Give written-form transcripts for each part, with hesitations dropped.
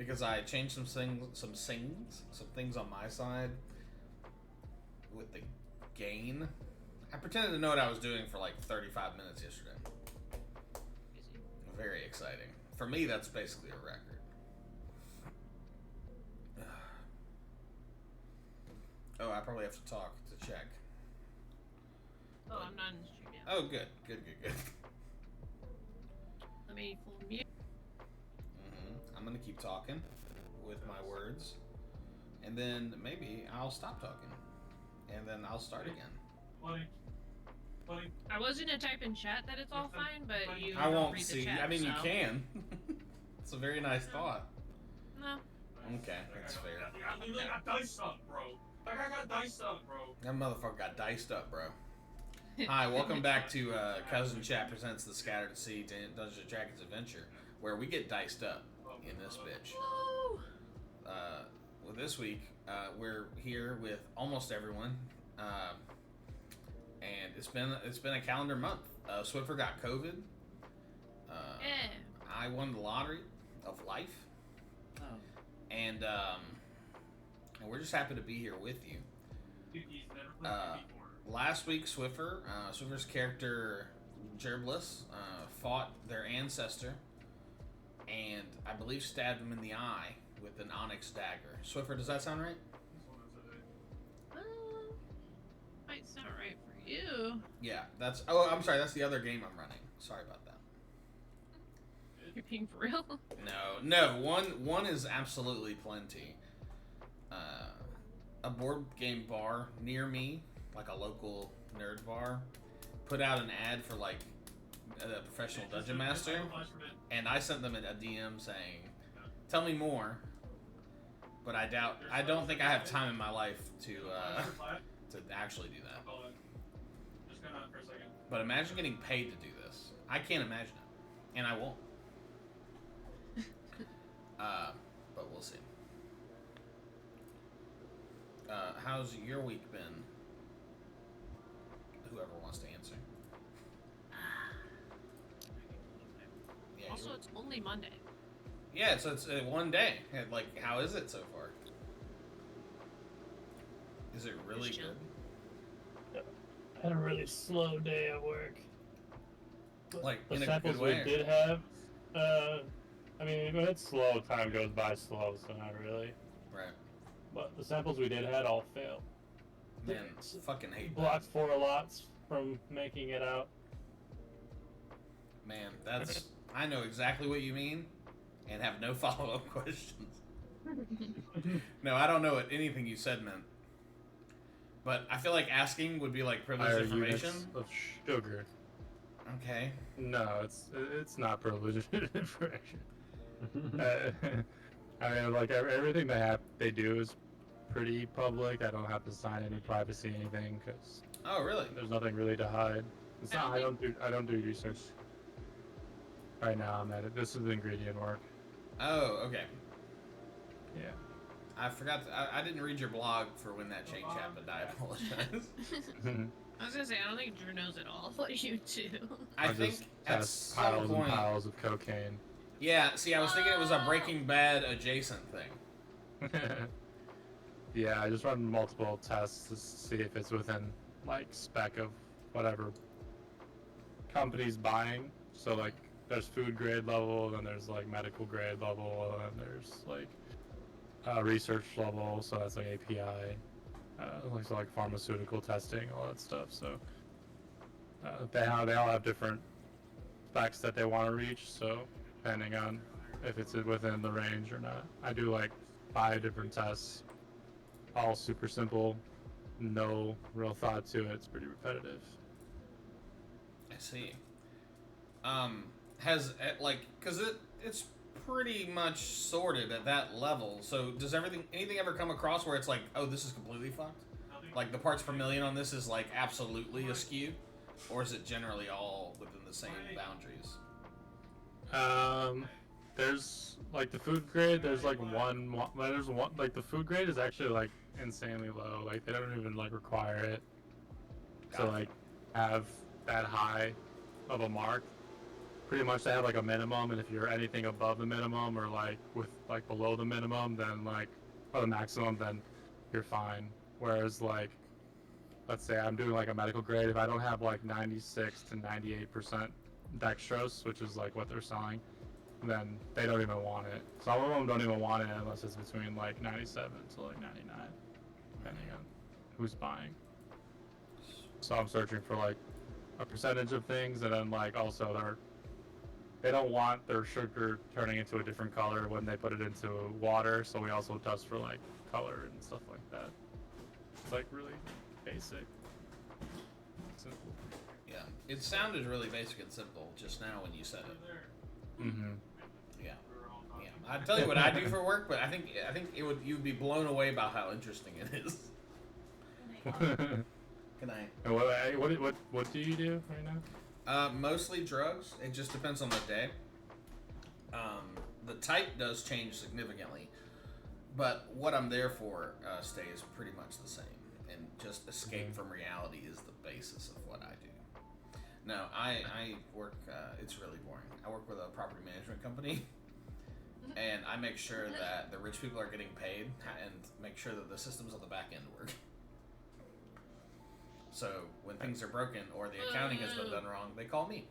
because I changed some things on my side with the gain. I pretended to know what I was doing for like 35 minutes yesterday. Very exciting. For me, that's basically a record. Oh, I probably have to talk to check. Oh, I'm not in the stream yet. Oh, good. Let me full mute. I'm gonna keep talking with my words, and then maybe I'll stop talking, and then I'll start again. I was gonna type in chat that it's all fine, but you I don't won't read see. the chat, I mean, so. you can. It's a very nice thought. No. Okay, that's fair. I got diced up, bro. I got diced up, bro. That motherfucker got diced up, bro. Hi, welcome back to Cousin Chat presents the Scattered Sea Dungeons and Dragons Adventure, where we get diced up in this bitch. Woo! Well, this week we're here with almost everyone, and it's been a calendar month. Swiffer got COVID. I won the lottery of life. Oh. And we're just happy to be here with you. Last week, Swiffer's character Gerbless fought their ancestor, and I believe stabbed him in the eye with an onyx dagger. Swiffer, does that sound right? Might sound right for you. Yeah, that's. Oh, I'm sorry. That's the other game I'm running. Sorry about that. You're being for real? No. One is absolutely plenty. A board game bar near me, like a local nerd bar, put out an ad for like a professional dungeon master, and I sent them a DM saying, "Tell me more." But I don't think I have time in my life to actually do that. But imagine getting paid to do this. I can't imagine it, and I won't. But we'll see. How's your week been? Whoever wants to answer. Yeah, Also, it's only Monday. Yeah, so it's one day. Like, how is it so far? Is it really good? I had a really slow day at work. Like, The in a samples good way? we did have, I mean, when it's slow, time goes by slow, so not really. Right. But the samples we did had all failed. Man, fucking hate that. Blocked 4 lots from making it out. Man, that's... I know exactly what you mean, and have no follow-up questions. No, I don't know what anything you said meant. But I feel like asking would be like privileged Higher information. units of sugar. Okay. No, it's not privileged information. I mean, like everything they do is pretty public. I don't have to sign any privacy anything because Oh, really? there's nothing really to hide. It's not. I don't do research. Right now I'm at it. This is the ingredient work. Oh, okay. Yeah. I forgot. I didn't read your blog for when that change happened. I apologize. I was gonna say, I don't think Drew knows it all, but you do. I I'll think just at test some piles point. and piles of cocaine. Yeah. See, I was thinking it was a Breaking Bad adjacent thing. Yeah, I just run multiple tests to see if it's within like spec of whatever company's buying. So like there's food grade level, then there's like medical grade level, and there's like research level, so that's like API, like pharmaceutical testing, all that stuff. So they all have different specs that they want to reach. So depending on if it's within the range or not, I do like 5 different tests, all super simple, no real thought to it. It's pretty repetitive. I see. Because it's pretty much sorted at that level. So does anything ever come across where it's like, oh, this is completely fucked? Like the parts per million on this is like absolutely askew, or is it generally all within the same boundaries? There's like the food grade. There's like there's one like the food grade is actually like insanely low. Like they don't even like require it to like have that high of a mark. pretty much they have like a minimum, and if you're anything above the minimum or like with like below the minimum, then like or the maximum, then you're fine. Whereas like, let's say I'm doing like a medical grade, if I don't have like 96 to 98% dextrose, which is like what they're selling, then they don't even want it. Some of them don't even want it unless it's between like 97 to like 99, depending on who's buying. So I'm searching for like a percentage of things, and then like also they don't want their sugar turning into a different color when they put it into water, so we also test for like color and stuff like that. It's like really basic. Simple. Yeah, it sounded really basic and simple just now when you said it. Mm-hmm. Yeah, yeah. I'd tell you what I do for work, but I think you'd be blown away about how interesting it is. Good night. And what do you do right now? Mostly drugs. It just depends on the day. The type does change significantly, but what I'm there for stays pretty much the same. And just escape from reality is the basis of what I do. No, I work. It's really boring. I work with a property management company, and I make sure that the rich people are getting paid and make sure that the systems on the back end work. So when things are broken or the accounting has been done wrong, they call me.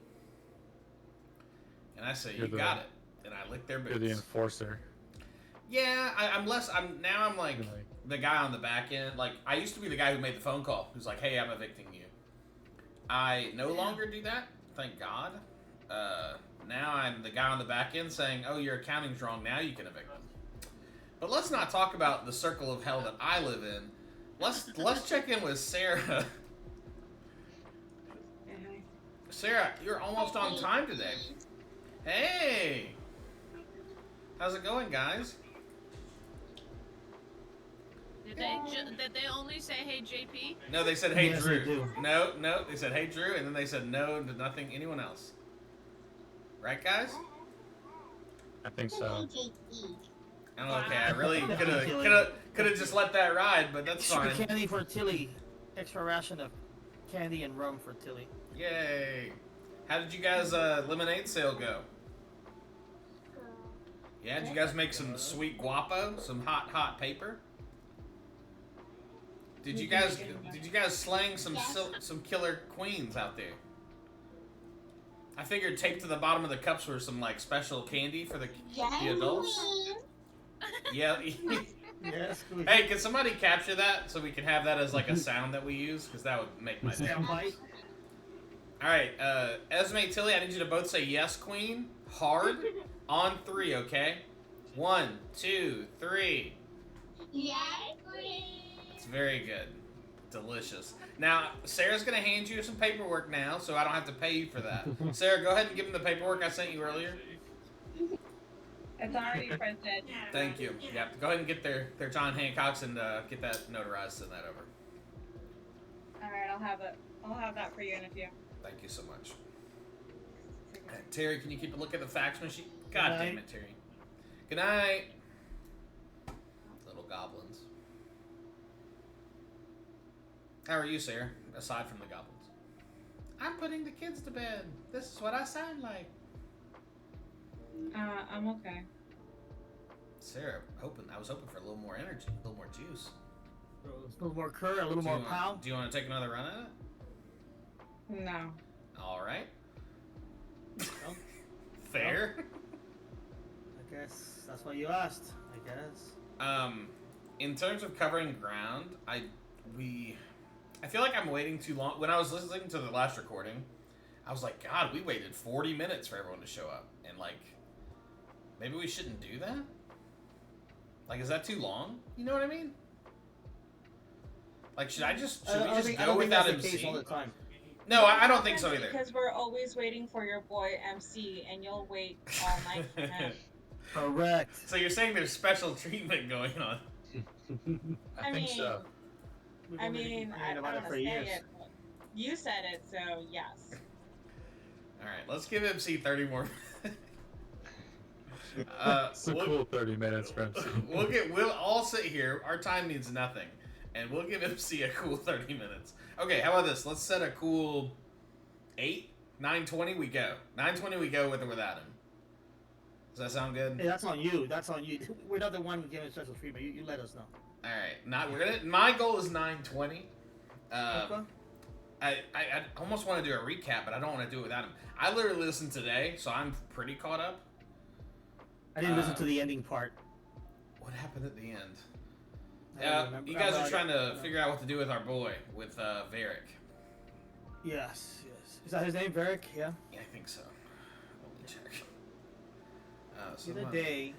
And I say, you got it. And I lick their boots. You're the enforcer. Yeah, I'm like the guy on the back end. Like, I used to be the guy who made the phone call, who's like, hey, I'm evicting you. I no longer do that, thank God. Now I'm the guy on the back end saying, oh, your accounting's wrong, now you can evict them. But let's not talk about the circle of hell that I live in. Let's check in with Sarah. Sarah, you're almost on time today. Hey! How's it going, guys? Did they only say, hey, JP? No, they said, hey, Yes, Drew. they do. No, they said, hey, Drew, and then they said no to nothing, anyone else. Right, guys? I think so. Oh, okay, I really could have just let that ride, but that's Sugar fine. candy for Tilly. Extra ration of candy and rum for Tilly. Yay! How did you guys lemonade sale go? Yeah, did you guys make some sweet guapo, some hot paper? Did you guys slang some killer queens out there? I figured taped to the bottom of the cups were some like special candy for the adults. Yeah. Yes. Hey, can somebody capture that so we can have that as like a sound that we use? Because that would make my day. Soundbite. All right, Esme, Tilly, I need you to both say yes, queen, hard, on 3, okay? 1, 2, 3. Yes, queen. It's very good. Delicious. Now, Sarah's going to hand you some paperwork now, so I don't have to pay you for that. Sarah, go ahead and give them the paperwork I sent you earlier. It's already printed. Thank you. Yeah, go ahead and get their John Hancocks and get that notarized, send that over. All right, I'll have it. I'll have that for you in a few. Thank you so much. Terry, can you keep a look at the fax machine? God damn it, Terry. Good night. Little goblins. How are you, Sarah, aside from the goblins? I'm putting the kids to bed. This is what I sound like. I'm okay. Sarah, I was hoping for a little more energy, a little more juice. A little more curd, a little more pound. Do you want to take another run at it? No. All right. Well, Fair. I guess that's what you asked. I guess. In terms of covering ground, I feel like I'm waiting too long. When I was listening to the last recording, I was like, God, we waited 40 minutes for everyone to show up, and like, maybe we shouldn't do that. Like, is that too long? You know what I mean? Like, should we just go without MC? All the time. No, I don't think so either. Because we're always waiting for your boy MC, and you'll wait all night for him. Correct. So you're saying there's special treatment going on? I think so. I mean, I don't about it want for to say years. it, but you said it, so yes. All right, let's give MC 30 more. It's a cool 30 minutes for MC. We'll all sit here. Our time means nothing, and we'll give MC a cool 30 minutes. Okay, how about this? Let's set a cool 8. 9:20 we go. 9:20 we go with or without him. Does that sound good? Hey, that's on you. That's on you. We're not the one giving special treatment. You let us know. All right. Not we're gonna. My goal is 9:20. Okay. I almost want to do a recap, but I don't want to do it without him. I literally listened today, so I'm pretty caught up. I didn't listen to the ending part. What happened at the end? I don't remember. You guys are trying to figure out what to do with our boy, with Varric. Yes, yes. Is that his name, Varric? Yeah. Yeah, I think so. Let me check. The other day,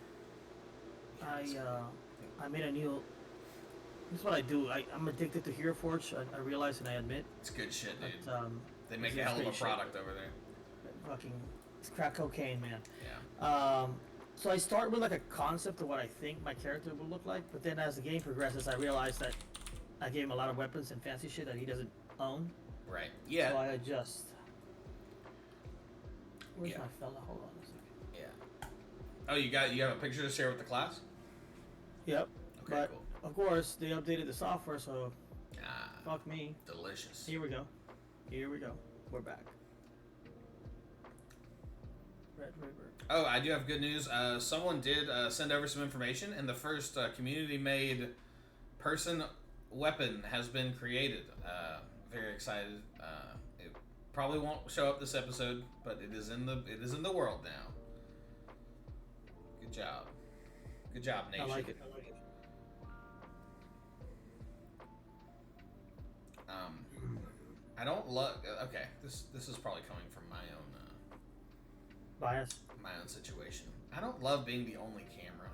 I made a new. This is what I do. I'm addicted to Hero Forge. I realize and I admit. It's good shit, dude. But, they make a it's hell of a great shit. product over there. Fucking, it's crack cocaine, man. Yeah. So I start with like a concept of what I think my character would look like, but then as the game progresses, I realize that I gave him a lot of weapons and fancy shit that he doesn't own. Right. Yeah. So I adjust. Where's Yeah. my fella? Hold on a second. Yeah. Oh, you have a picture to share with the class? Yep. Okay, But cool. of course they updated the software, so Ah, fuck me. delicious. Here we go. Here we go. We're back. Red River. Oh, I do have good news. Someone did send over some information, and the first community-made person weapon has been created. Very excited. It probably won't show up this episode, but it is in the world now. Good job. Good job, nation. I like it. I like it. I don't love. Okay, this is probably coming from my Bias. own situation. I don't love being the only camera.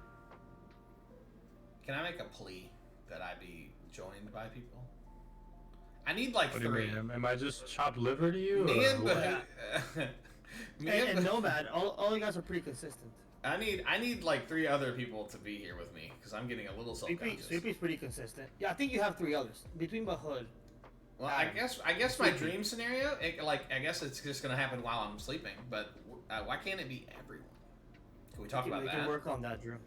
Can I make a plea that I be joined by people? I need like What do you 3. mean? Am I just chopped liver to you? Me or and what? me And Nomad, all you guys are pretty consistent. I need like 3 other people to be here with me because I'm getting a little self-conscious. Sweepy's pretty consistent. Yeah, I think you have 3 others between Bahood. Well, I guess my dream scenario, I guess it's just gonna happen while I'm sleeping. But why can't it be everyone? Can we talk about We that? can work on that, Drew.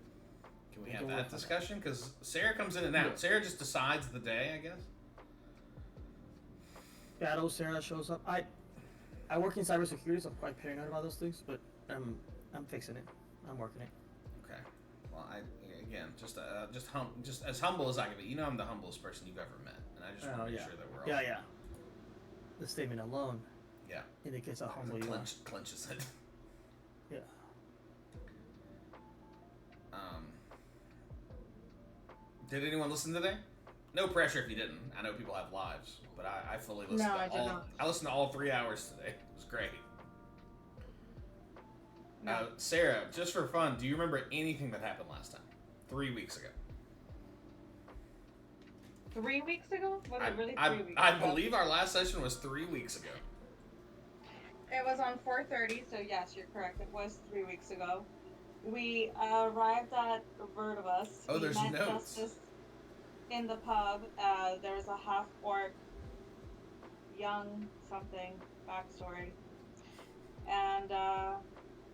Can we we have can work that on discussion? Because Sarah comes in and out. Yeah. Sarah just decides the day, I guess. Battle Sarah shows up. I work in cybersecurity, so I'm quite paranoid about those things. But I'm fixing it. I'm working it. Okay. Well, just as humble as I can be. You know, I'm the humblest person you've ever met, and I just want to make sure that we're all. Yeah. The statement alone Yeah. indicates how humble you are. Clenches it. Yeah. Did anyone listen today? No pressure if you didn't. I know people have lives, but I fully listened. No, to I did all, not. I listened to all 3 hours today. It was great. No. Sarah, just for fun, do you remember anything that happened last time? 3 weeks ago. 3 weeks ago? Was it really 3 weeks I ago? believe our last session was 3 weeks ago. It was on 4:30, so yes, you're correct. It was 3 weeks ago. We arrived at Verdivus. Oh, We there's met notes. Justice in the pub. There's a half-orc, young something backstory, and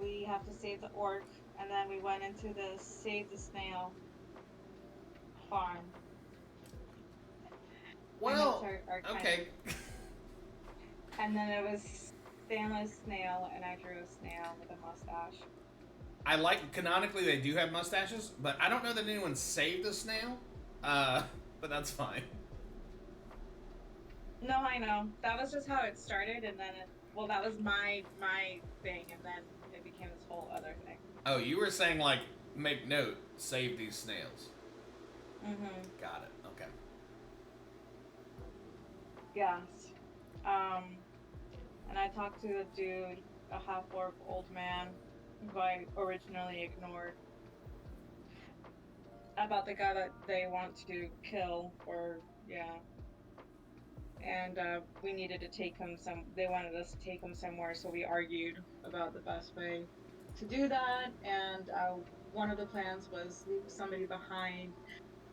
we have to save the orc. And then we went into the save the snail farm. Well, And that's our kind okay. And then it was Stanley's snail, and I drew a snail with a mustache. I like, canonically they do have mustaches, but I don't know that anyone saved a snail. But that's fine. No, I know. That was just how it started, and then that was my thing, and then it became this whole other thing. Oh, you were saying like, make note, save these snails. Mm-hmm. Got it. Okay. Yes. And I talked to a dude, a half-orc old man, who I originally ignored, about the guy that they want to kill, and we needed to take him they wanted us to take him somewhere, so we argued about the best way to do that, and one of the plans was leave somebody behind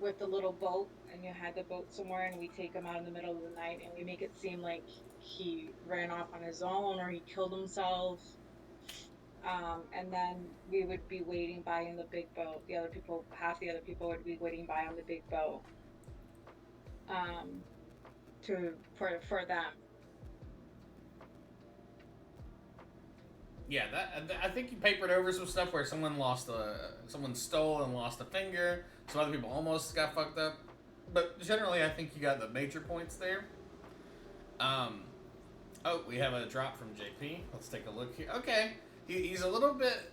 with the little boat, and you had the boat somewhere, and we take him out in the middle of the night, and we make it seem like he ran off on his own or he killed himself, and then we would be waiting by in the big boat. Half the other people would be waiting by on the big boat, for them. Yeah, I think you papered over some stuff where someone stole and lost a finger. Some other people almost got fucked up, but generally, I think you got the major points there. Oh, we have a drop from JP. Let's take a look here. Okay, he's a little bit.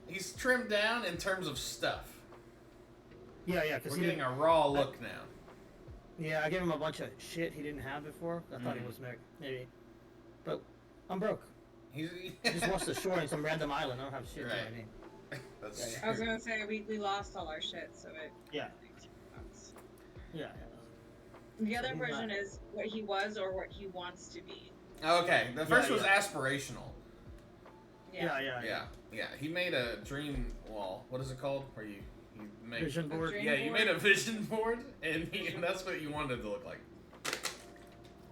He's trimmed down in terms of stuff. Yeah, because We're getting a raw look now. Yeah, I gave him a bunch of shit he didn't have before. I thought he was maybe, but I'm broke. He just wants to shore in some random island. I don't have shit. Right. I mean, That's I was gonna say we lost all our shit, so it. Yeah. Yeah. The other So he's version not- is what he was or what he wants to be. Okay, the first was yeah. aspirational. Yeah. Yeah. He made a dream wall. What is it called? Where you make Vision board. dream Yeah, you board? made a vision board, and that's what you wanted it to look like.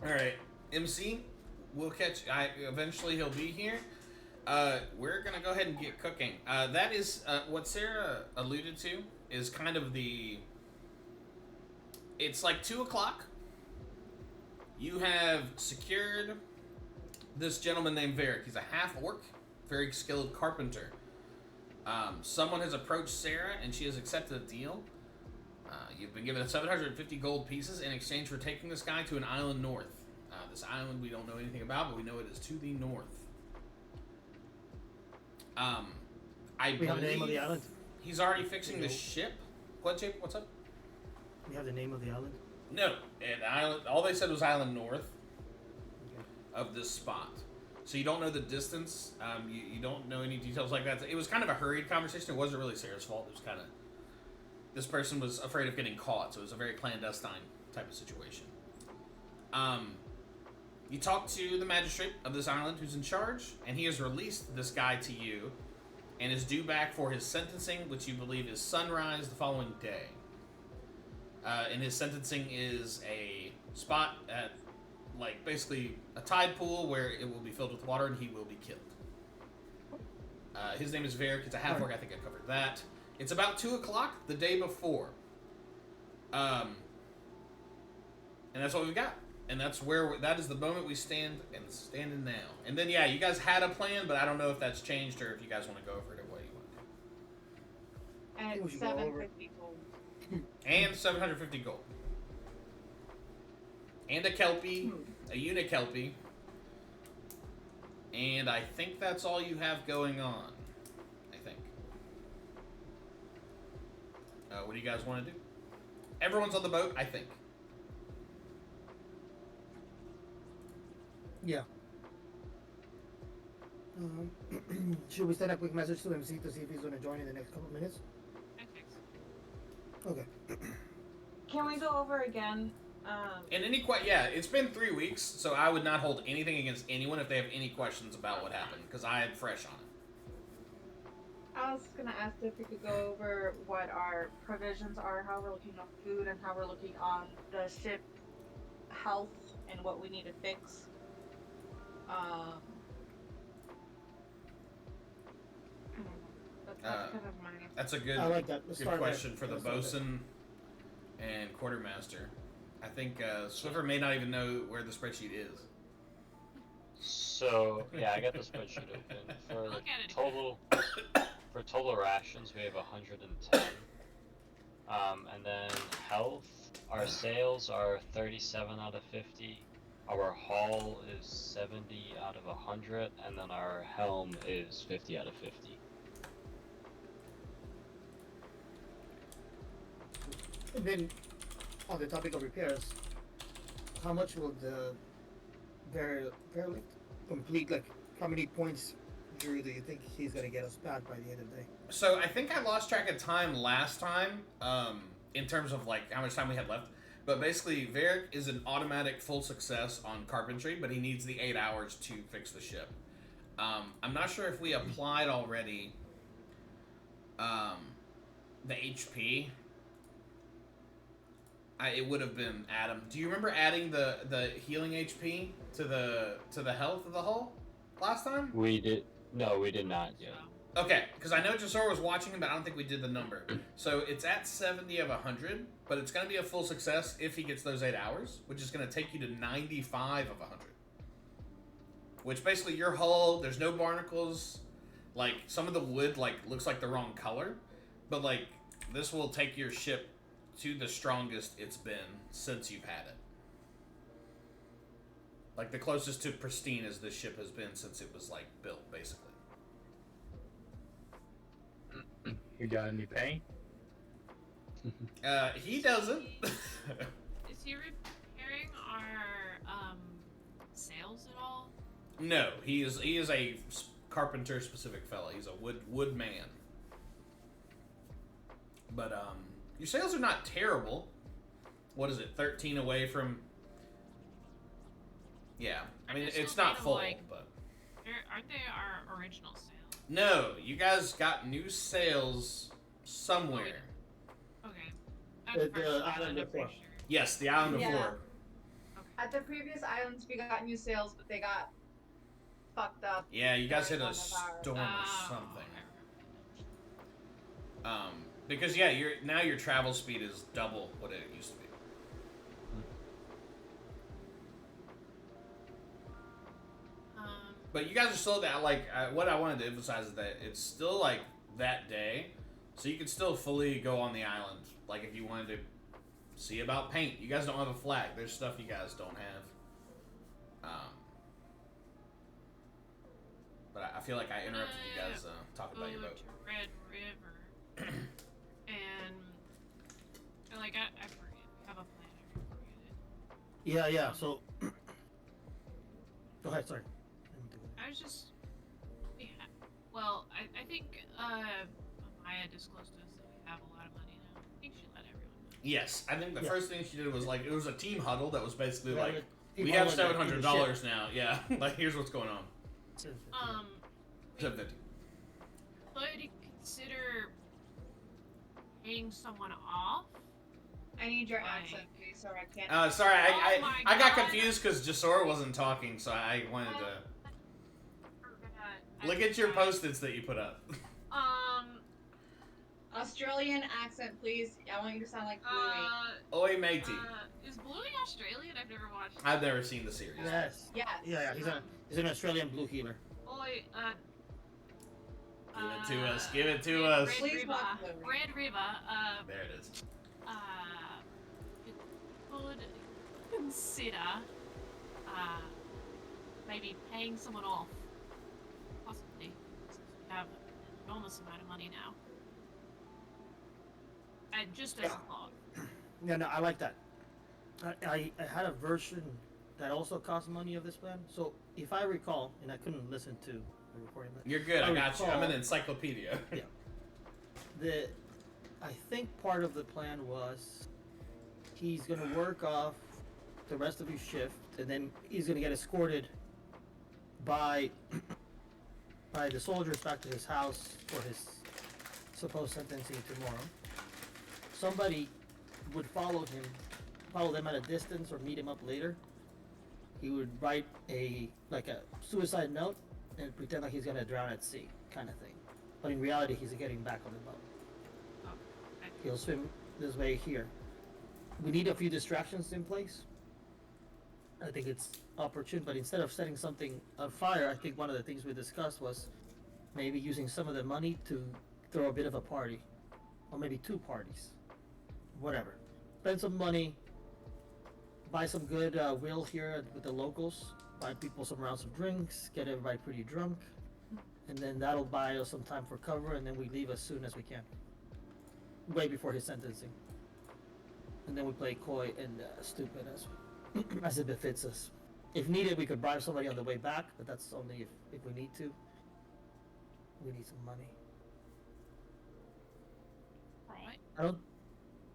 All right, MC, we'll catch. Eventually he'll be here. We're gonna go ahead and get cooking. That is what Sarah alluded to is kind of the. It's like 2:00. You have secured this gentleman named Varric. He's a half-orc, very skilled carpenter. Someone has approached Sarah, and she has accepted a deal. You've been given 750 gold pieces in exchange for taking this guy to an island north. This island we don't know anything about, but we know it is to the north. We have the name of the island. He's already fixing the ship. What, Jake? What's up? We have the name of the island. No, an island. All they said was island north of this spot. So you don't know the distance. You don't know any details like that. It was kind of a hurried conversation. It wasn't really Sarah's fault. It was kind of this person was afraid of getting caught, so it was a very clandestine type of situation. You talk to the magistrate of this island who's in charge, and he has released this guy to you and is due back for his sentencing, which you believe is sunrise the following day. And his sentencing is a spot at, like, basically a tide pool where it will be filled with water and he will be killed. His name is Varric. It's a half-orc. I think I covered that. It's about 2:00 the day before. And that's what we've got. And that's where that is the moment we stand and standing now. And then, yeah, you guys had a plan, but I don't know if that's changed or if you guys want to go over it or what you want to do. And we should go over. 750 gold. And 750 gold. And a Kelpie, a unit Kelpie. And I think that's all you have going on. I think. What do you guys want to do? Everyone's on the boat, I think. Yeah. Should we send a quick message to MC to see if he's going to join in the next couple of minutes? Okay. Can we go over again? And it's been 3 weeks, so I would not hold anything against anyone if they have any questions about what happened, because I am fresh on it. I was gonna ask if we could go over what our provisions are, how we're looking on food, and how we're looking on the ship health and what we need to fix. That's kind of my. That's a good, I like that. Let's good start there. question for the Let's start there. bosun and quartermaster. I think Swiffer may not even know where the spreadsheet is. So yeah, I got the spreadsheet open. For Look at it. total rations, we have 110. And then health, our sales are 37 out of 50. Our hull is 70 out of 100, and then our helm is 50 out of 50. And then, on the topic of repairs, how much will the Verlicht complete? Like, how many points, Drew, do you think he's gonna get us back by the end of the day? So I think I lost track of time last time, in terms of like how much time we had left. But basically, Varric is an automatic full success on carpentry, but he needs the 8 hours to fix the ship. I'm not sure if we applied already the HP. It would have been Adam. Do you remember adding the healing HP to the health of the hull last time? We did not yet. Okay, because I know Jasor was watching him, but I don't think we did the number. So it's at 70 of 100, but it's going to be a full success if he gets those 8 hours, which is going to take you to 95 of 100. which basically your hull, there's no barnacles. Like, some of the wood, like, looks like the wrong color. But, like, this will take your ship to the strongest it's been since you've had it. Like, the closest to pristine as this ship has been since it was, like, built, basically. You got any paint? He doesn't. Is he repairing our sails at all? No, he is a carpenter specific fella. He's a wood man. But your sails are not terrible. What is it? 13 away from. Yeah, I mean it's not full, but Aren't they our original sails? no, you guys got new sails somewhere. Okay. The island I'm of pretty Four. sure. Yes, the island of Yeah. Four. At the previous islands, we got new sails, but they got fucked up. Yeah, you guys hit during a one of our- storm or Oh, something. okay. Because yeah, your travel speed is double what it used to be. But you guys are still that, like, what I wanted to emphasize is that it's still, like, that day. So you could still fully go on the island. Like, if you wanted to see about paint. You guys don't have a flag. There's stuff you guys don't have. But I feel like I interrupted you guys talk about your Go boat. to Red River. And, like, I forget. We have a plan. I forget it. Yeah. So, go ahead. Sorry. I was just. Yeah. Well, I think Maya disclosed to us that we have a lot of money now. I think she let everyone know. Yes, I think the Yeah. first thing she did was, like, it was a team huddle that was basically Yeah, like, yeah. we have $700 now. Yeah, like, here's what's going on. We 750. could consider paying someone off. I need your Like- accent, please, or I can't. Sorry, Oh my I got God. confused because Jasora wasn't talking, so I wanted to I look at your forgot. post-its that you put up. Australian accent, please. I want you to sound like Bluey. Oi, matey. Is Bluey Australian? I've never watched. I've never seen the series. Yes. Yes. Yeah. He's an Australian blue healer. Oi, Give it to us. Give it to Red, us. Red Please River. watch Bluey. Red River. There it is. You could consider maybe paying someone off, possibly, since we have an enormous amount of money now. And just as a thought. Yeah, no, I like that. I had a version that also cost money of this plan. So if I recall, and I couldn't listen to the recording, but You're good. I got you. I'm an recall encyclopedia. I think part of the plan was he's gonna work off the rest of his shift, and then he's gonna get escorted by the soldiers back to his house for his supposed sentencing tomorrow. Somebody would follow them at a distance or meet him up later. He would write a suicide note and pretend like he's gonna drown at sea, kind of thing. But in reality, he's getting back on the boat. He'll swim this way here. We need a few distractions in place. I think it's opportune, but instead of setting something on fire, I think one of the things we discussed was maybe using some of the money to throw a bit of a party, or maybe two parties, whatever. Spend some money, buy some good will here with the locals, buy people some rounds of drinks, get everybody pretty drunk, and then that'll buy us some time for cover, and then we leave as soon as we can, way before his sentencing. And then we play coy and stupid as it befits us. If needed, we could bribe somebody on the way back, but that's only if we need to. We need some money. Right. I don't.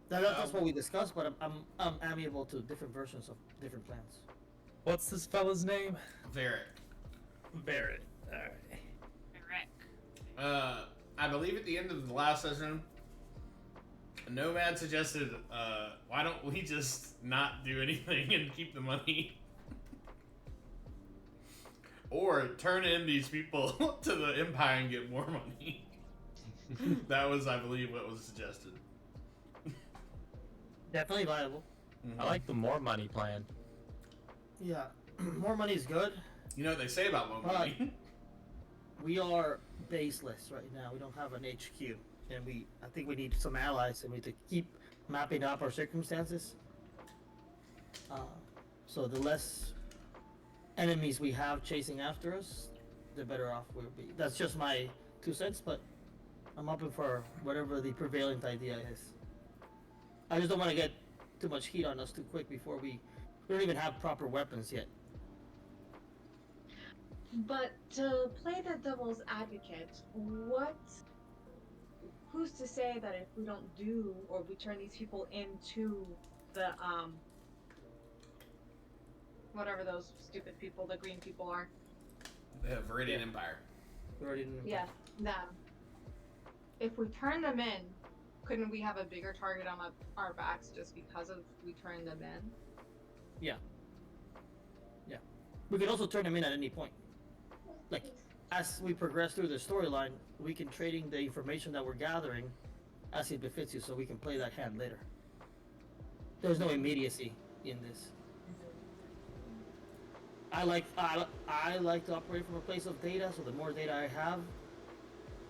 That's what we discussed, but I'm amiable to different versions of different plans. What's this fella's name? Varric. Barrett. Alright. Correct. I believe at the end of the last session, Nomad suggested, why don't we just not do anything and keep the money? Or turn in these people to the Empire and get more money. That was, I believe, what was suggested. Definitely viable. I like the more money plan. Yeah, more money is good. You know what they say about Mongolian? We are baseless right now. We don't have an HQ, and I think we need some allies, and we need to keep mapping up our circumstances. So the less enemies we have chasing after us, the better off we'll be. That's just my 2 cents, but I'm open for whatever the prevalent idea is. I just don't want to get too much heat on us too quick before we don't even have proper weapons yet. But to play the devil's advocate, who's to say that if we don't do or we turn these people into the whatever those stupid people, the green people are. The Viridian Empire. We already didn't. Yeah, them. If we turn them in, couldn't we have a bigger target on our backs just because of we turned them in? Yeah. We can also turn them in at any point. Like, as we progress through the storyline, we can trading the information that we're gathering as it befits you, so we can play that hand later. There's no immediacy in this. I like to operate from a place of data, so the more data I have,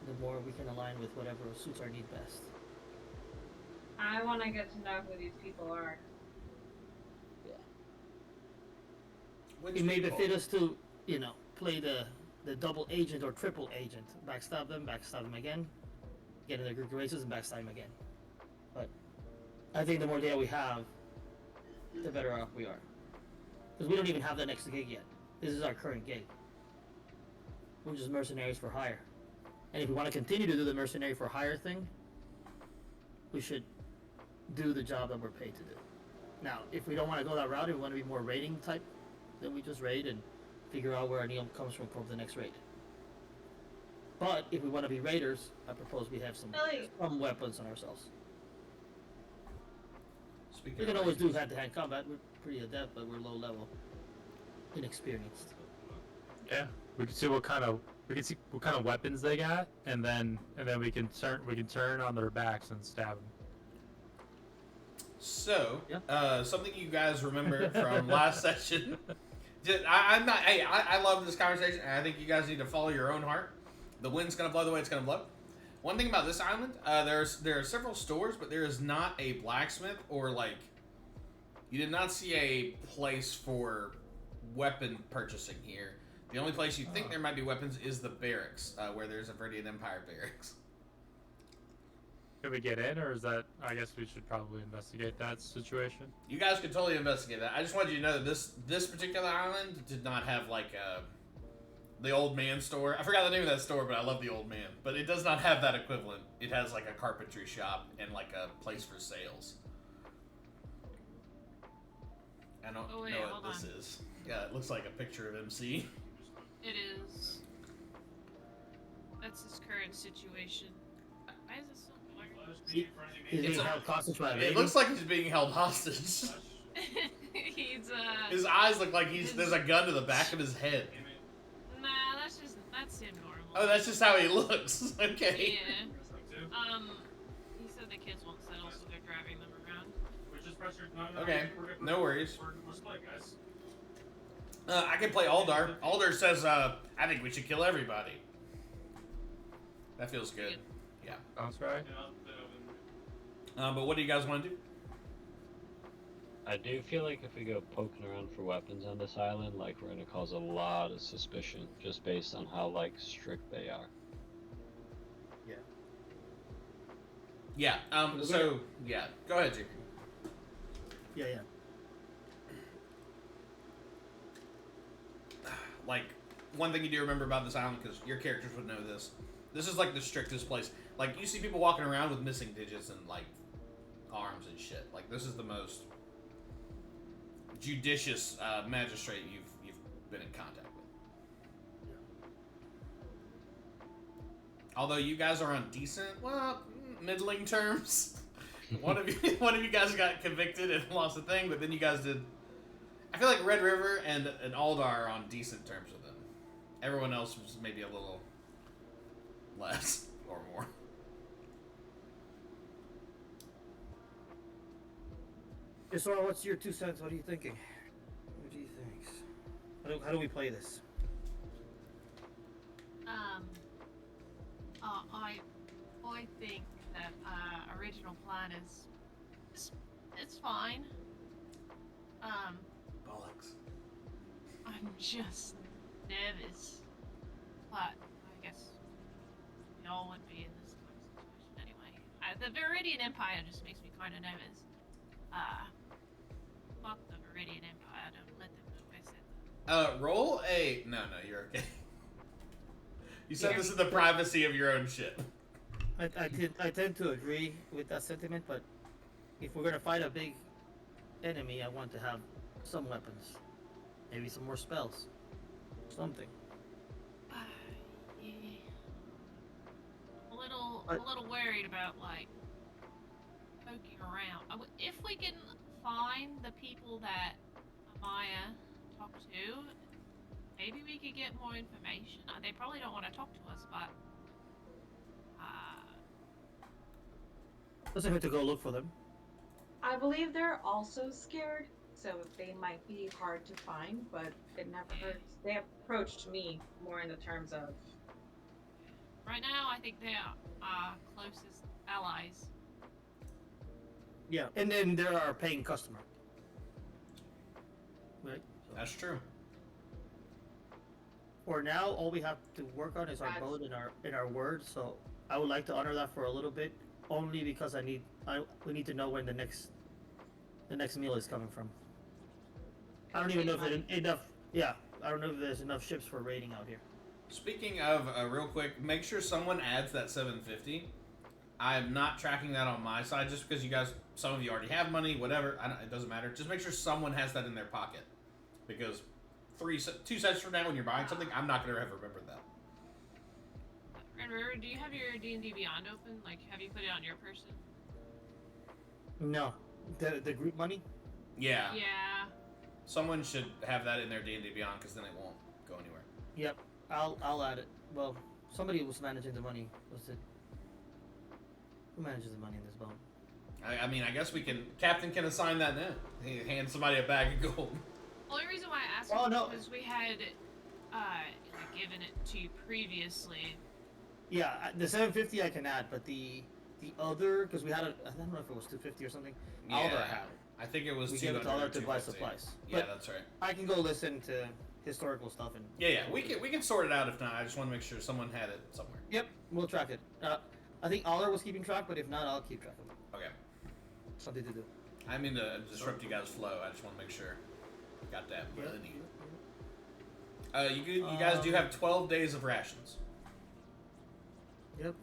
the more we can align with whatever suits our need best. I want to get to know who these people are. Which It may people? befit us to, play the double agent or triple agent. Backstab them again, get in their group races and backstab them again. But I think the more data we have, the better off we are. Because we don't even have that next gig yet. This is our current gig. We're just mercenaries for hire. And if we want to continue to do the mercenary for hire thing, we should do the job that we're paid to do. Now, if we don't want to go that route, if we want to be more raiding type, then we just raid and figure out where our neon comes from for the next raid. But if we want to be raiders, I propose we have some weapons on ourselves. Speaking We of can always raiders, do hand-to-hand combat. We're pretty adept, but we're low level, inexperienced. Yeah, we can see what kind of weapons they got, and then we can turn on their backs and stab them. So, Yeah. something you guys remember from last session. I love this conversation, and I think you guys need to follow your own heart. The wind's gonna blow the way it's gonna blow. One thing about this island, there are several stores, but there is not a blacksmith or you did not see a place for weapon purchasing here. The only place you think there might be weapons is the barracks, where there's a Viridian Empire barracks. Can we get in, or is that? I guess we should probably investigate that situation. You guys could totally investigate that. I just wanted you to know that this particular island did not have the old man store. I forgot the name of that store, but I love the old man. But it does not have that equivalent. It has a carpentry shop and a place for sales. I don't know what this is. Yeah, it looks like a picture of MC. It is. That's his current situation. Why is it so blurry? He's It's being a- held hostage by a It lady. looks like he's being held hostage. He's His eyes look like there's a gun to the back of his head. Nah, that's him normal. Oh, that's just how he looks. Okay. Yeah. He said the kids won't settle, so they're driving them around. Okay, no worries. We're split, guys. I can play Aldar. Aldar says, I think we should kill everybody. That feels good. Yeah. Sounds right. But what do you guys want to do? I do feel like if we go poking around for weapons on this island, we're gonna cause a lot of suspicion just based on how strict they are. Yeah. So yeah. Go ahead, Jake. Yeah. One thing you do remember about this island, because your characters would know this. This is the strictest place. You see people walking around with missing digits and arms and shit. This is the most judicious magistrate you've been in contact with. Although you guys are on decent, middling terms. one of you guys got convicted and lost a thing, but then you guys did. I feel like Red River and Aldar are on decent terms with them. Everyone else was maybe a little less or more. So what's your 2 cents? What are you thinking? What do you think? How do we play this? I think that original plan is it's fine. Bollocks. I'm just nervous, but I guess we all would be in this kind of situation anyway. The Viridian Empire just makes me kind of nervous. Fuck the Viridian Empire. Don't let them know I said that. Roll a. No, you're okay. You said Yeah. this is the privacy of your own ship. I tend to agree with that sentiment, but if we're gonna fight a big enemy, I want to have some weapons, maybe some more spells, something. Yeah. I'm a little worried about like poking around. If we can find the people that Amaya talked to, maybe we could get more information. They probably don't want to talk to us, but Doesn't hurt to go look for them. I believe they're also scared, so they might be hard to find, but it never hurts. They approached me more in the terms of right now I think they are our closest allies. Yeah, and then they're our paying customer. Right. So That's true. for now, all we have to work on is our boat and our word. So I would like to honor that for a little bit, only because we need to know when the next meal is coming from. I don't even know if there's enough. Yeah, I don't know if there's enough ships for raiding out here. Speaking of, real quick, make sure someone adds that 750. I'm not tracking that on my side just because you guys, some of you already have money, whatever. It doesn't matter. Just make sure someone has that in their pocket, because 2 sets from now when you're buying something, I'm not gonna ever remember that. Remember, do you have your D&D Beyond open? Like, have you put it on your person? No, the group money. Yeah. Yeah. Someone should have that in their D&D Beyond, because then it won't go anywhere. Yep, I'll add it. Well, somebody was managing the money. Was it? Who manages the money in this boat? I mean, I guess Captain can assign that now. He hands somebody a bag of gold. The only reason why I asked Oh, was no. because we had given it to you previously. Yeah, the 750 I can add, but the other, because we had I don't know if it was 250 or something. Alder had it. I think it was We 200 gave it to Alder to buy 250. supplies. Yeah, But that's right. I can go listen to historical stuff and. Yeah, we can sort it out if not. I just want to make sure someone had it somewhere. Yep, we'll track it. I think Alder was keeping track, but if not, I'll keep track of it. Okay. Something to do. I mean to disrupt you guys' flow. I just want to make sure you got that money. You guys do have 12 days of rations. Yep.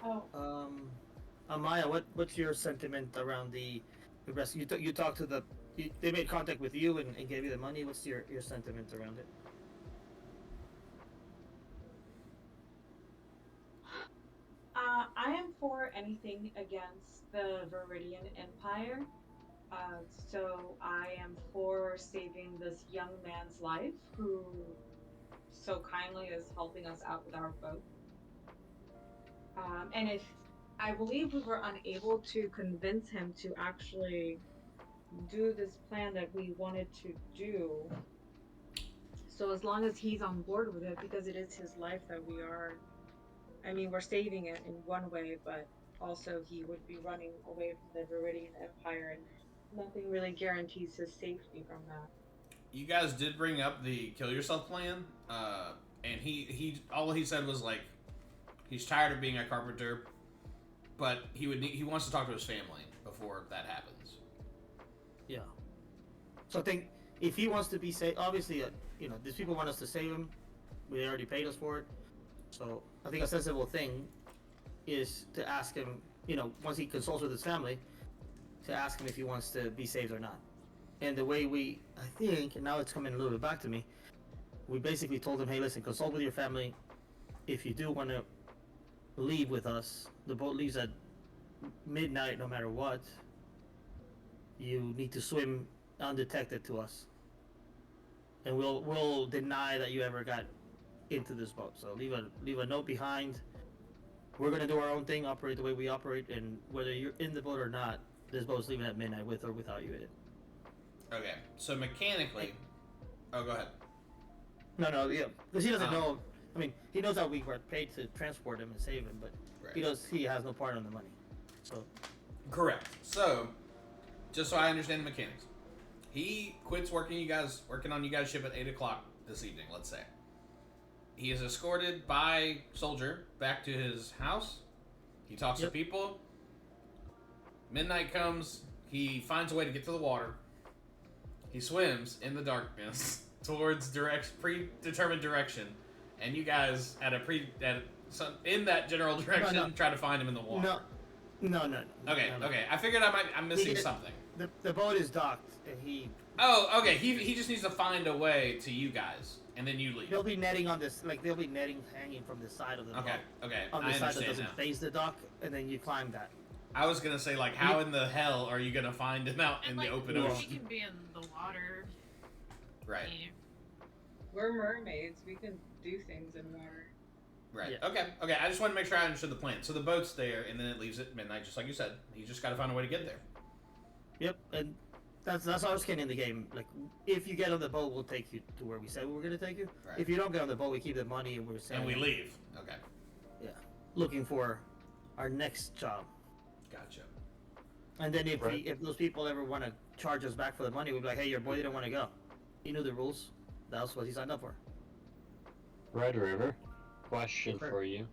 oh, Amaya, what's your sentiment around the rest? You talked to they made contact with you and gave you the money. What's your sentiment around it? I am for anything against the Viridian Empire. So I am for saving this young man's life who so kindly is helping us out with our boat. And if I believe we were unable to convince him to actually do this plan that we wanted to do. So as long as he's on board with it, because it is his life that we are, I mean, we're saving it in one way, but also he would be running away from the Viridian Empire, and nothing really guarantees his safety from that. You guys did bring up the kill yourself plan, and he all he said was like he's tired of being a carpenter, but he wants to talk to his family before that happens. Yeah. So I think if he wants to be saved, obviously, these people want us to save him. They already paid us for it. So I think a sensible thing is to ask him, once he consults with his family, to ask him if he wants to be saved or not. And the way I think, and now it's coming a little bit back to me, we basically told him, hey, listen, consult with your family. If you do want to leave with us, the boat leaves at midnight no matter what. You need to swim undetected to us. And we'll deny that you ever got into this boat. So leave a note behind. We're gonna do our own thing, operate the way we operate, and whether you're in the boat or not, this boat's leaving at midnight with or without you in it. Okay, so mechanically, oh, go ahead. No, yeah, because he doesn't know. I mean, he knows that we were paid to transport him and save him, but Right. he knows he has no part on the money. So Correct. So, just so I understand the mechanics, he quits working on you guys' ship at 8 o'clock this evening. Let's say he is escorted by soldier back to his house. He talks to people. Midnight comes. He finds a way to get to the water. He swims in the darkness towards predetermined direction, and you guys in that general direction try to find him in the water. No. Okay. I figured I'm missing something. The boat is docked, and he. Oh, okay. He just needs to find a way to you guys, and then you leave. They'll be netting on this, like they'll be netting hanging from the side of the boat. Okay. On the I side that understand doesn't now. face the dock, and then you climb that. I was gonna say, like, how in the hell are you gonna find him out in And the like, open he ocean? can be in the water. Right. Yeah. We're mermaids. We can do things in water. Right. Yeah. Okay. I just want to make sure I understood the plan. So the boat's there, and then it leaves at midnight, just like you said. He's just got to find a way to get there. Yep, and that's our skin in the game. Like, if you get on the boat, we'll take you to where we said we were gonna take you. Right. If you don't get on the boat, we keep the money and we're And we leave. Okay. looking for our next job. Gotcha. And then Right. if those people ever want to charge us back for the money, we'd be like, hey, your boy didn't want to go. He knew the rules. That's what he signed up for. Red River, question Sure. for you.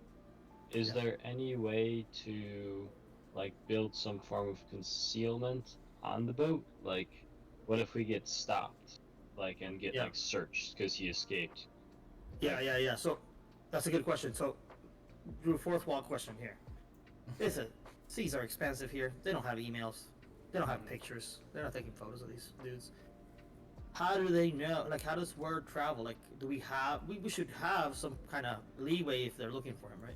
Is Yeah. there any way to, like, build some form of concealment on the boat? Like, what if we get stopped, like, and get, Yeah. like, searched because he escaped? Yeah. So, that's a good question. So, Drew, fourth wall question here. Listen, seas are expensive here. They don't have emails. They don't have pictures. They're not taking photos of these dudes. How do they know? Like, how does word travel? Like, do we have? We should have some kind of leeway if they're looking for him, right?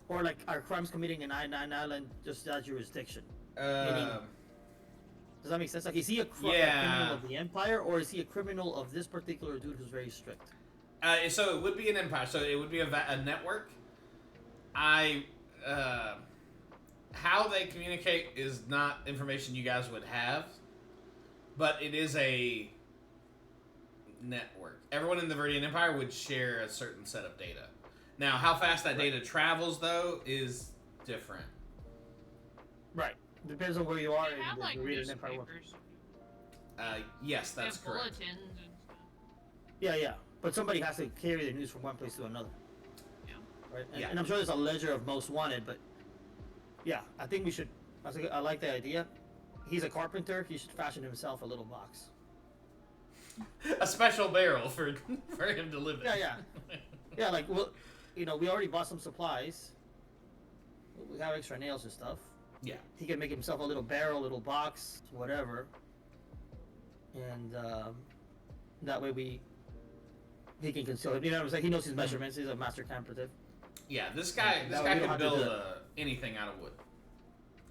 Or like, are crimes committing in Island just that jurisdiction? Does that make sense? Like, is he a criminal of the Empire, or is he a criminal of this particular dude who's very strict? So it would be an empire. So it would be a network. How they communicate is not information you guys would have, but it is a network. Everyone in the Viridian Empire would share a certain set of data. Now, how fast that data travels, though, is different. Right. Depends on where you are They in have the like Viridian Empire. newspapers. Yes, They that's have correct. bulletins and stuff. Yeah. But somebody has to carry the news from one place to another. Yeah. Right. And, Yeah. and I'm sure there's a ledger of most wanted, but yeah, I think we should. I like the idea. He's a carpenter. He should fashion himself a little box. A special barrel for him to live in. Yeah. Like, well, we already bought some supplies. We have extra nails and stuff. Yeah. He can make himself a little barrel, little box, whatever. And that way he can conceal it. You know what I'm saying? He knows his measurements. He's a master temperative. Yeah, this guy That way we don't could have to build do it. anything out of wood.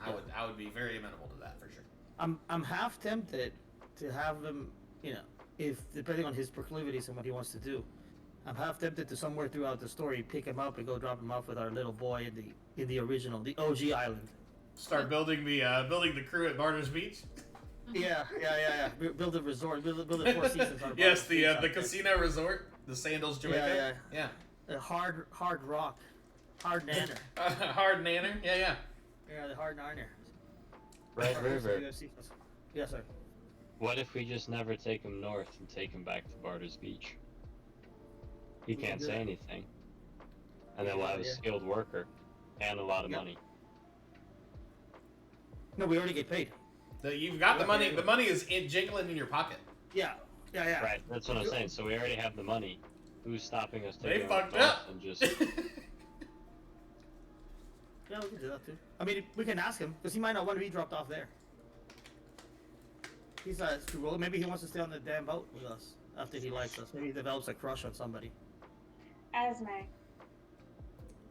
Yeah. I would be very amenable to that for sure. I'm half tempted to have him, if depending on his proclivities and what he wants to do, I'm half tempted to somewhere throughout the story pick him up and go drop him off with our little boy in the original, the OG island. Start building the crew at Barter's Beach. Yeah. Build a resort, build it 4 seasons. On Yes, Barter's Beach out the there. casino resort, the Sandals Jamaica. Yeah. The hard rock, hard nanner. Hard nanner. Yeah. Yeah, the hard nanner. Red River, Yes, sir. what if we just never take him north and take him back to Barter's Beach? He We can can't do say that. anything. And then we'll have a Yeah. skilled worker and a lot of Yeah. money. No, we already get paid. You've got the money. The money is jiggling in your pocket. Yeah. Right, that's what I'm saying. So we already have the money. Who's stopping us They taking him fucked north up. and just Yeah, we can do that too. I mean, we can ask him because he might not want to be dropped off there. He's too roll. Maybe he wants to stay on the damn boat with us after he likes us. Maybe he develops a crush on somebody. Esme.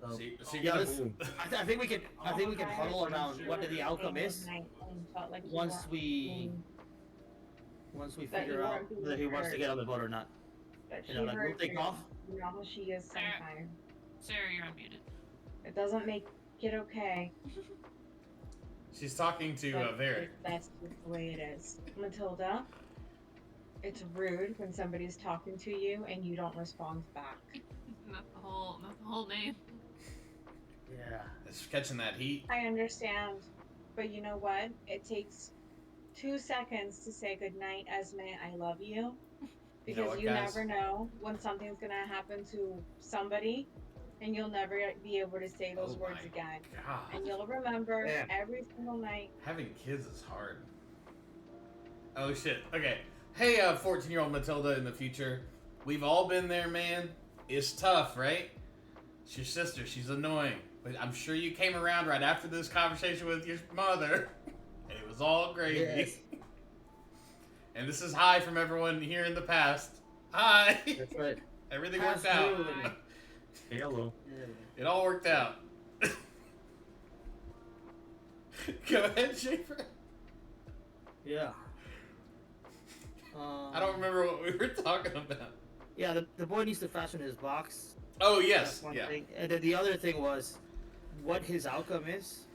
So, So you're yeah, gonna- I think we can. I think we can huddle around what the outcome is once we That figure you out want to whether he wants to hurt. get on the boat or not. But You know, like, we'll take off. You know how she is sometimes. Sarah, you're unmuted. It doesn't make it okay. She's talking to but Varric. That's just the way it is. Matilda, it's rude when somebody's talking to you and you don't respond back. No. whole name. Yeah. It's catching that heat. I understand, but you know what? It takes 2 seconds to say goodnight, Esme. I love you, You know because what, you guys? never know when something's gonna happen to somebody, and you'll never be able to say those Oh words my again. God. And you'll remember Man. every single night. Having kids is hard. Oh shit. Okay. Hey, 14-year-old Matilda in the future. We've all been there, man. It's tough, right? It's your sister. She's annoying. But I'm sure you came around right after this conversation with your mother. And it was all gravy. Yes. And this is hi from everyone here in the past. Hi. That's right. Everything Past worked out. you. Hello. Yeah. It all worked out. Go ahead, Schaefer. Yeah. I don't remember what we were talking about. Yeah, the boy needs to fashion his box. Oh, yes. That's one Yeah. thing. And then the other thing was what his outcome is.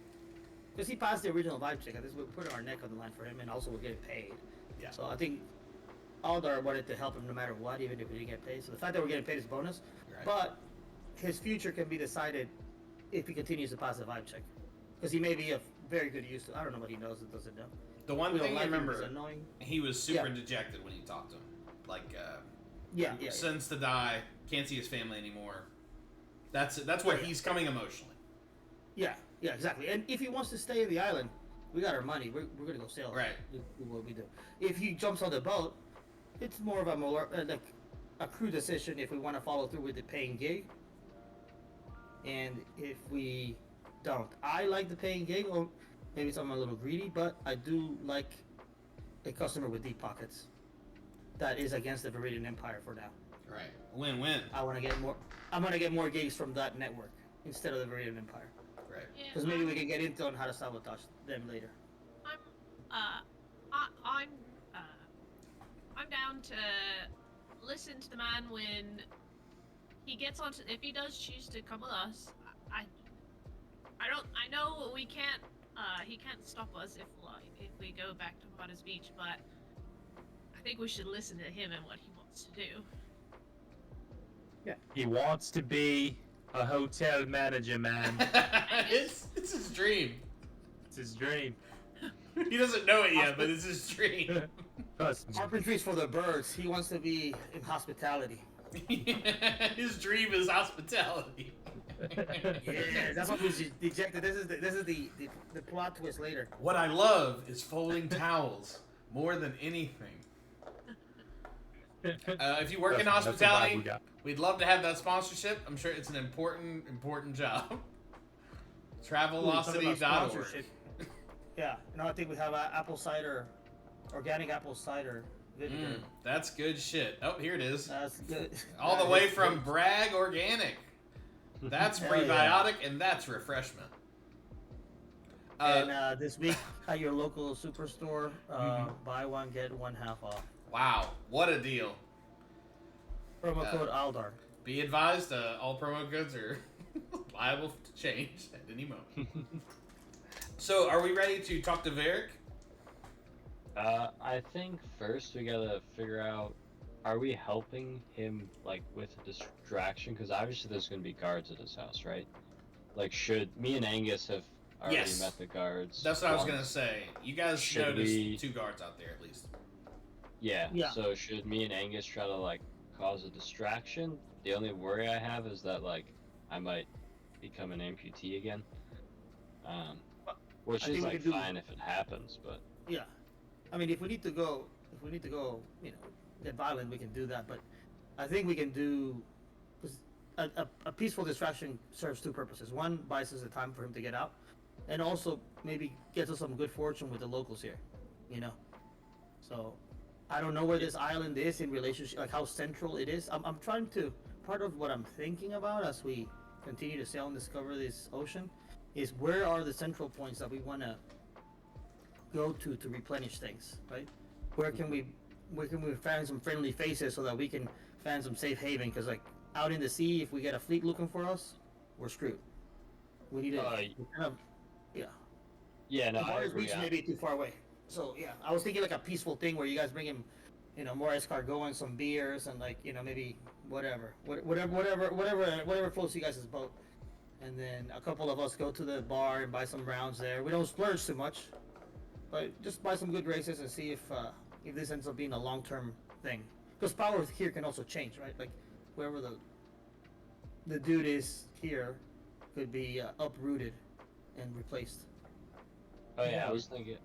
Because he passed the original vibe check. I think we put our neck on the line for him, and also we're getting paid. Yeah. So I think Aldar wanted to help him no matter what, even if we didn't get paid. So the fact that we're getting paid is a bonus. Right. But his future can be decided if he continues to pass the vibe check. Because he may be a very good use to. I don't know what he knows and doesn't know. The one We don't thing I like him, he's remember, annoying. he was super Yeah. dejected when you talked to him. Like, Yeah, yeah. sends to die, can't see his family anymore. That's where he's coming emotionally. Yeah, yeah, exactly. And if he wants to stay in the island, we got our money. We're gonna go sail. Right. Do what we do. If he jumps on the boat, it's more of a like a crew decision if we want to follow through with the paying gig. And if we don't, I like the paying gig, or maybe I'm a little greedy, but I do like a customer with deep pockets. That is against the Viridian Empire for now. Right. Win-win. I want to get more. I'm gonna get more gigs from that network instead of the Viridian Empire. Right. Yeah, Because maybe we can get into on how to sabotage them later. I'm down to listen to the man when he gets onto. If he does choose to come with us, I know we can't. He can't stop us if we go back to Potter's Beach, but I think we should listen to him and what he wants to do. He wants to be a hotel manager, man. it's his dream. It's his dream. He doesn't know it yet, but it's his dream. Trust me. Carpentry's for the birds. He wants to be in hospitality. His dream is hospitality. Yeah, that's what was dejected. This is the plot twist later. What I love is folding towels more than anything. If you work in Trust me, that's the vibe hospitality, we got. we'd love to have that sponsorship. I'm sure it's an important job. Travelocity.org. Sponsorship. Yeah, no, I think we have apple cider, organic apple cider vinegar. That's good shit. Oh, here it is. That's good. All the way from Bragg Organic. That's Hell prebiotic and that's refreshment. And this week at your local superstore, buy one get one half off. Wow, what a deal. Promo code Aldar. Be advised, all promo codes are liable to change at any moment. So, are we ready to talk to Varric? I think first we gotta figure out, are we helping him, like, with a distraction? Because obviously there's gonna be guards at his house, right? Like, should me and Angus have already Yes. met the guards? That's what I was once? gonna say. You guys Should noticed we- 2 guards out there at least. Yeah. Yeah. So should me and Angus try to, like, cause a distraction? The only worry I have is that, like, I might become an amputee again. Which I is, think we like, could do- fine if it happens, but... Yeah, I mean, if we need to go, you know, get violent, we can do that. But I think we can do 'cause a peaceful distraction serves 2 purposes. One, buys us the time for him to get out, and also maybe gets us some good fortune with the locals here. You know, so I don't know where this island is in relationship, like how central it is. I'm trying to. Part of what I'm thinking about as we continue to sail and discover this ocean is where are the central points that we want to go to replenish things, right? Where can we find some friendly faces so that we can find some safe haven? Because like out in the sea, if we get a fleet looking for us, we're screwed. We need to kind of, yeah. Yeah, no, I Potter's agree. Beach may be too far away. So yeah, I was thinking like a peaceful thing where you guys bring him, you know, more escargot and some beers and like, you know, maybe whatever floats you guys' boat. And then a couple of us go to the bar and buy some rounds there. We don't splurge too much, but just buy some good races and see if this ends up being a long-term thing. Because power here can also change, right? Like whoever the dude is here could be uprooted and replaced. Oh yeah, I was thinking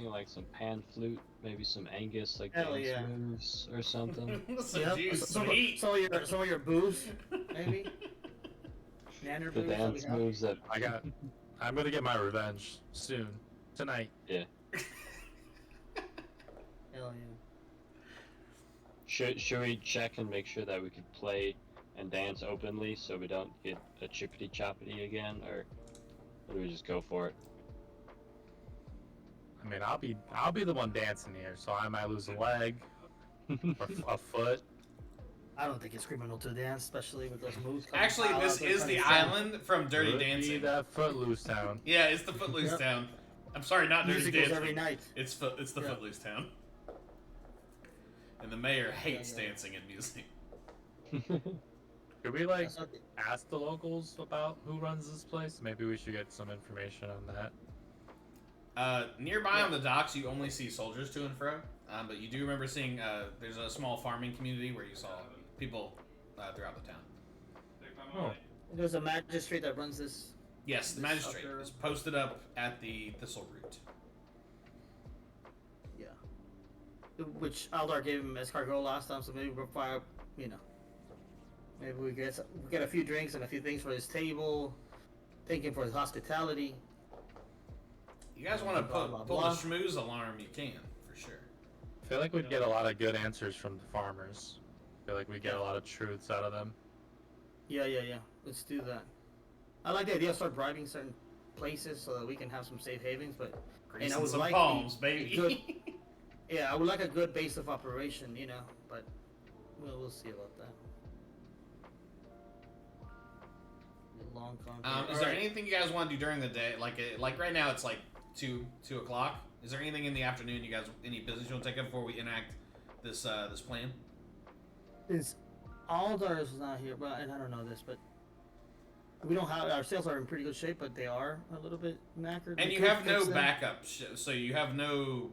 like some pan flute, maybe some Angus like Hell dance yeah. moves or something. Some juice, sweet. Some of your booze, maybe. Nanner The booze that we dance have. moves that I'm gonna get my revenge soon, tonight. yeah. Hell yeah. Should we check and make sure that we can play and dance openly so we don't get a chippity choppity again, or do we just go for it? I mean, I'll be the one dancing here, so I might lose a leg or a foot. I don't think it's criminal to dance, especially with those moves. coming Actually, out this there is trying the to sing. island from Dirty Could be Dancing. that Footloose town. Yeah, it's the Footloose Yep. town. I'm sorry, not Dirty Musicals Dancing. every night. It's the Yeah. Footloose town. And the mayor hates yeah. dancing and music. Could we like That's not the- ask the locals about who runs this place? Maybe we should get some information on that. Nearby Yeah. on the docks, you only see soldiers to and fro. But you do remember seeing there's a small farming community where you saw people throughout the town. Take my Oh. money. There's a magistrate that runs this. Yes, the This magistrate upper- is posted up at the Thistle Root. Yeah. Which Aldar gave him escargot last time, so maybe we'll fire, maybe we get a few drinks and a few things for his table. Thank him for his hospitality. You guys want to Blah, blah, pull blah. the schmooze alarm, you can, for sure. I feel like we'd get a lot of good answers from the farmers. I feel like we'd get a lot of truths out of them. Yeah. Let's do that. I like the idea of start bribing certain places so that we can have some safe havens, but Greasing I would some like palms, a baby. good- yeah, I would like a good base of operation, but we'll see about that. The long con. Is there anything you guys want to do during the day? Like right now, it's like 2 o'clock. Is there anything in the afternoon you guys, any business you want to take up before we enact this plan? Since Aldar is not here, well, and I don't know this, but we don't have our sales are in pretty good shape, but they are a little bit knackered. And We you could have no fix them. backup, so you have no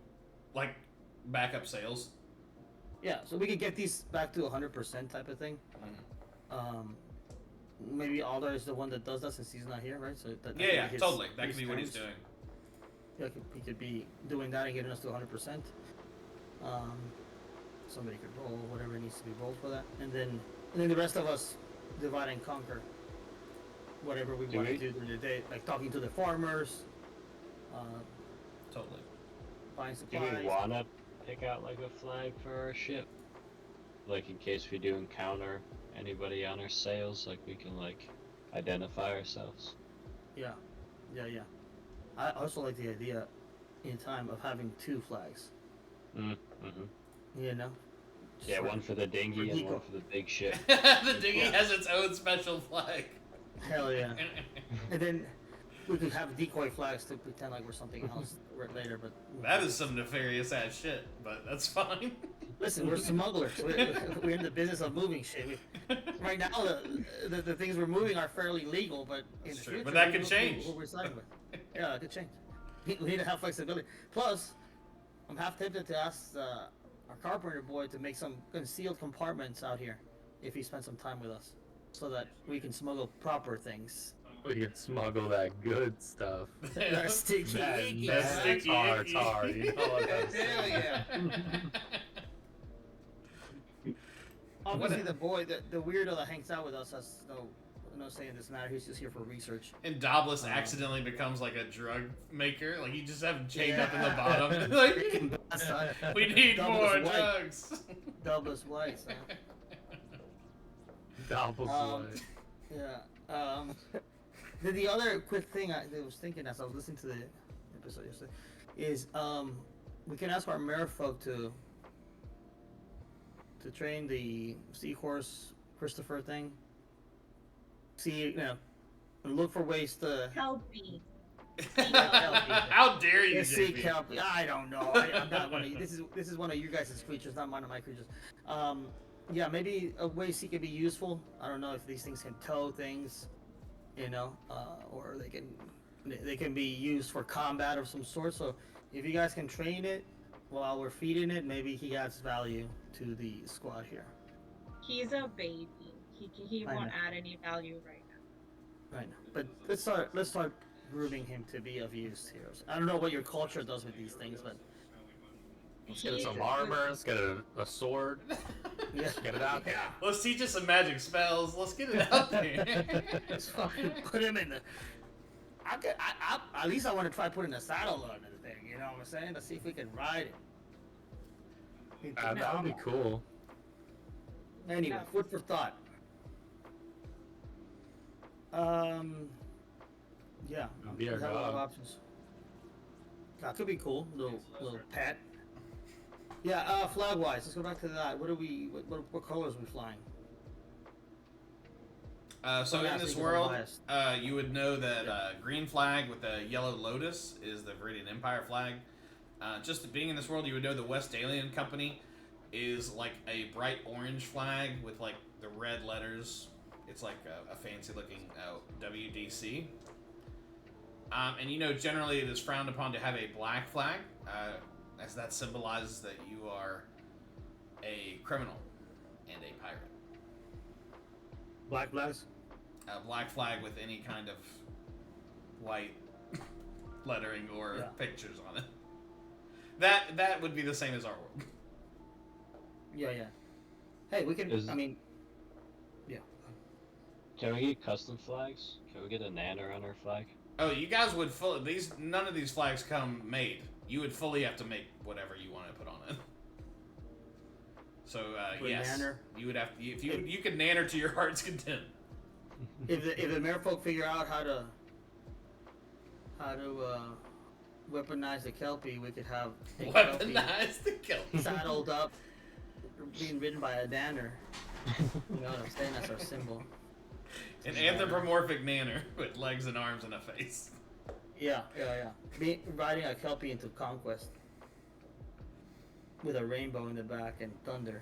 like backup sales. Yeah, so we could get these back to 100% type of thing. Maybe Aldar is the one that does that since he's not here, right? So that could be Yeah, his- totally. That his could be what he's terms. doing. Yeah, he could be doing that and getting us to 100%. Somebody could roll whatever needs to be rolled for that, and then the rest of us divide and conquer whatever we Do want to we? do during the day, like talking to the farmers, Totally. buying Do supplies. we wanna pick out like a flag for our ship? Like in case we do encounter anybody on our sails, like we can like identify ourselves. Yeah. I also like the idea, in time, of having 2 flags. Mm-hmm. Just Yeah, for- one for the dinghy and Deco. one for the big ship. The dinghy has its own special flag. Hell yeah. And then we could have decoy flags to pretend like we're something else later, but That is some nefarious ass shit, but that's fine. listen, we're smugglers. We're in the business of moving shit. Right now, the things we're moving are fairly legal, but in That's the true, future, but that we could don't know change. Who we're siding with. Yeah, that could change. We need to have flexibility. Plus, I'm half tempted to ask our carpenter boy to make some concealed compartments out here, if he spends some time with us, so that we can smuggle proper things. We can smuggle that good stuff. That sticky That icky. sticky tar, icky. tar, you know what I'm saying? Hell yeah. Obviously, the boy, the weirdo that hangs out with us has no say in this matter. He's just here for research. And Doblis accidentally becomes like a drug maker. Like you just have him chained up in the Yeah. bottom. Like we need Double's more white. drugs. Douglas White. So. Double Um, slice. Yeah. The other quick thing I was thinking as I was listening to the episode yesterday is we can ask our merfolk to train the seahorse Christopher thing. See, and look for ways to Help me. How dare you, seek JP? help. I don't know. I'm not one of you. This is one of you guys' creatures, not one of my creatures. yeah, maybe a ways he could be useful. I don't know if these things can tow things, or they can be used for combat of some sort. So if you guys can train it while we're feeding it, maybe he adds value to the squad here. He's a baby. He I won't know. add any value right Right now, but let's start grooming him to be of use here. I don't know what your culture does with these things, but Let's get some armor. Let's get a sword. yeah, Get it out there. Let's teach us some magic spells. Let's get it out there. let's fucking put him in the. At least I want to try putting a saddle on the thing. You know what I'm saying? To see if we can ride it. That would be cool. Anyway, No. food for thought. Yeah, Be we our have a lot of dog. options. That could be cool, little pet. Yeah, flag wise, let's go back to that. What colors are we flying? So Yeah, in this speaking of world, bias. you would know that green flag with the yellow lotus is the Viridian Empire flag. Just being in this world, you would know the West Alien Company is like a bright orange flag with like the red letters. It's like a fancy looking WDC. And you know, generally it is frowned upon to have a black flag, as that symbolizes that you are a criminal and a pirate. Black flags? A black flag with any kind of white lettering or Yeah. pictures on it. That would be the same as our world. Yeah. Hey, we can. I mean, yeah. Can we get custom flags? Can we get a nanner on our flag? Oh, you guys would none of these flags come made. You would fully have to make whatever you want to put on it. So Put yes, nanner? you would have to. If you could nanner to your heart's content. If the merfolk figure out how to weaponize the kelpie, we could have a kelpie Weaponize the kelpie. saddled up, being ridden by a danner. You know what I'm saying? That's our symbol. An anthropomorphic nanner with legs and arms and a face. Yeah. Riding a kelpie into conquest with a rainbow in the back and thunder.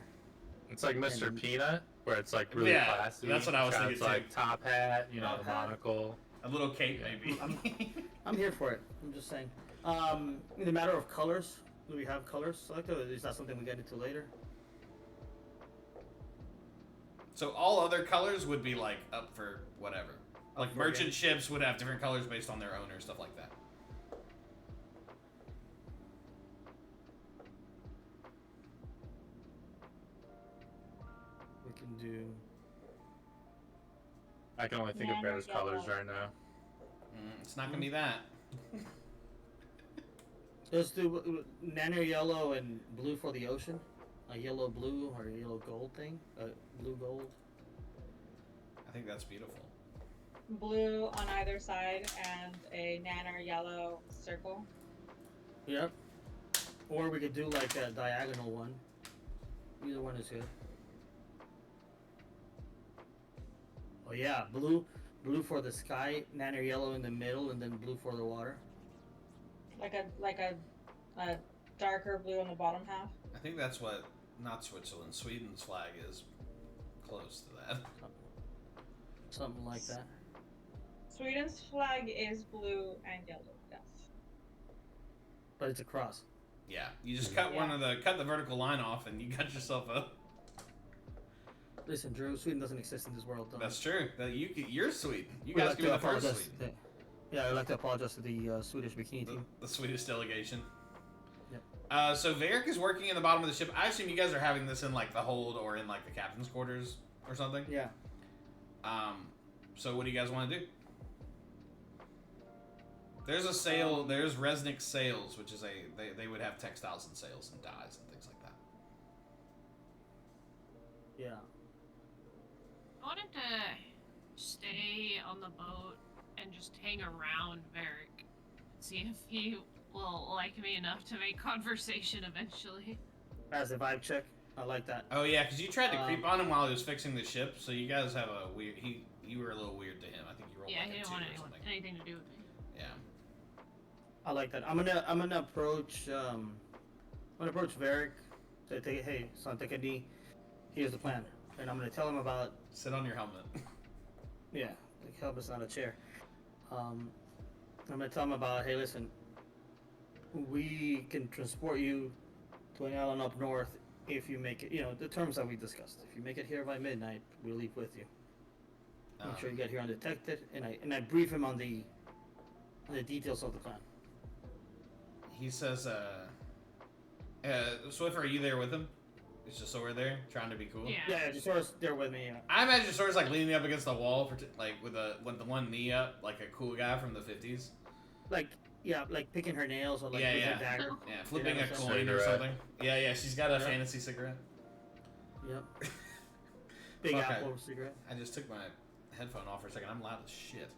It's like Mr. And- Peanut, where it's like really Yeah, classy. that's what I was Got thinking its, like too. top hat, you know, Top the hat. monocle. A little cape, Yeah. maybe. I'm here for it. I'm just saying. In the matter of colors, do we have colors selected, or is that something we get into later? So all other colors would be like up for whatever. Like for merchant game. ships would have different colors based on their owner, stuff like that. We can do. I can only think of Nanner Bear's colors yellow. right now. It's not gonna be that. Let's do nanner yellow and blue for the ocean. A yellow blue or a yellow gold thing. Blue gold. I think that's beautiful. Blue on either side and a nanner yellow circle. Yep. Or we could do like a diagonal one. Either one is good. Oh yeah, blue for the sky, nanner yellow in the middle, and then blue for the water. Like a darker blue on the bottom half. I think that's what, not Switzerland, Sweden's flag is close to that. Something like that. Sweden's flag is blue and yellow, yes. But it's a cross. Yeah, you just cut cut the vertical line off, and you got yourself a. Listen, Drew, Sweden doesn't exist in this world. Don't That's true. That you're Sweden. You We'd guys like could be to the first apologize- Sweden. Yeah, I'd like to apologize to the Swedish bikini team. The Swedish delegation. Yep. So Varric is working in the bottom of the ship. I assume you guys are having this in like the hold or in like the captain's quarters or something. Yeah. So what do you guys want to do? There's a sail. There's Resnick Sails, which is they would have textiles and sails and dyes and things like that. Yeah. I wanted to stay on the boat and just hang around Varric. See if he will like me enough to make conversation eventually. As a vibe check, I like that. Oh yeah, because you tried to creep on him while he was fixing the ship. So you guys have a weird. You were a little weird to him. I think you rolled Yeah, like he a didn't 2 want or something. anything to do with me. Yeah. I like that. I'm gonna approach Varric. Say, hey, son, take a knee. here's the plan, and I'm gonna tell him about Sit on your helmet. yeah, like help us on a chair. I'm gonna tell him about, hey, listen, we can transport you to an island up north if you make it. You know the terms that we discussed. If you make it here by midnight, we'll leave with you. Make sure you get here undetected, and I brief him on the details of the plan. He says, Swiffer, are you there with him? It's just so we're there, trying to be cool. Yeah. Yeah, just sort of there with me. Yeah. I imagine Sora's like leaning up against the wall, like with the one knee up, like a cool guy from the 50s. Like picking her nails or like Yeah, with yeah. her dagger. Yeah, flipping Yeah, a that's coin or cigarette. something. Yeah, she's got a Yeah. fantasy cigarette. Yep. Big Fuck, apple cigarette. I just took my headphone off for a second. I'm loud as shit.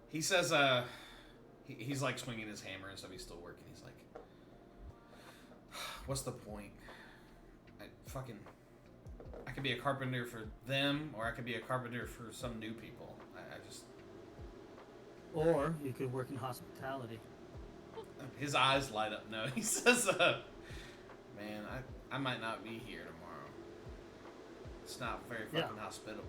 He says, he's like swinging his hammer and stuff. He's still working. He's like, what's the point? I could be a carpenter for them, or I could be a carpenter for some new people. I just... Or you could work in hospitality. His eyes light up. No, he says, man, I might not be here tomorrow. It's not very fucking hospitable.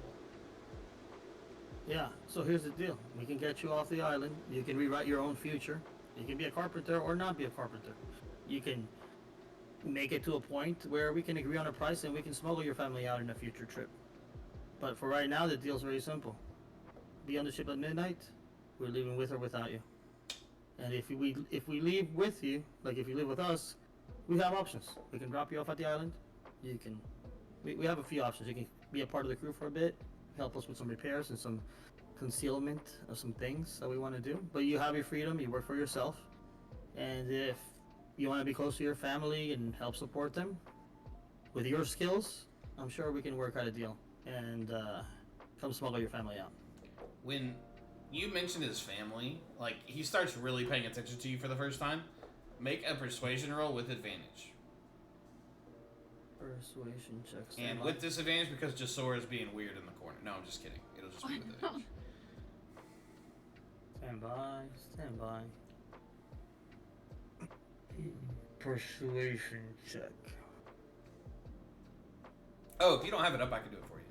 Yeah, so here's the deal. We can get you off the island. You can rewrite your own future. You can be a carpenter or not be a carpenter. You can make it to a point where we can agree on a price and we can smuggle your family out in a future trip. But for right now, the deal's very simple. Be on the ship at midnight. We're leaving with or without you. And if we leave with you, like if you live with us, we have options. We can drop you off at the island. You can... We have a few options. You can be a part of the crew for a bit, help us with some repairs and some concealment of some things that we want to do. But you have your freedom. You work for yourself. And if you want to be close to your family and help support them with your skills, I'm sure we can work out a deal and come smuggle your family out. When you mention his family, like, he starts really paying attention to you for the first time, make a persuasion roll with advantage. Persuasion checks. And with disadvantage because Jasora is being weird in the corner. No, I'm just kidding. It'll just be with advantage. Stand by. Persuasion check. Oh, if you don't have it up, I can do it for you.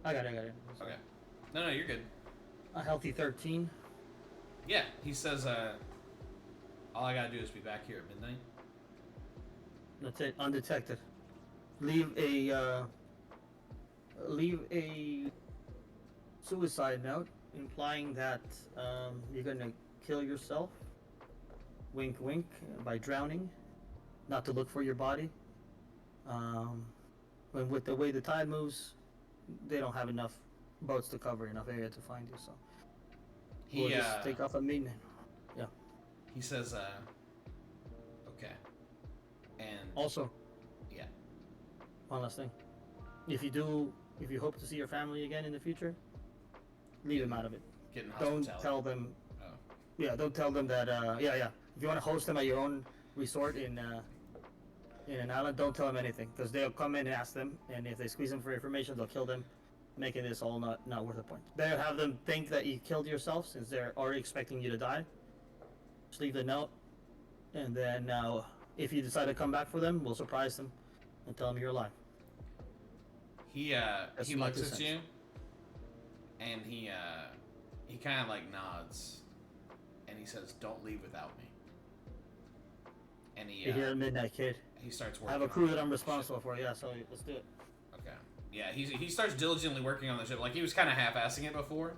I got it. Okay. No, you're good. A healthy 13. Yeah, he says, all I gotta do is be back here at midnight. That's it. Undetected. Leave a suicide note implying that you're gonna kill yourself. Wink, wink. By drowning. Not to look for your body. When with the way the tide moves, they don't have enough boats to cover enough area to find you. So we'll just take off a midnight. Yeah. He says, okay. And Also, yeah. one last thing. If you hope to see your family again in the future, leave them out of it. Getting Don't hospitality. tell them. Oh. Yeah, don't tell them that. If you want to host them at your own resort in an island, don't tell them anything because they'll come in and ask them, and if they squeeze them for information, they'll kill them, making this all not worth a point. They'll have them think that you killed yourself since they're already expecting you to die. Just leave the note, and then if you decide to come back for them, we'll surprise them and tell them you're alive. He That's he my looks 2 at cents. you, and he kind of like nods, and he says, "Don't leave without me." And You're here at midnight, kid. he starts I working. have a on crew the that I'm ship. responsible for. Yeah, so let's do it. Okay. Yeah, he starts diligently working on the ship. Like he was kind of half-assing it before,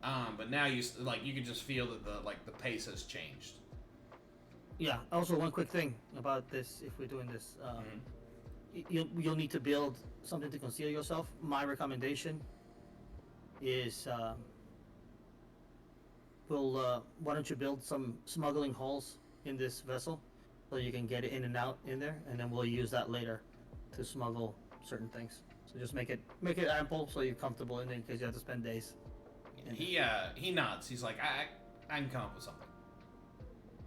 but now you can just feel that the pace has changed. Yeah. Also, one quick thing about this: if we're doing this, you'll need to build something to conceal yourself. My recommendation is, why don't you build some smuggling holes in this vessel, so you can get it in and out in there, and then we'll use that later to smuggle certain things. So just make it ample so you're comfortable in there in case you have to spend days. He nods. He's like, I can come up with something.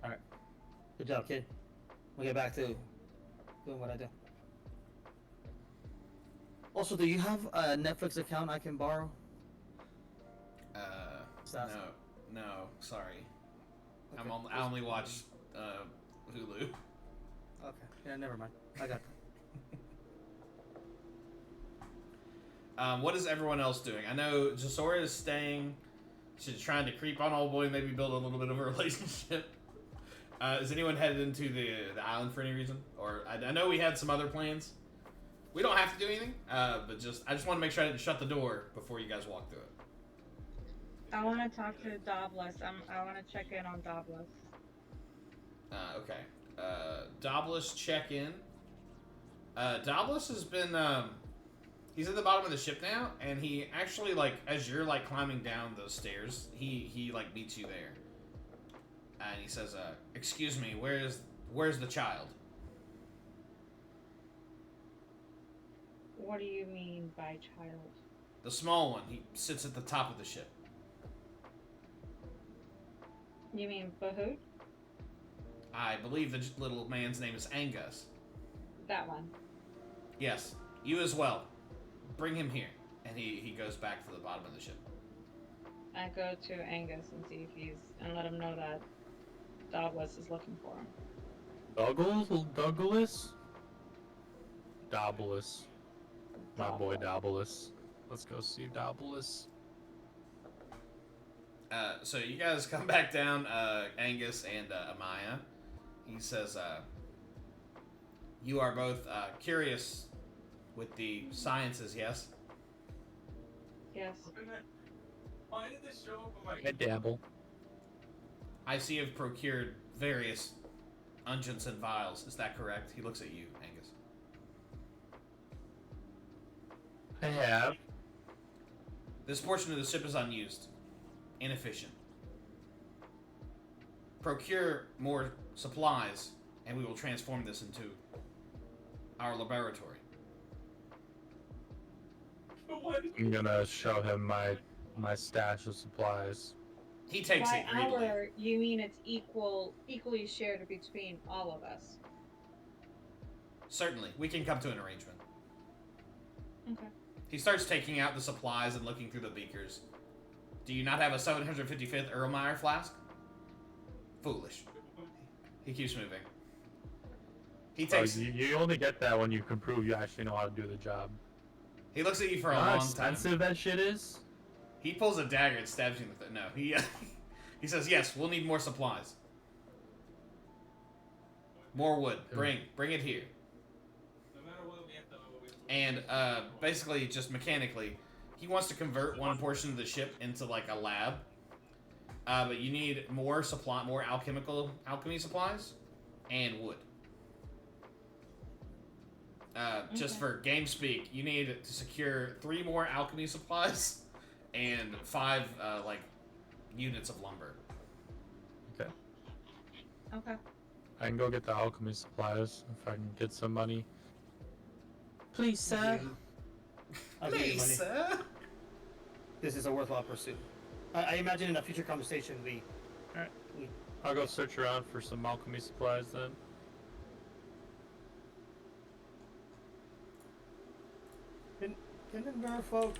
All right. Good job, kid. We'll get back to doing what I do. Also, do you have a Netflix account I can borrow? Stuff. No, sorry. Okay. I only watch Hulu. Okay. Yeah, never mind. I got that. What is everyone else doing? I know Jasora is staying. She's trying to creep on old boy, maybe build a little bit of a relationship. Is anyone headed into the island for any reason? Or I know we had some other plans. We don't have to do anything, but I just want to make sure I didn't shut the door before you guys walk through it. I want to talk to Doblas. I want to check in on Doblas. Okay. Doblas check in. Doblas has been he's at the bottom of the ship now, and he actually, like, as you're like climbing down those stairs, he like meets you there. And he says, excuse me, where's the child? What do you mean by child? The small one. He sits at the top of the ship. You mean Bahoot? I believe the little man's name is Angus. That one. Yes, you as well. Bring him here. And he goes back to the bottom of the ship. I go to Angus and see if and let him know that Doblas is looking for him. Douglas? Dobulus. My boy Dobulus. Let's go see Dobulus. So you guys come back down, Angus and Amaya. He says, you are both curious with the sciences, yes? Yes. Why did this show up on my... I dabble. I see you've procured various unguents and vials. Is that correct? He looks at you, Angus. I have. This portion of the ship is unused. Inefficient. Procure more supplies, and we will transform this into our laboratory. I'm gonna show him my stash of supplies. He takes By it greedily. our, you mean it's equally shared between all of us? Certainly, we can come to an arrangement. Okay. He starts taking out the supplies and looking through the beakers. Do you not have a 755th Erlenmeyer flask? Foolish. He keeps moving. He takes. You only get that when you can prove you actually know how to do the job. He looks at you for a How long expensive time. that shit is? He pulls a dagger and stabs you with it. No, he says, yes, we'll need more supplies. More wood. Bring it here. No matter what, we have to know what we... And basically, just mechanically, he wants to convert one portion of the ship into like a lab. But you need more alchemy supplies, and wood. Just for game speak, you need to secure 3 more alchemy supplies and 5 units of lumber. Okay. Okay. I can go get the alchemy supplies if I can get some money. Please, sir. I'll give you money. sir. This is a worthwhile pursuit. I imagine in a future conversation I'll go search around for some alchemy supplies then. Can the merfolk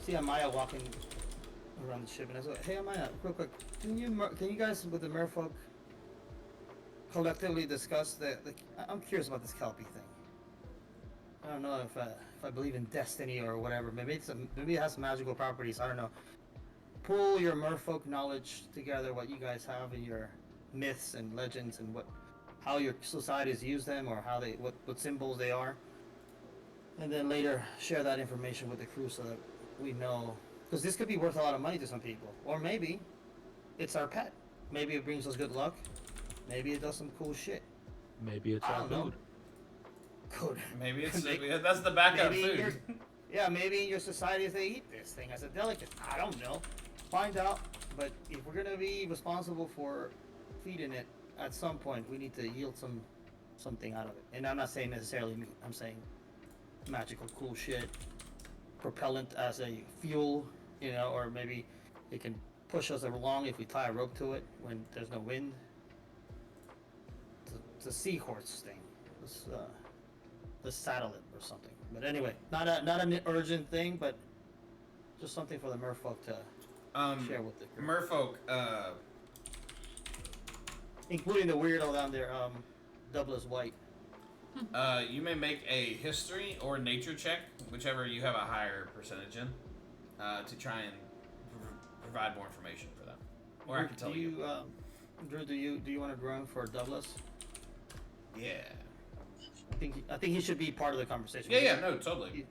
see Amaya walking around the ship, and I said, "Hey Amaya, real quick, can you guys with the merfolk collectively discuss I'm curious about this Kelpie thing. I don't know if I believe in destiny or whatever. Maybe it has some magical properties. I don't know. Pull your merfolk knowledge together, what you guys have in your myths and legends, and how your societies use them, or how what symbols they are. And then later share that information with the crew so that we know, because this could be worth a lot of money to some people, or maybe it's our pet. Maybe it brings us good luck. Maybe it does some cool shit. Maybe it's I our don't know. food. Good. Maybe it's that's the backup Maybe food. maybe in your societies they eat this thing as a delicacy. I don't know. Find out. But if we're gonna be responsible for feeding it, at some point we need to yield something out of it. And I'm not saying necessarily meat. I'm saying magical cool shit, propellant as a fuel, or maybe it can push us along if we tie a rope to it when there's no wind. It's a seahorse thing. Let's saddle it or something. But anyway, not an urgent thing, but just something for the merfolk to share with the group. Merfolk, Including the weirdo down there, Douglas White. You may make a history or nature check, whichever you have a higher percentage in, to try and provide more information for them. Or I can tell you. Drew, do you want to grow for Douglas? Yeah. I think he should be part of the conversation. Yeah, no, totally.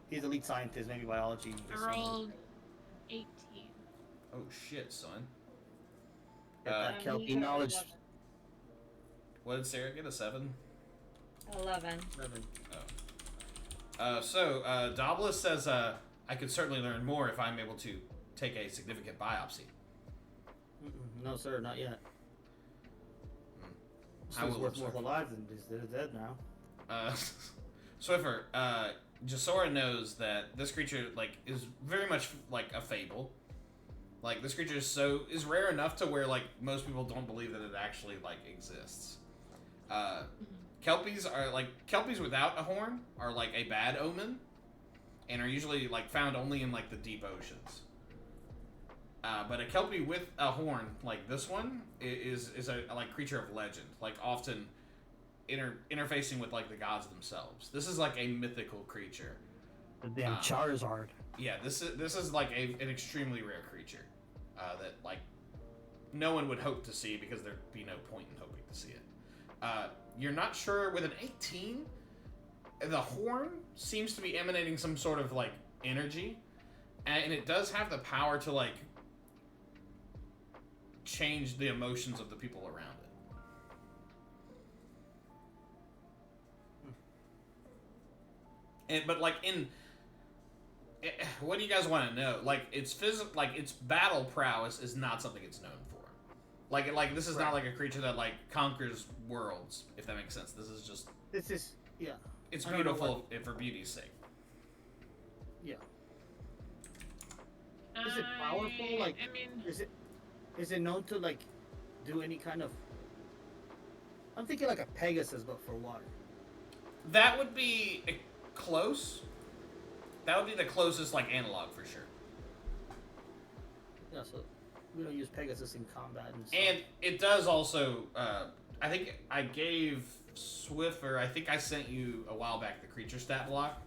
He's a lead scientist, maybe biology. I rolled 18. Oh shit, son. Get that he Kelpie got knowledge. 11. What did Sarah get? A 7? 11. So Doblis says, I could certainly learn more if I'm able to take a significant biopsy. No, sir, not yet. I He's will worth more observe. alive than they're dead now. Swiffer, Jasora knows that this creature, like, is very much like a fable. Like, this creature is rare enough to where, like, most people don't believe that it actually, like, exists. Kelpies without a horn are, like, a bad omen, and are usually, like, found only in, like, the deep oceans. But a Kelpie with a horn, like this one, is a like, creature of legend, like, often interfacing with, like, the gods themselves. This is, like, a mythical creature. The damn Charizard. Yeah, this is like an extremely rare creature that, like, no one would hope to see because there'd be no point in hoping to see it. You're not sure with an 18. The horn seems to be emanating some sort of, like, energy, and it does have the power to, like, change the emotions of the people around it. But, like, what do you guys want to know? Like, its its battle prowess is not something it's known for. Like this is not like a creature that, like, conquers worlds, if that makes sense. Yeah. It's I don't know beautiful for beauty's sake. Yeah. Is it powerful? Like, I mean, is it known to, like, do any kind of? I'm thinking like a Pegasus, but for water. That would be close. That would be the closest, like, analog for sure. Yeah, so we don't use Pegasus in combat and stuff. And it does also. I think I gave Swiffer. I think I sent you a while back the creature stat block.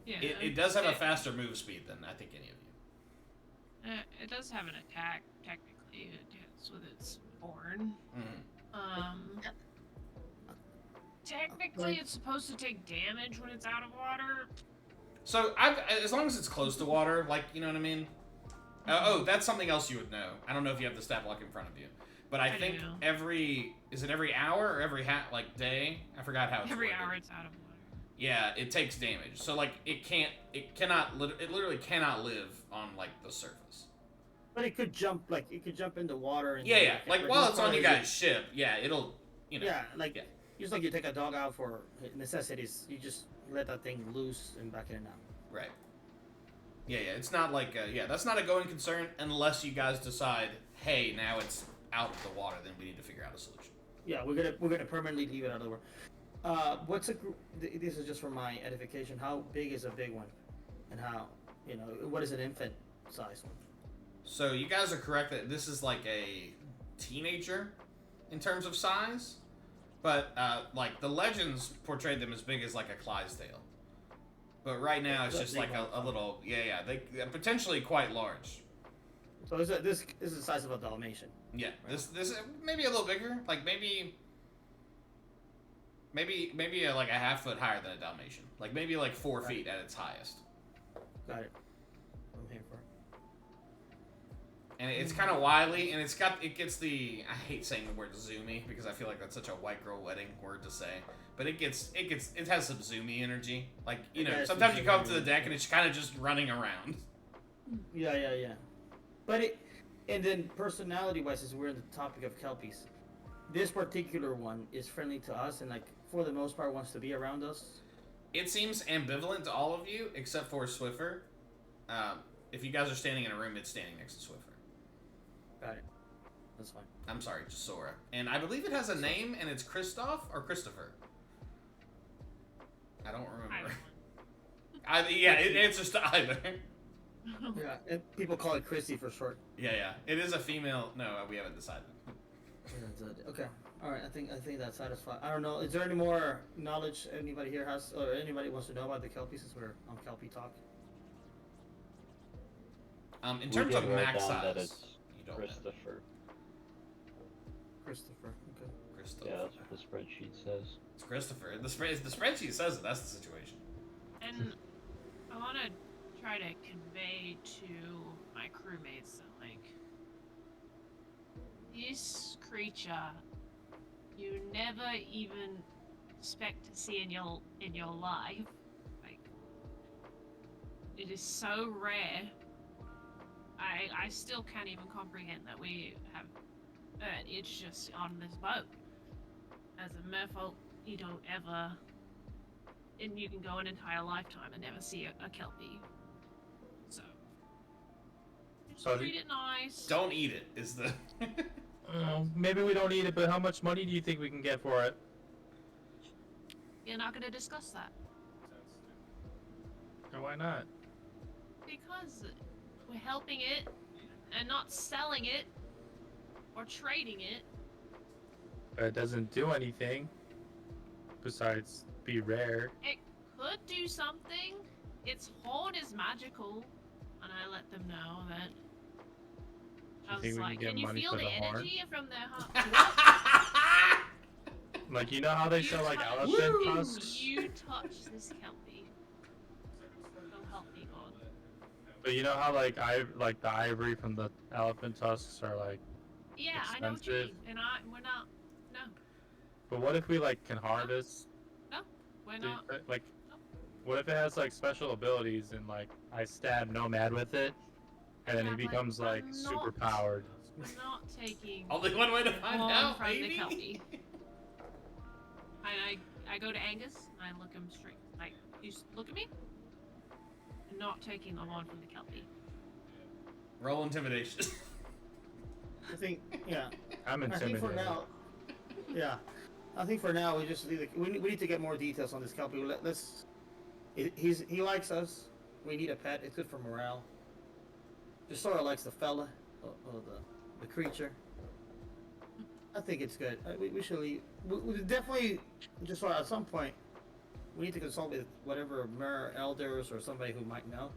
yeah. It does have a faster move speed than I think any of you. It does have an attack, technically, with its horn. Mm-hmm. Technically, it's supposed to take damage when it's out of water. So as long as it's close to water, like, you know what I mean. Oh, that's something else you would know. I don't know if you have the stat block in front of you, but I think do. is it every hour or every day? I forgot how it's Every worded. hour it's out of water. Yeah, it takes damage. So, like, it literally cannot live on, like, the surface. But it could jump, like, into water. And Yeah. Like, while it's on you guys' ship, yeah, it'll, you know. Yeah, like, yeah. just like you take a dog out for necessities, you just let that thing loose and back in and out. Right. Yeah. It's not like, that's not a going concern unless you guys decide, hey, now it's out of the water, then we need to figure out a solution. Yeah, we're gonna permanently leave it out of the water. What's a group? This is just for my edification. How big is a big one, and how, what is an infant size one? So you guys are correct that this is like a teenager in terms of size, but like the legends portrayed them as big as like a Clydesdale. But right now it's just like a little, they potentially quite large. So this is the size of a Dalmatian. Yeah, right. This maybe a little bigger, like maybe like a half foot higher than a Dalmatian, like maybe like 4 feet at its highest. Got it. I'm here for it. And it's kind of wily, and it gets the, I hate saying the word zoomy because I feel like that's such a white girl wedding word to say, but it has some zoomy energy. Like, sometimes you come up to the deck and it's kind of just running around. Yeah. But and then personality-wise, as we're in the topic of Kelpies, this particular one is friendly to us and, like, for the most part wants to be around us. It seems ambivalent to all of you except for Swiffer. If you guys are standing in a room, it's standing next to Swiffer. Got it. That's fine. I'm sorry, just Sora. And I believe it has a name, and it's Christoph or Christopher. I don't remember. It answers to either. Yeah, and people call it Chrissy for short. Yeah. It is a female. No, we haven't decided. Okay. All right. I think that's satisfied. I don't know. Is there any more knowledge anybody here has, or anybody wants to know about the Kelpie since we're on Kelpie talk? In We terms did of write max down that size, it's you don't know. Christopher. Christopher. Okay. Christopher. Yeah, that's what the spreadsheet says. It's Christopher. The spreadsheet says it. That's the situation. And I want to try to convey to my crewmates that, like, this creature you never even expect to see in your life. Like, it is so rare. I still can't even comprehend that we have it's just on this boat. As a merfolk, you don't ever, and you can go an entire lifetime and never see a kelpie. So, just So treat it nice. Don't eat it. Is the Maybe we don't need it, but how much money do you think we can get for it? You're not going to discuss that Or why not? because we're helping it and not selling it or trading it. But it doesn't do anything besides be rare. It could do something. Its horn is magical, and I let them know that. I think was we like, can get can you money feel for the the horn? energy from their heart? Like, you know how they You sell like touch- elephant if tusks? you touch this kelpie, it'll help me, God. But you know how like the ivory from the elephant tusks are like. Yeah, I know what you Expensive. mean, and we're not. No, But what if we like can harvest? we're the- not. like, what if it has like special abilities and like I stab Nomad with it, and then he Yeah, but becomes like I'm super not- powered? We're not taking only one way to find horn out, from the baby? kelpie. And I go to Angus and I look him straight. Like, you look at me. I'm not taking the horn from the kelpie. Roll intimidation. I think. Yeah. I'm I think intimidated. for now. Yeah. I think for now we just need we need to get more details on this Kelpie. Let's. He likes us. We need a pet. It's good for morale. Just sort of likes the fella, or the creature. I think it's good. We should leave. We definitely just sort of at some point. We need to consult with whatever mayor, elders, or somebody who might know.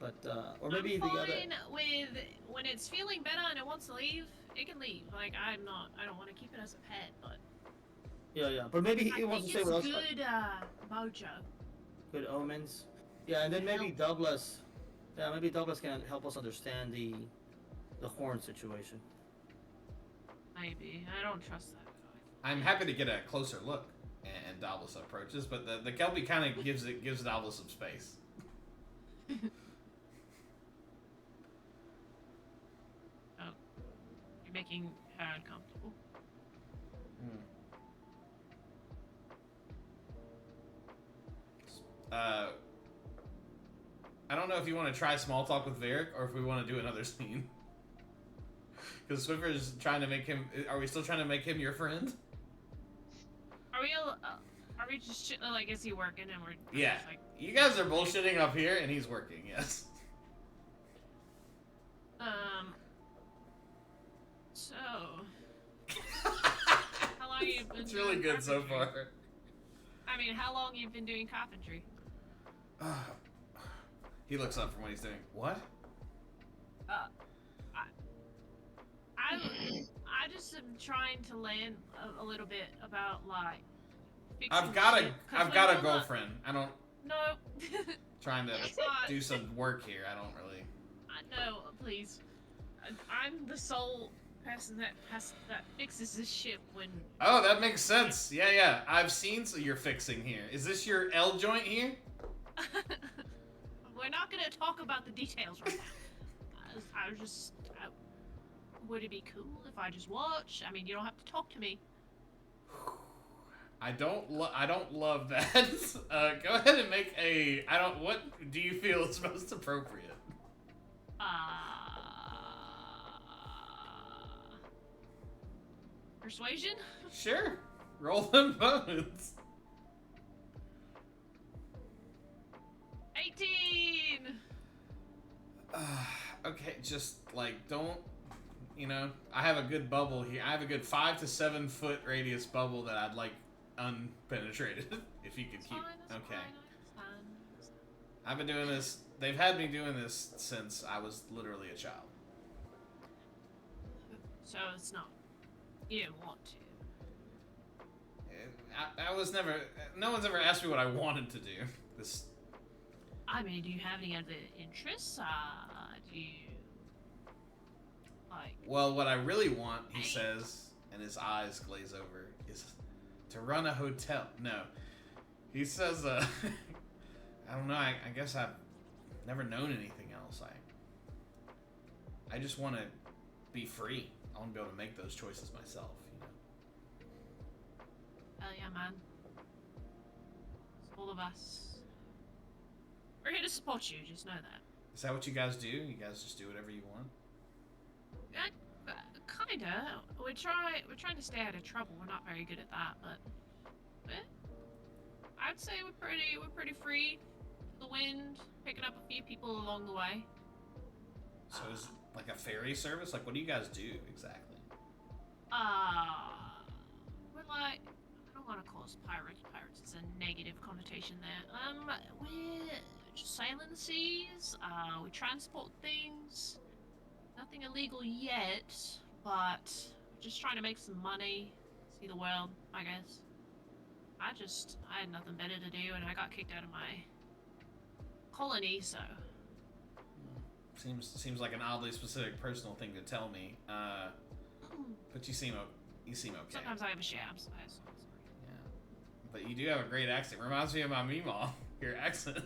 But or maybe I'm the other. fine with when it's feeling better and it wants to leave. It can leave. Like, I don't want to keep it as a pet, but Yeah. But maybe he I wants to think stay it's with us. good mojo. Good omens. Yeah, and then maybe Help. Douglas. Yeah, maybe Douglas can help us understand the horn situation. Maybe. I don't trust that guy. I'm happy to get a closer look, and Davos approaches, but the Kelpie kind of gives Davos some space. You're making her uncomfortable. I don't know if you want to try small talk with Varric or if we want to do another scene. Because Swiffer's trying to make him. Are we still trying to make him your friend? Are we just like, is he working and we're Yeah. just like, You guys are bullshitting up here, and he's working. Yes. So how long you been It's doing really good so carpentry? far. I mean, how long you've been doing carpentry? He looks up from what he's doing. What? I just am trying to learn a little bit about like. fixing I've got shit, 'cause I've we got a will not- girlfriend. I don't No. trying to It's not. do some work here. I don't really. No, please. I'm the sole person that fixes this ship when. Oh, that makes sense. Yeah. I've seen you're fixing here. Is this your L joint here? We're not gonna talk about the details right now. I was just. Would it be cool if I just watch? I mean, you don't have to talk to me. I don't love that. Go ahead and make a. I don't. What do you feel is most appropriate? Persuasion? Sure. Roll them bones. 18! Okay, just like don't. You know, I have a good bubble here. I have a good 5 to 7 foot radius bubble that I'd like unpenetrated. If you could It's keep. fine, that's Okay. fine, I understand. I've been doing this. They've had me doing this since I was literally a child. So it's not. You didn't want to. I was never. No one's ever asked me what I wanted to do. This. I mean, do you have any other interests? Do you like? Well, what I really want, he says, and his eyes glaze over, is to run a hotel. No, he says. I don't know. I guess I've never known anything else. I just want to be free. I want to be able to make those choices myself. You know. Hell yeah, man. It's all of us. We're here to support you. Just know that. Is that what you guys do? You guys just do whatever you want? Kinda. We're trying to stay out of trouble. We're not very good at that, but I'd say we're pretty free. The wind, picking up a few people along the way. So is it like a ferry service? Like, what do you guys do exactly? We're like, I don't want to call us pirates. Pirates is a negative connotation there. We're just sailing the seas. We transport things. Nothing illegal yet, but we're just trying to make some money, see the world, I guess. I had nothing better to do, and I got kicked out of my colony, so. Seems like an oddly specific personal thing to tell me. But you seem okay. Sometimes I have a share. I'm sorry. Yeah. But you do have a great accent. Reminds me of my Meemaw. Your accent.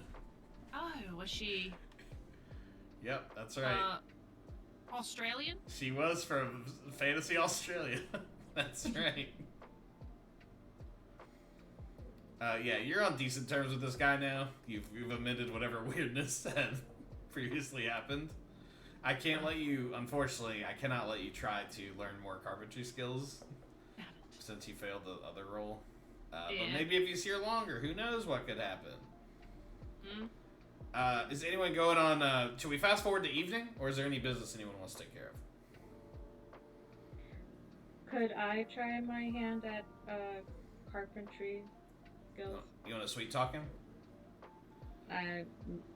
Oh, was she? Yep, that's right. Australian? She was from Fantasy Australia. That's right. Yeah, you're on decent terms with this guy now. You've admitted whatever weirdness had previously happened. I can't let you, unfortunately, I cannot let you try to learn more carpentry skills since you failed the other role. But maybe if he's here longer, who knows what could happen. Is anyone going on, should we fast forward to evening, or is there any business anyone wants to take care of? Could I try my hand at carpentry skills? You want to sweet talk him?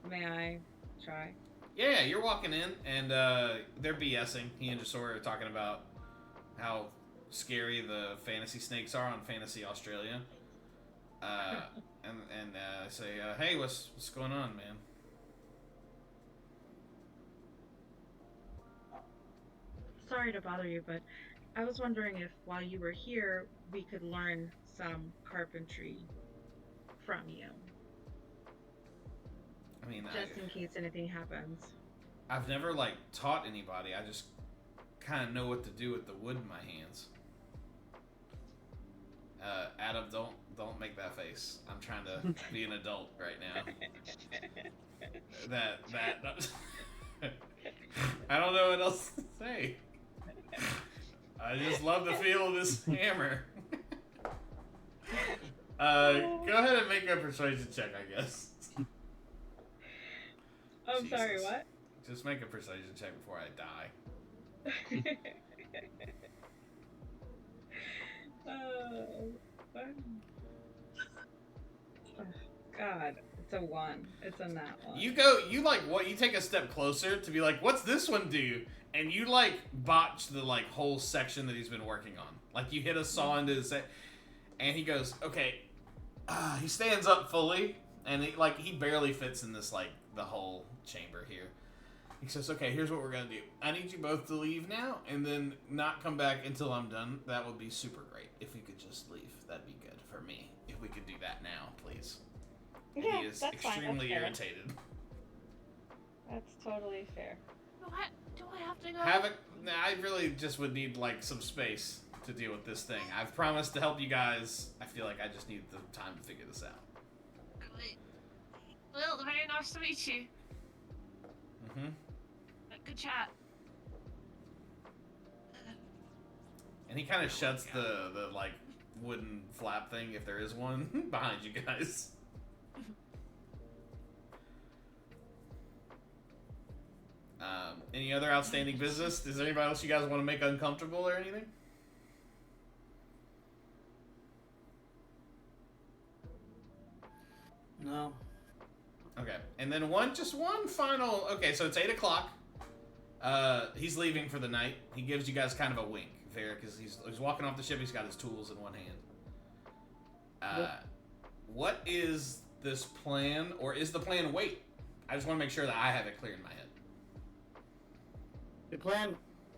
May I try? Yeah, you're walking in, and they're BSing. He and Jasora are talking about how scary the fantasy snakes are on Fantasy Australia. And I say, hey, what's going on, man? Sorry to bother you, but I was wondering if while you were here, we could learn some carpentry from you. I mean, just in case anything happens. I've never, taught anybody. I just kind of know what to do with the wood in my hands. Adam, don't make that face. I'm trying to be an adult right now. That I don't know what else to say. I just love the feel of this hammer. Go ahead and make a persuasion check, I guess. I'm Jesus. sorry, what? Just make a persuasion check before I die. What? Oh, God, it's a 1. It's a nat 1. You take a step closer to be like, what's this one do? And you botch the whole section that he's been working on. You hit a saw into his and he goes, okay. He stands up fully, and he barely fits in this the whole chamber here. He says, okay, here's what we're gonna do. I need you both to leave now, and then not come back until I'm done. That would be super great. If you could just leave, that'd be good for me. If we could do that now, please. Yeah, he is that's fine, extremely that's fair. irritated. That's totally fair. Do I have to go? I really just would need some space to deal with this thing. I've promised to help you guys. I feel like I just need the time to figure this out. Well, very nice to meet you. Mm-hmm. Good chat. And he kind of shuts the wooden flap thing, if there is one, behind you guys. Any other outstanding business? Is there anybody else you guys want to make uncomfortable or anything? No. Okay, and then one final. Okay, so it's 8 o'clock. He's leaving for the night. He gives you guys kind of a wink there because he's walking off the ship. He's got his tools in one hand. Yep. What is this plan, or is the plan wait? I just want to make sure that I have it clear in my head. The plan,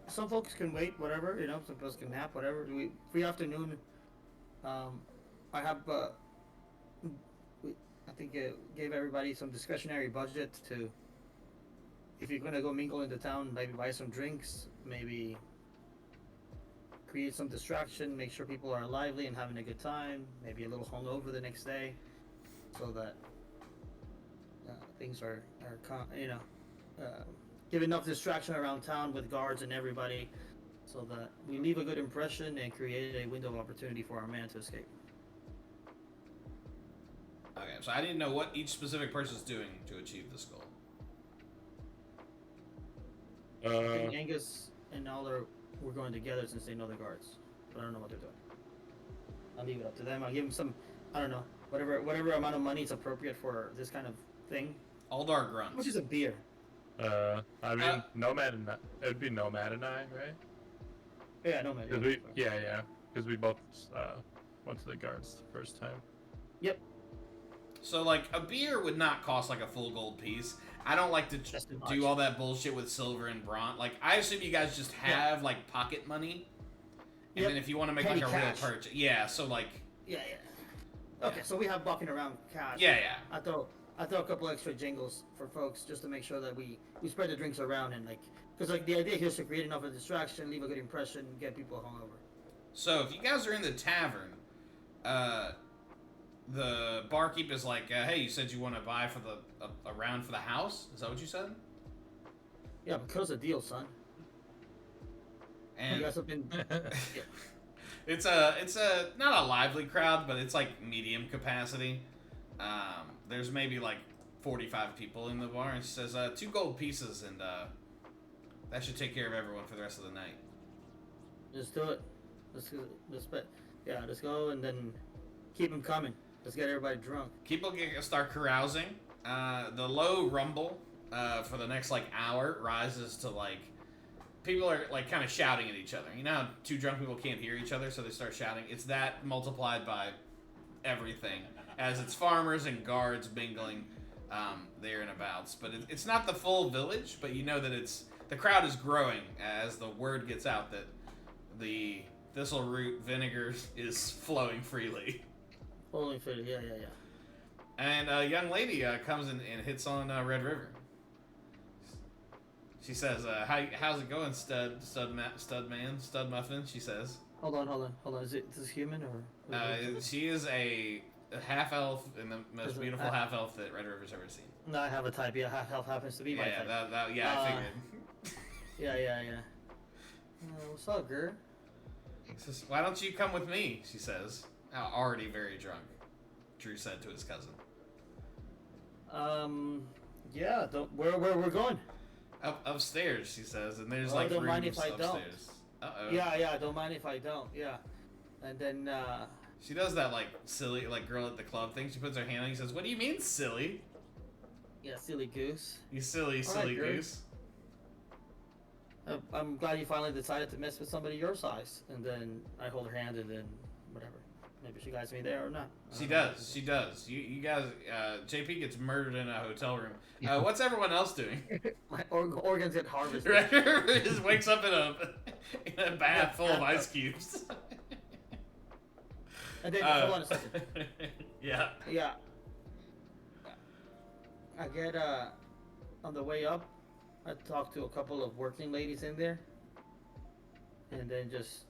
some folks can wait, whatever, some folks can nap, whatever. Free afternoon, I have, I think it gave everybody some discretionary budget to, if you're going to go mingle into town, maybe buy some drinks, maybe create some distraction, make sure people are lively and having a good time, maybe a little hungover the next day, so that things are give enough distraction around town with guards and everybody, so that we leave a good impression and create a window of opportunity for our man to escape. Okay, so I didn't know what each specific person's doing to achieve this goal. I think Angus and Aller were going together since they know the guards, but I don't know what they're doing. I'll leave it up to them. I'll give them some, I don't know, whatever amount of money is appropriate for this kind of thing. Aldar grunts. Which is a beer. I mean, Nomad and it would be Nomad and I, right? Yeah, Nomad. Cause because we both went to the guards the first time. Yep. So, like, a beer would not cost, like, a full gold piece. I don't like to do all that bullshit with silver and bronze. Like, I assume you guys just have, like, pocket money. And then if you want to make, Petty like, a real cash. purchase. Yeah, so, like... Yeah. Okay, so we have walking around cash. Yeah. I throw a couple extra jingles for folks just to make sure that we spread the drinks around and, like... Because, like, the idea here is to create enough of a distraction, leave a good impression, get people hungover. So, if you guys are in the tavern, the barkeep is like, hey, you said you want to buy for a round for the house? Is that what you said? Yeah, because of the deal, son. And you guys have been... it's a not a lively crowd, but it's like medium capacity. There's maybe like 45 people in the bar, and she says 2 gold pieces, and that should take care of everyone for the rest of the night. Just do it. Let's go and then keep them coming. Let's get everybody drunk. People start carousing. The low rumble for the next like hour rises to like people are like kind of shouting at each other. You know how 2 drunk people can't hear each other, so they start shouting. It's that multiplied by everything, as it's farmers and guards mingling there and abouts. But it's not the full village, but you know that the crowd is growing as the word gets out that the thistle root vinegar is flowing freely. Holy food, yeah. And a young lady comes in and hits on Red River. She says, how's it going, stud muffin? She says. Hold on. Is this human or? She is a half elf and the most beautiful half elf that Red River's ever seen. No, I have a type. Yeah, half elf happens to be my type. I figured. Yeah. What's up, girl? Says, why don't you come with me? She says. Already very drunk, Drew said to his cousin. Yeah. Where we're going? Upstairs, she says, and there's Oh, like don't mind rooms if I don't. upstairs. Uh-oh. Yeah. Don't mind if I don't. Yeah. And then she does that like silly like girl at the club thing. She puts her hand on. He says, "What do you mean, silly? yeah, silly goose. You silly All right, girl. goose." I'm glad you finally decided to mess with somebody your size. And then I hold her hand, and then whatever. Maybe she guides me there or not. She does. You guys, JP gets murdered in a hotel room. What's everyone else doing? My organs get harvested. Right? Just wakes up in a bath full of ice cubes. And then hold on a second. Yeah. Yeah. I get on the way up, I talk to a couple of working ladies in there, and then just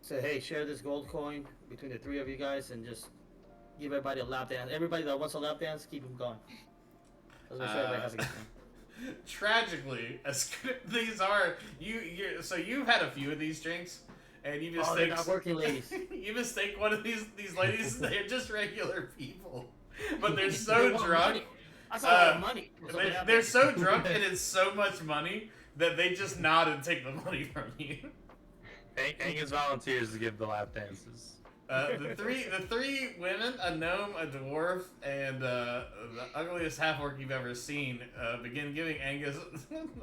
say, hey, share this gold coin between the 3 of you guys, and just give everybody a lap dance. Everybody that wants a lap dance, keep them going. Let's make sure everybody has a good time. Tragically, as good these are, so you've had a few of these drinks, and you mistake. They're not working ladies. You mistake one of these ladies. They're just regular people, but they're They so want drunk. money. That's a lot of money. for somebody out They're there. so drunk and it's so much money that they just nod and take the money from you. Angus volunteers to give the lap dances. The three women, a gnome, a dwarf, and the ugliest half orc you've ever seen, begin giving Angus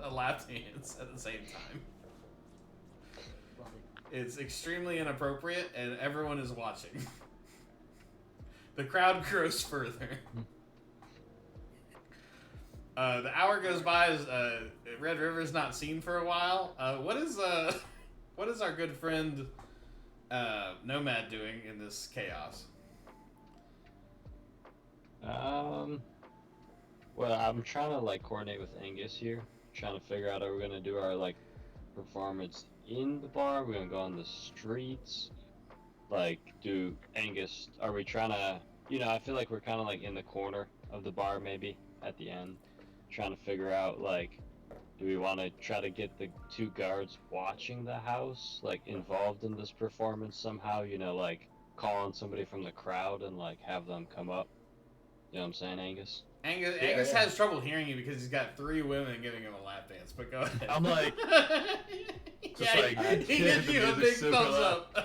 a lap dance at the same time. It's extremely inappropriate, and everyone is watching. The crowd grows further. The hour goes by as Red River's not seen for a while. What is our good friend Nomad doing in this chaos? Well, I'm trying to like coordinate with Angus here, trying to figure out are we gonna do our like performance in the bar? We're gonna go on the streets. Like, are we trying to? I feel like we're kind of like in the corner of the bar, maybe at the end, trying to figure out like, do we want to try to get the two guards watching the house like involved in this performance somehow? Like call on somebody from the crowd and like have them come up. You know what I'm saying, Angus? Angus has trouble hearing you because he's got three women giving him a lap dance. But go ahead. I'm like, he gives you a big thumbs up.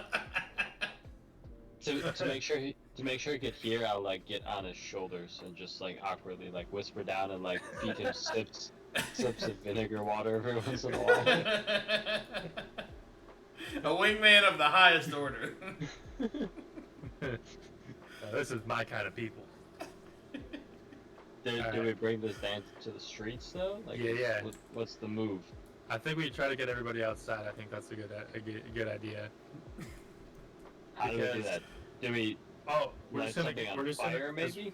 To make sure he could hear, I'll like get on his shoulders and just like awkwardly like whisper down and like feed him sips of vinegar water every once in a while. A wingman of the highest order. This is my kind of people. Do we bring this dance to the streets though? Like, yeah. What's the move? I think we try to get everybody outside. I think that's a good idea. How do we do that? Do we we're light just gonna something on we're just fire gonna, maybe?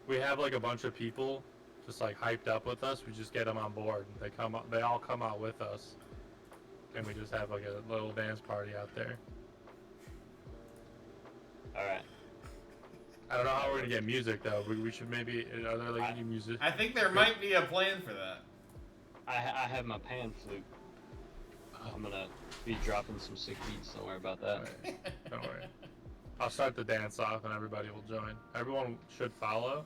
we have like a bunch of people just like hyped up with us. We just get them on board. They all come out with us, and we just have like a little dance party out there. All right. I don't know how we're gonna get music though. We should maybe. Are there like any music? I think there might be a plan for that. I have my pan flute. I'm gonna be dropping some sick beats. Don't worry about that. Alright, don't worry. I'll start the dance off and everybody will join. Everyone should follow.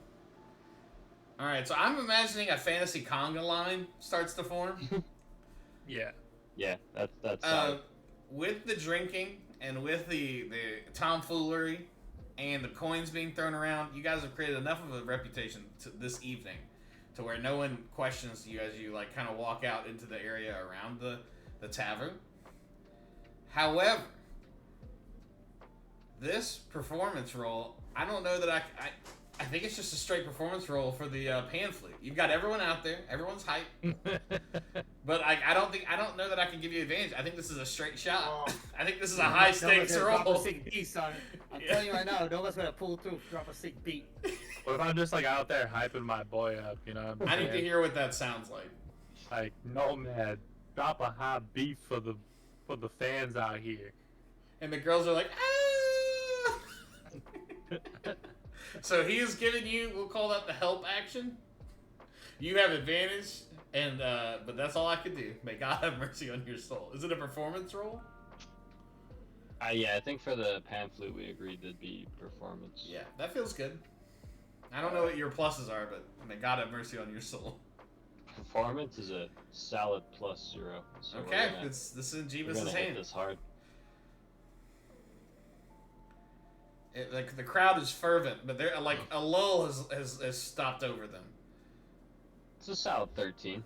Alright, so I'm imagining a fantasy conga line starts to form. Yeah. Yeah, that's solid. With the drinking and with the tomfoolery and the coins being thrown around, you guys have created enough of a reputation this evening to where no one questions you as you like kind of walk out into the area around the tavern. However, this performance roll, I don't know that I think it's just a straight performance roll for the pan flute. You've got everyone out there, everyone's hyped, but I don't know that I can give you advantage. I think this is a straight shot. Oh. I think this is a high stakes roll. Drop a sick beat, son. I'm telling you right now, Nova's gonna pull through. Drop a sick beat. What if I'm just like out there hyping my boy up? You know. What I'm I need to saying? hear what that sounds like. Like, Nomad, drop a high beat for the fans out here. And the girls are like, ah! So he is giving you, we'll call that the help action. You have advantage, and but that's all I can do. May God have mercy on your soul. Is it a performance roll? Yeah, I think for the pan flute we agreed it'd be performance. Yeah, that feels good. I don't know what your pluses are, but may God have mercy on your soul. Performance is a solid +0. So Okay, this is in we're Jeebus' gonna hit hand. this hard. Like the crowd is fervent, but they're like a lull has stopped over them. It's a solid 13.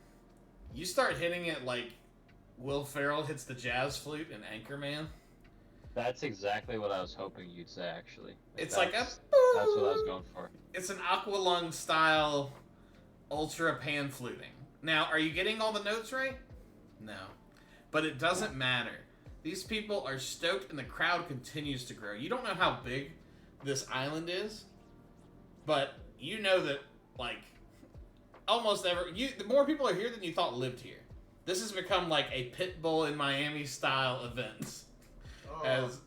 You start hitting it like Will Ferrell hits the jazz flute in Anchorman. That's exactly what I was hoping you'd say, actually. It's that's like a. That's what I was going for. It's an Aqualung style ultra pan fluting. Now, are you getting all the notes right? No. But it doesn't matter. These people are stoked and the crowd continues to grow. You don't know how big this island is, but you know that, like, almost the more people are here than you thought lived here. This has become like a Pitbull in Miami style event. Oh, As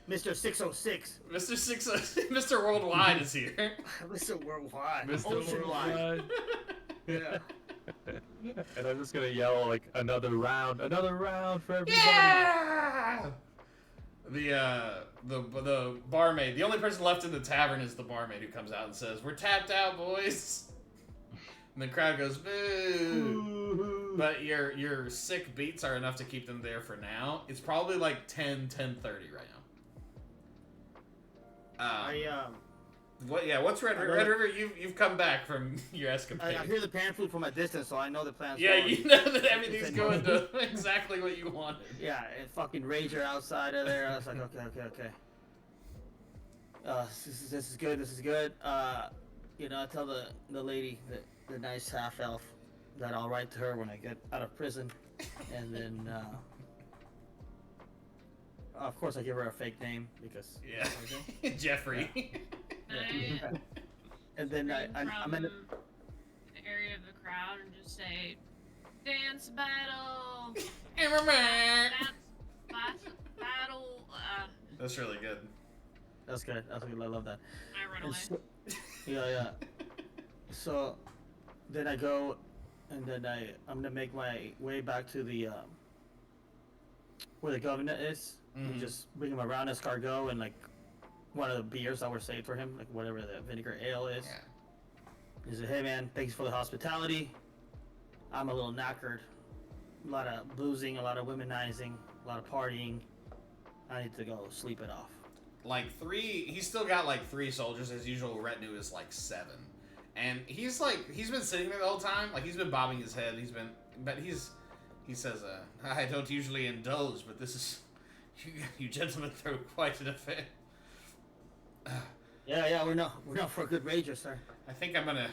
Mr. 606. Mr. 606, Mr. Worldwide is here. Mr. Worldwide. Mr. Ocean Wide. Worldwide. Yeah. And I'm just gonna yell like another round for everybody. Yeah! The barmaid, the only person left in the tavern is the barmaid who comes out and says, "We're tapped out, boys." And the crowd goes, boo. But your sick beats are enough to keep them there for now. It's probably like 10:30 right now. What's Red River? Red River, you've come back from your escapade. I hear the pan flute from a distance, so I know the plan's Yeah, going. you know that everything's going to exactly what you wanted. Yeah, and fucking Rager outside of there. I was like, okay. This is good. You know, I tell the lady, the nice half elf, that I'll write to her when I get out of prison, and then of course I give her a fake name because Jeffrey. Yeah. And then I'm in the area of the crowd and just say, "Dance battle, dance battle." That's really good. That's good. I love that. I run And away. so, yeah. So then I go, and then I'm gonna make my way back to the where the governor is. And just bring him around escargot and like one of the beers that were saved for him, like whatever the vinegar ale is. Yeah. He said, "Hey man, thanks for the hospitality. I'm a little knackered. A lot of boozing, a lot of womanizing, a lot of partying. I need to go sleep it off." He's still got like 3 soldiers. His usual retinue is like 7. And he's been sitting there the whole time. Like, he's been bobbing his head. He says, "I don't usually indulge, but this is, you gentlemen throw quite an affair." Yeah, we're not for a good rager, sir. I think I'm gonna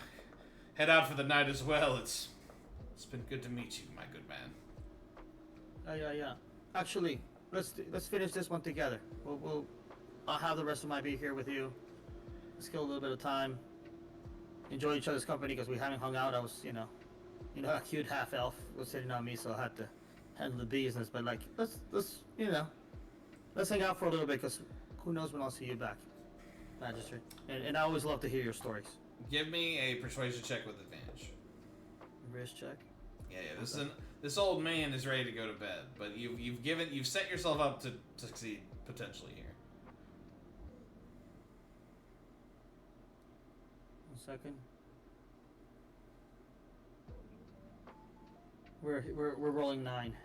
head out for the night as well. It's been good to meet you, my good man. Yeah. Actually, let's finish this one together. I'll have the rest of my beer here with you. Let's kill a little bit of time. Enjoy each other's company because we haven't hung out. I was, a cute half elf was sitting on me, so I had to handle the business. But like, let's hang out for a little bit because who knows when I'll see you back, Magistrate. And I always love to hear your stories. Give me a persuasion check with advantage. Wrist check. Yeah. This old man is ready to go to bed, but you've set yourself up to succeed potentially here. 1 second. We're rolling 9.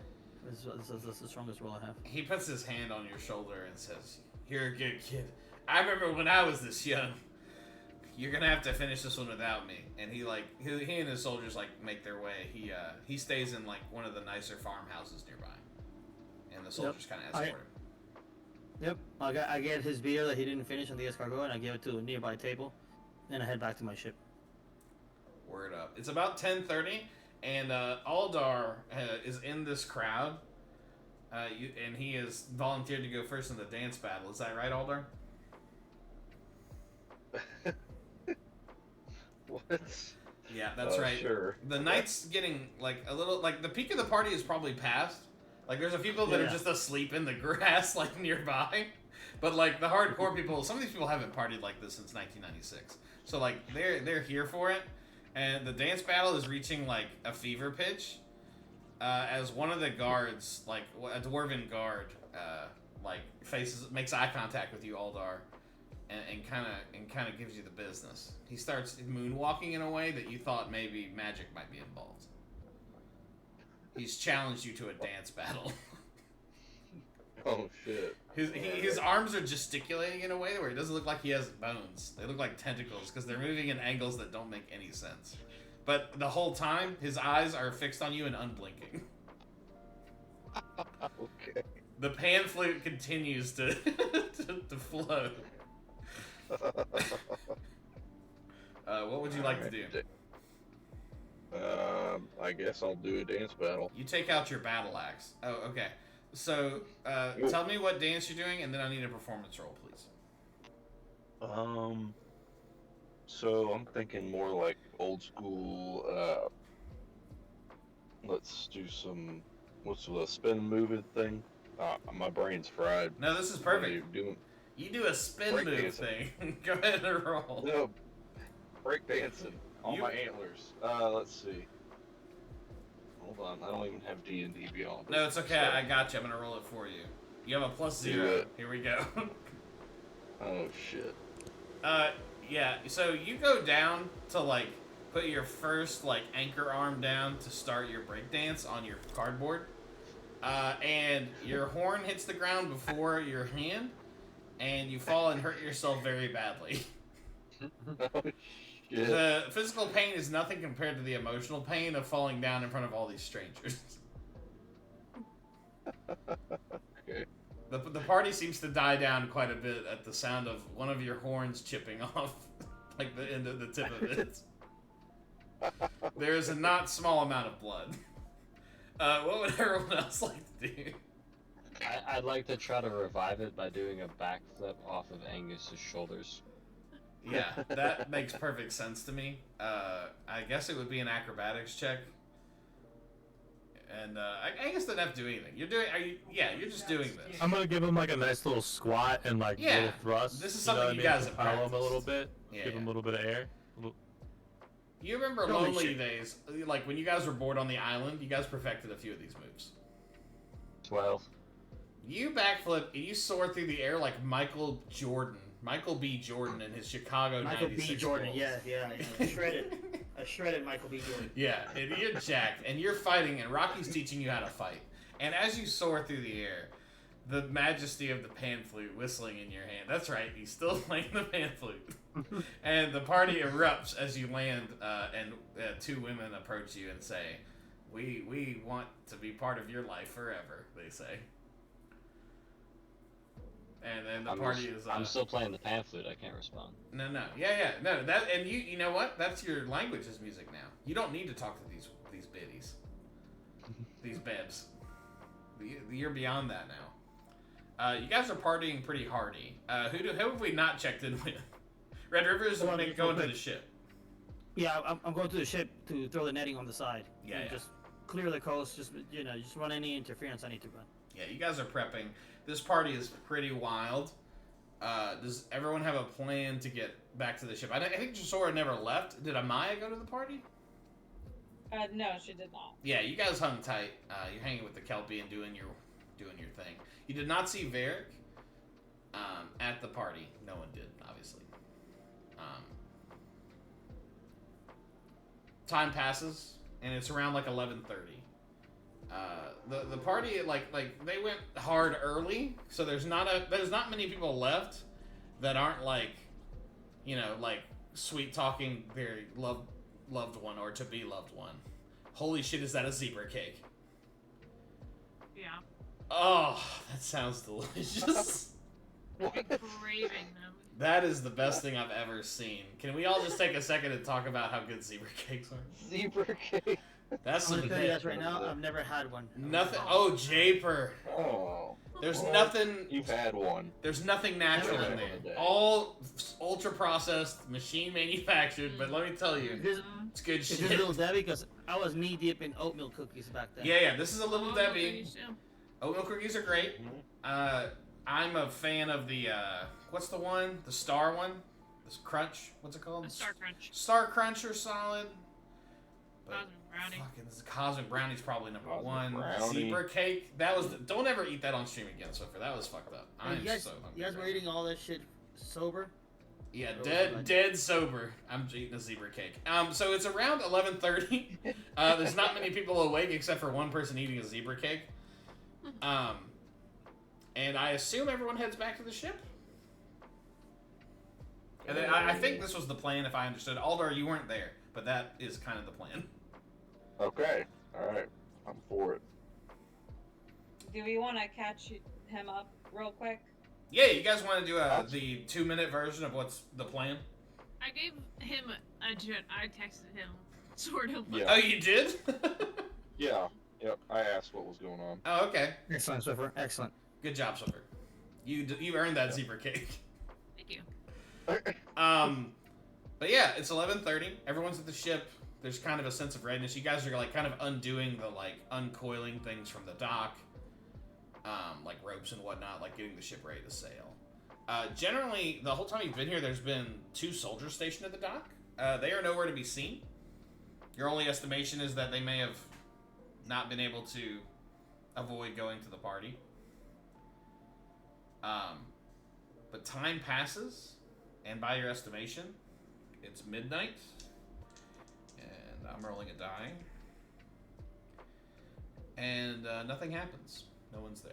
This is the strongest roll I have. He puts his hand on your shoulder and says, "You're a good kid. I remember when I was this young. You're gonna have to finish this one without me." And he and his soldiers make their way. He stays in one of the nicer farmhouses nearby, and the soldiers kind of escort him. Yep. I get his beer that he didn't finish on the escargot, and I give it to a nearby table. Then I head back to my ship. Word up. It's about 10:30, and Aldar is in this crowd. And he has volunteered to go first in the dance battle. Is that right, Aldar? What? Yeah, that's right. Sure. The night's getting a little the peak of the party is probably past. There's a few people that are just asleep in the grass nearby. But the hardcore people, some of these people haven't partied like this since 1996. So they're here for it. And the dance battle is reaching a fever pitch. As one of the guards, a dwarven guard, makes eye contact with you, Aldar, and kind of gives you the business. He starts moonwalking in a way that you thought maybe magic might be involved. He's challenged you to a dance battle. Oh shit. His arms are gesticulating in a way where it doesn't look like he has bones. They look like tentacles because they're moving in angles that don't make any sense. But the whole time, his eyes are fixed on you and unblinking. Okay. The pan flute continues to flow. What would you like to do? I guess I'll do a dance battle. You take out your battle axe. Oh, okay. So, tell me what dance you're doing, and then I need a performance roll, please. So I'm thinking more like old school. Let's do some. What's the spin moving thing? My brain's fried. No, this is What are perfect. you doing? You do a spin Break move dancing. thing. Go ahead and roll. No, break dancing on You- my antlers. Let's see. Hold on, I don't even have D&D Beyond. No, it's okay. I got you. I'm gonna roll it for you. You have a +0. Do it. Here we go. Oh shit. Yeah. So you go down to put your first like anchor arm down to start your breakdance on your cardboard, and your horn hits the ground before your hand, and you fall and hurt yourself very badly. Oh, shit. The physical pain is nothing compared to the emotional pain of falling down in front of all these strangers. Okay. The party seems to die down quite a bit at the sound of one of your horns chipping off, like the end of the tip of it. There is a not small amount of blood. What would everyone else like to do? I'd like to try to revive it by doing a backflip off of Angus's shoulders. Yeah, that makes perfect sense to me. I guess it would be an acrobatics check. And I guess they'd have to do anything. You're just doing this. I'm gonna give him like a nice little squat and like Yeah, little thrust. this is you know something what you I mean? guys have Propel him a practiced. little bit. Yeah, Give him yeah. a little bit of air. You remember Holy Lonely shit. Days? Like when you guys were bored on the island, you guys perfected a few of these moves. 12. You backflip and you soar through the air like Michael B. Jordan in his Chicago Michael 96 B. Jordan, Bulls. yeah. A shredded Michael B. Jordan. Yeah, and you're jacked, and you're fighting, and Rocky's teaching you how to fight. And as you soar through the air, the majesty of the pan flute whistling in your hand. That's right, he's still playing the pan flute. And the party erupts as you land, and two women approach you and say, we want to be part of your life forever, they say. And then the party is... I'm still playing the pan flute, I can't respond. No. Yeah. No, that... And you know what? That's your language is music now. You don't need to talk to these biddies. These bebs. You're beyond that now. You guys are partying pretty hardy. Who have we not checked in with? Red River's Hold on, going real to quick. the ship. Yeah, I'm going to the ship to throw the netting on the side. Yeah, And yeah. Just clear the coast. Just run any interference I need to run. Yeah, you guys are prepping. This party is pretty wild. Does everyone have a plan to get back to the ship? I think Jasora never left. Did Amaya go to the party? No, she did not. Yeah, you guys hung tight. You're hanging with the Kelpie and doing your thing. You did not see Varric at the party. No one did, obviously. Time passes, and it's around like 11:30. The party like they went hard early, so there's not many people left that aren't like sweet talking their loved one or to be loved one. Holy shit, is that a zebra cake? Yeah. Oh, that sounds delicious. I've been craving them. That is the best thing I've ever seen. Can we all just take a second and talk about how good zebra cakes are? Zebra cake. That's I'm some gonna tell you guys right now, I've never had one. nothing. Oh, Japer. Oh. There's Well, nothing. You've had one. There's nothing natural Never in had one a there. day. All ultra processed, machine manufactured. But let me tell you, This, it's good is this shit. Little Debbie? Because I was knee deep in oatmeal cookies back then. Yeah. This is a Little Oh, Debbie. me too. Oatmeal cookies are great. I'm a fan of the what's the one? The Star one? This Crunch? What's it called? A Star Crunch. Star Crunch are solid. But Cosmic Brownie. fucking this Cosmic Brownie's probably number Cosmic one. Brownie. Zebra cake. That was. Don't ever eat that on stream again, Swiffer. That was fucked up. Hey, I'm you guys, so hungry. you guys were right eating all that shit sober? Yeah, Or dead, like- dead sober. I'm eating a zebra cake. So it's around 11:30. There's not many people awake except for one person eating a zebra cake. And I assume everyone heads back to the ship. And then I think this was the plan, if I understood. Aldar, you weren't there, but that is kind of the plan. Okay. All right. I'm for it. Do we want to catch him up real quick? Yeah, you guys want to do the 2-minute version of what's the plan? I gave him a jet. I texted him, sort of. Yeah. Oh, you did? Yeah. Yep. I asked what was going on. Oh, okay. Excellent, Swiffer. Excellent. Good job, Silver. You earned that zebra cake. Thank you. But yeah, it's 11:30. Everyone's at the ship. There's kind of a sense of readiness. You guys are like kind of undoing the uncoiling things from the dock, like ropes and whatnot, like getting the ship ready to sail. Generally, the whole time you've been here, there's been 2 soldiers stationed at the dock. They are nowhere to be seen. Your only estimation is that they may have not been able to avoid going to the party. But time passes, and by your estimation, it's midnight, I'm rolling a die. And nothing happens. No one's there.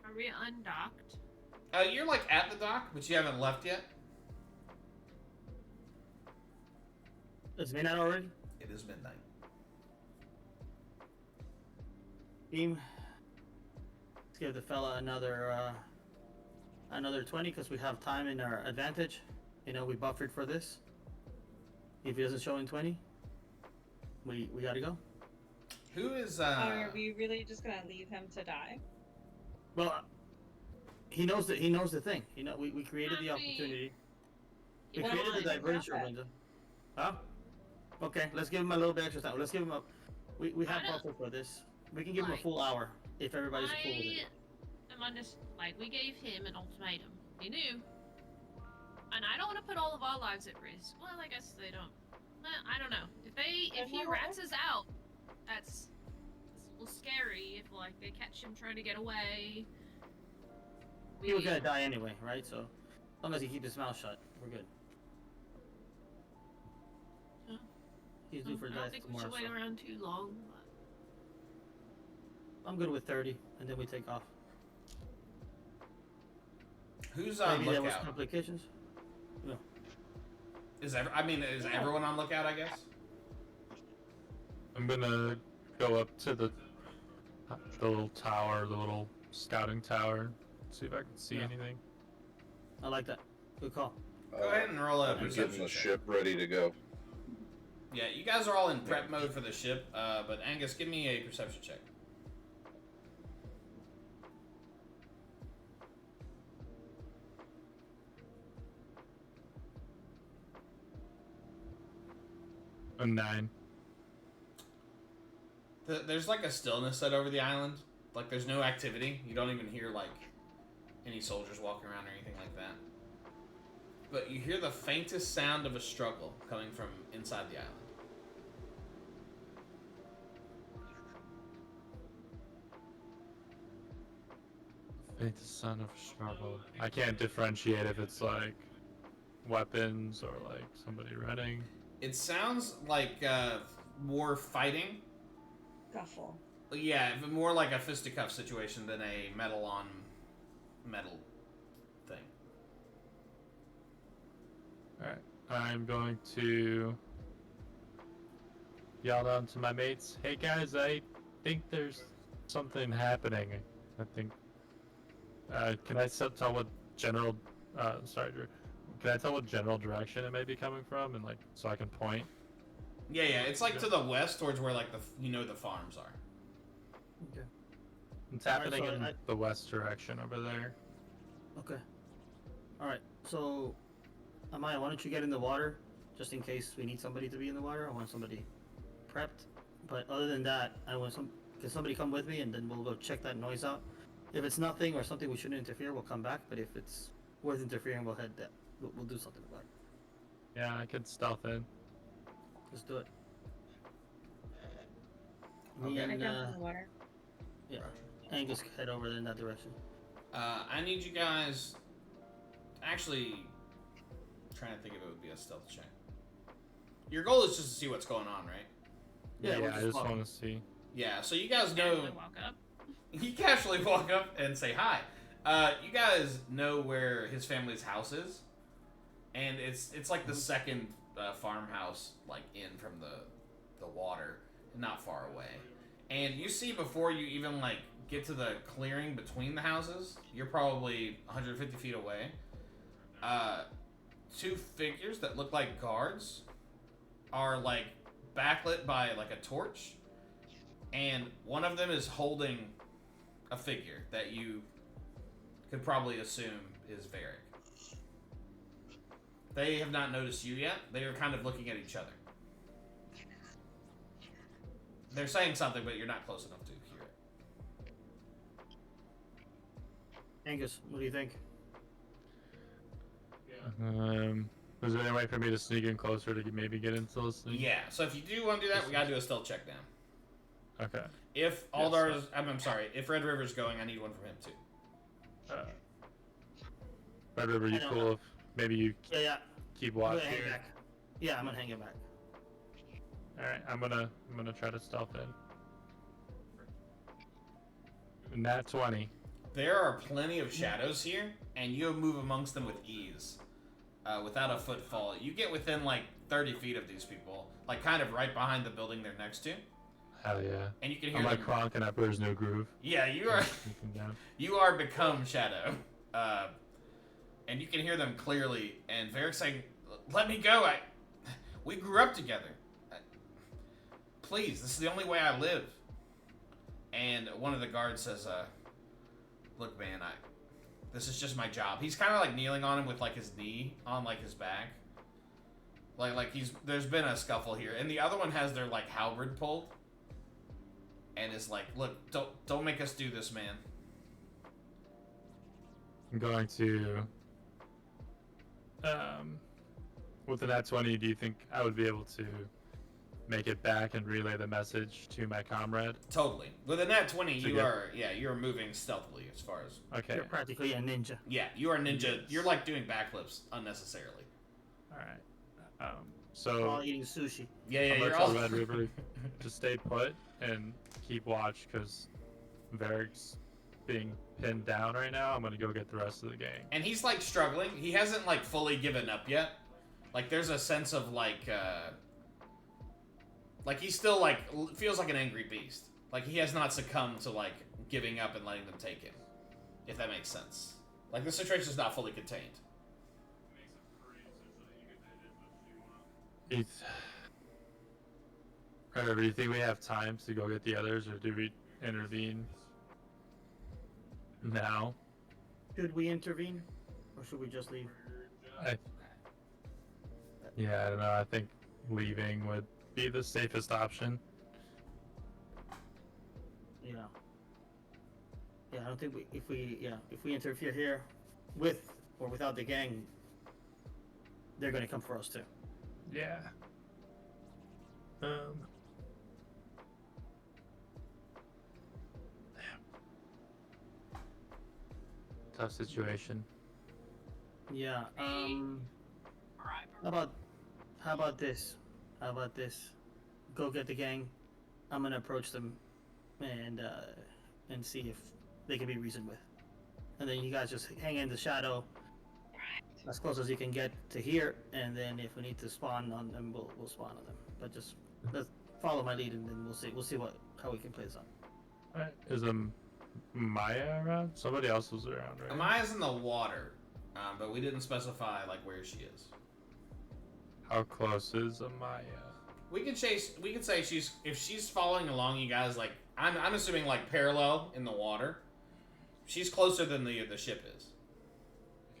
Are we undocked? You're like at the dock, but you haven't left yet. It's midnight already. It is midnight. Team, let's give the fella another 20 because we have time in our advantage. You know, we buffered for this. If he doesn't show in 20, we gotta go. Who is Are we really just gonna leave him to die? Well, he knows the thing. You know, we created the opportunity. We Well, created the diversion okay. window. Huh? Okay, let's give him a little bit extra time. Let's give him a. We have I don't- buffer for this. We can give him a Like, full hour if everybody's cool with it. Like, we gave him an ultimatum. He knew. And I don't want to put all of our lives at risk. Well, I guess they don't. I don't know. If he rats us out, that's a little scary. If, like, they catch him trying to get away. He was gonna die anyway, right? So, as long as he keeps his mouth shut, we're good. Yeah. He's due for I death don't think we tomorrow. should wait So around too long. I'm good with 30, and then we take off. who's on Maybe there was lookout? complications. Is everyone on lookout? I guess. I'm gonna go up to the little tower, the little scouting tower, see if I can see Yeah. anything. I like that. Good call. Go ahead and roll a I'm getting perception the check. ship ready to go. Yeah, you guys are all in prep mode for the ship. But Angus, give me a perception check. A 9. There's like a stillness set over the island. Like there's no activity. You don't even hear like any soldiers walking around or anything like that. But you hear the faintest sound of a struggle coming from inside the island. Faintest son of a struggle. I can't differentiate if it's like weapons or like somebody running. It sounds like more fighting. Guffle. Yeah, but more like a fisticuff situation than a metal on metal thing. Alright. I'm going to yell down to my mates, hey guys, I think there's something happening. I think can I tell what general sorry, Drew. Can I tell what general direction it may be coming from and like so I can point? Yeah, it's like to the west towards where like the farms are. Okay. It's happening so in the west direction over there. Okay. All right. So, Amaya, why don't you get in the water, just in case we need somebody to be in the water? I want somebody prepped. But other than that, can somebody come with me, and then we'll go check that noise out. If it's nothing or something we shouldn't interfere, we'll come back. But if it's worth interfering, we'll head that. We'll do something about it. Yeah, I could stealth in. Let's do it. Okay. Me I and jump in the water. yeah, Angus head over in that direction. I need you guys. Actually, trying to think if it would be a stealth check. Your goal is just to see what's going on, right? Yeah, we'll I just just walk. want to see. Yeah. So you guys know. Casually walk up. You casually walk up and say hi. You guys know where his family's house is, and it's like the second farmhouse like in from the water, not far away. And you see before you even like get to the clearing between the houses, you're probably 150 feet away. Two figures that look like guards are like backlit by like a torch, and one of them is holding a figure that you could probably assume is Varric. They have not noticed you yet. They are kind of looking at each other. They're saying something, but you're not close enough to hear it. Angus, what do you think? Is there any way for me to sneak in closer to maybe get into listening? Yeah, so if you do want to do that, we gotta do a stealth check now. Okay. If Aldar's, I'm sorry, if Red River's going, I need one from him too. Red River, you I know. cool if maybe you Yeah. keep I'm watch gonna hang here? back. Yeah, I'm gonna hang it back. All right, I'm gonna try to stealth in. Nat 20. There are plenty of shadows here, and you move amongst them with ease, without a footfall. You get within like 30 feet of these people, like kind of right behind the building they're next to, Hell yeah. and you can hear I'm like them. Kronk in Emperor's New Groove. Yeah, you are. Sneaking down. You are become Shadow, and you can hear them clearly. And Varric saying, "Let me go. We grew up together. Please, this is the only way I live." And one of the guards says, "Look, man, this is just my job." He's kind of like kneeling on him with like his knee on like his back, like there's been a scuffle here, and the other one has their like halberd pulled, and is like, "Look, don't make us do this, man." I'm going to. With the nat 20, do you think I would be able to make it back and relay the message to my comrade? Totally. With a nat 20, To you're moving stealthily as far as. Okay. You're practically a ninja. Yeah, you are ninja. Yes. You're like doing backflips unnecessarily. All right. So All eating sushi. Yeah, I'm you're gonna all. tell Red River to stay put and keep watch because Varric's being pinned down right now. I'm gonna go get the rest of the gang. And he's like struggling. He hasn't like fully given up yet. Like there's a sense of like he's still like feels like an angry beast. Like he has not succumbed to like giving up and letting them take him. If that makes sense. Like the situation is not fully contained. Red River, do you think we have time to go get the others, or do we intervene now? Should we intervene, or should we just leave? Yeah, I don't know. I think leaving would be the safest option. You know. Yeah, I don't think if we interfere here, with or without the gang, they're gonna come for us too. Yeah. Tough situation. Yeah. Alright. How about this? Go get the gang. I'm gonna approach them, and see if they can be reasoned with. And then you guys just hang in the shadow, as close as you can get to here. And then if we need to spawn on them, we'll spawn on them. But just let's follow my lead, and then we'll see how we can play this out. Alright, is Maya around? Somebody else was around, right? Amaya's in the water, but we didn't specify like where she is. How close is Amaya? We can say if she's following along, you guys like I'm assuming like parallel in the water. She's closer than the ship is.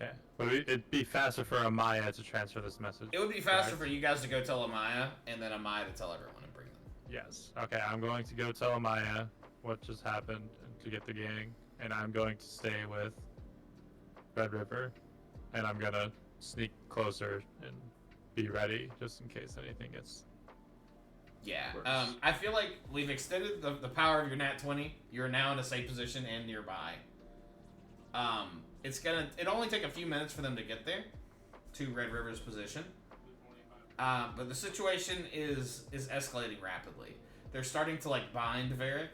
Okay, but it'd be faster for Amaya to transfer this message. It would be faster correct? for you guys to go tell Amaya, and then Amaya to tell everyone and bring them. Yes. Okay, I'm going to go tell Amaya what just happened to get the gang, and I'm going to stay with Red River, and I'm gonna sneak closer and be ready just in case anything gets. Yeah. Works. I feel like we've extended the power of your nat 20. You're now in a safe position and nearby. It'll only take a few minutes for them to get there, to Red River's position. But the situation is escalating rapidly. They're starting to like bind Varric.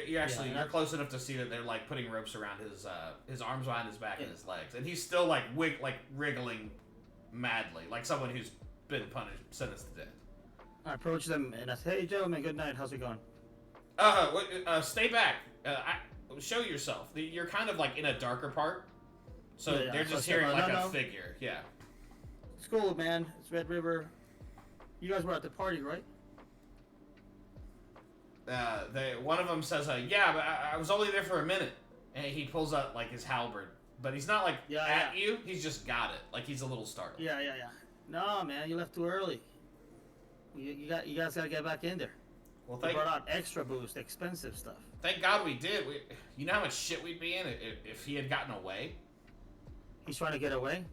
You're close enough to see that they're like putting ropes around his arms behind his back and his legs, and he's still like wriggling madly, like someone who's been sentenced to death. I approach them and I say, "Hey, gentlemen, good night. How's it going?" Stay back. Show yourself. You're kind of like in a darker part, so Yeah, they're so just step hearing on, like no. a figure. Yeah. It's cool, man. It's Red River. You guys were at the party, right? One of them says, "Yeah, but I was only there for a minute," and he pulls out like his halberd, but he's not like at you. He's just got it. Like he's a little startled. Yeah. No, man, you left too early. You guys gotta get back in there. Well, They brought out extra boost, expensive stuff. thank God we did. You know how much shit we'd be in if he had gotten away. He's trying to get away.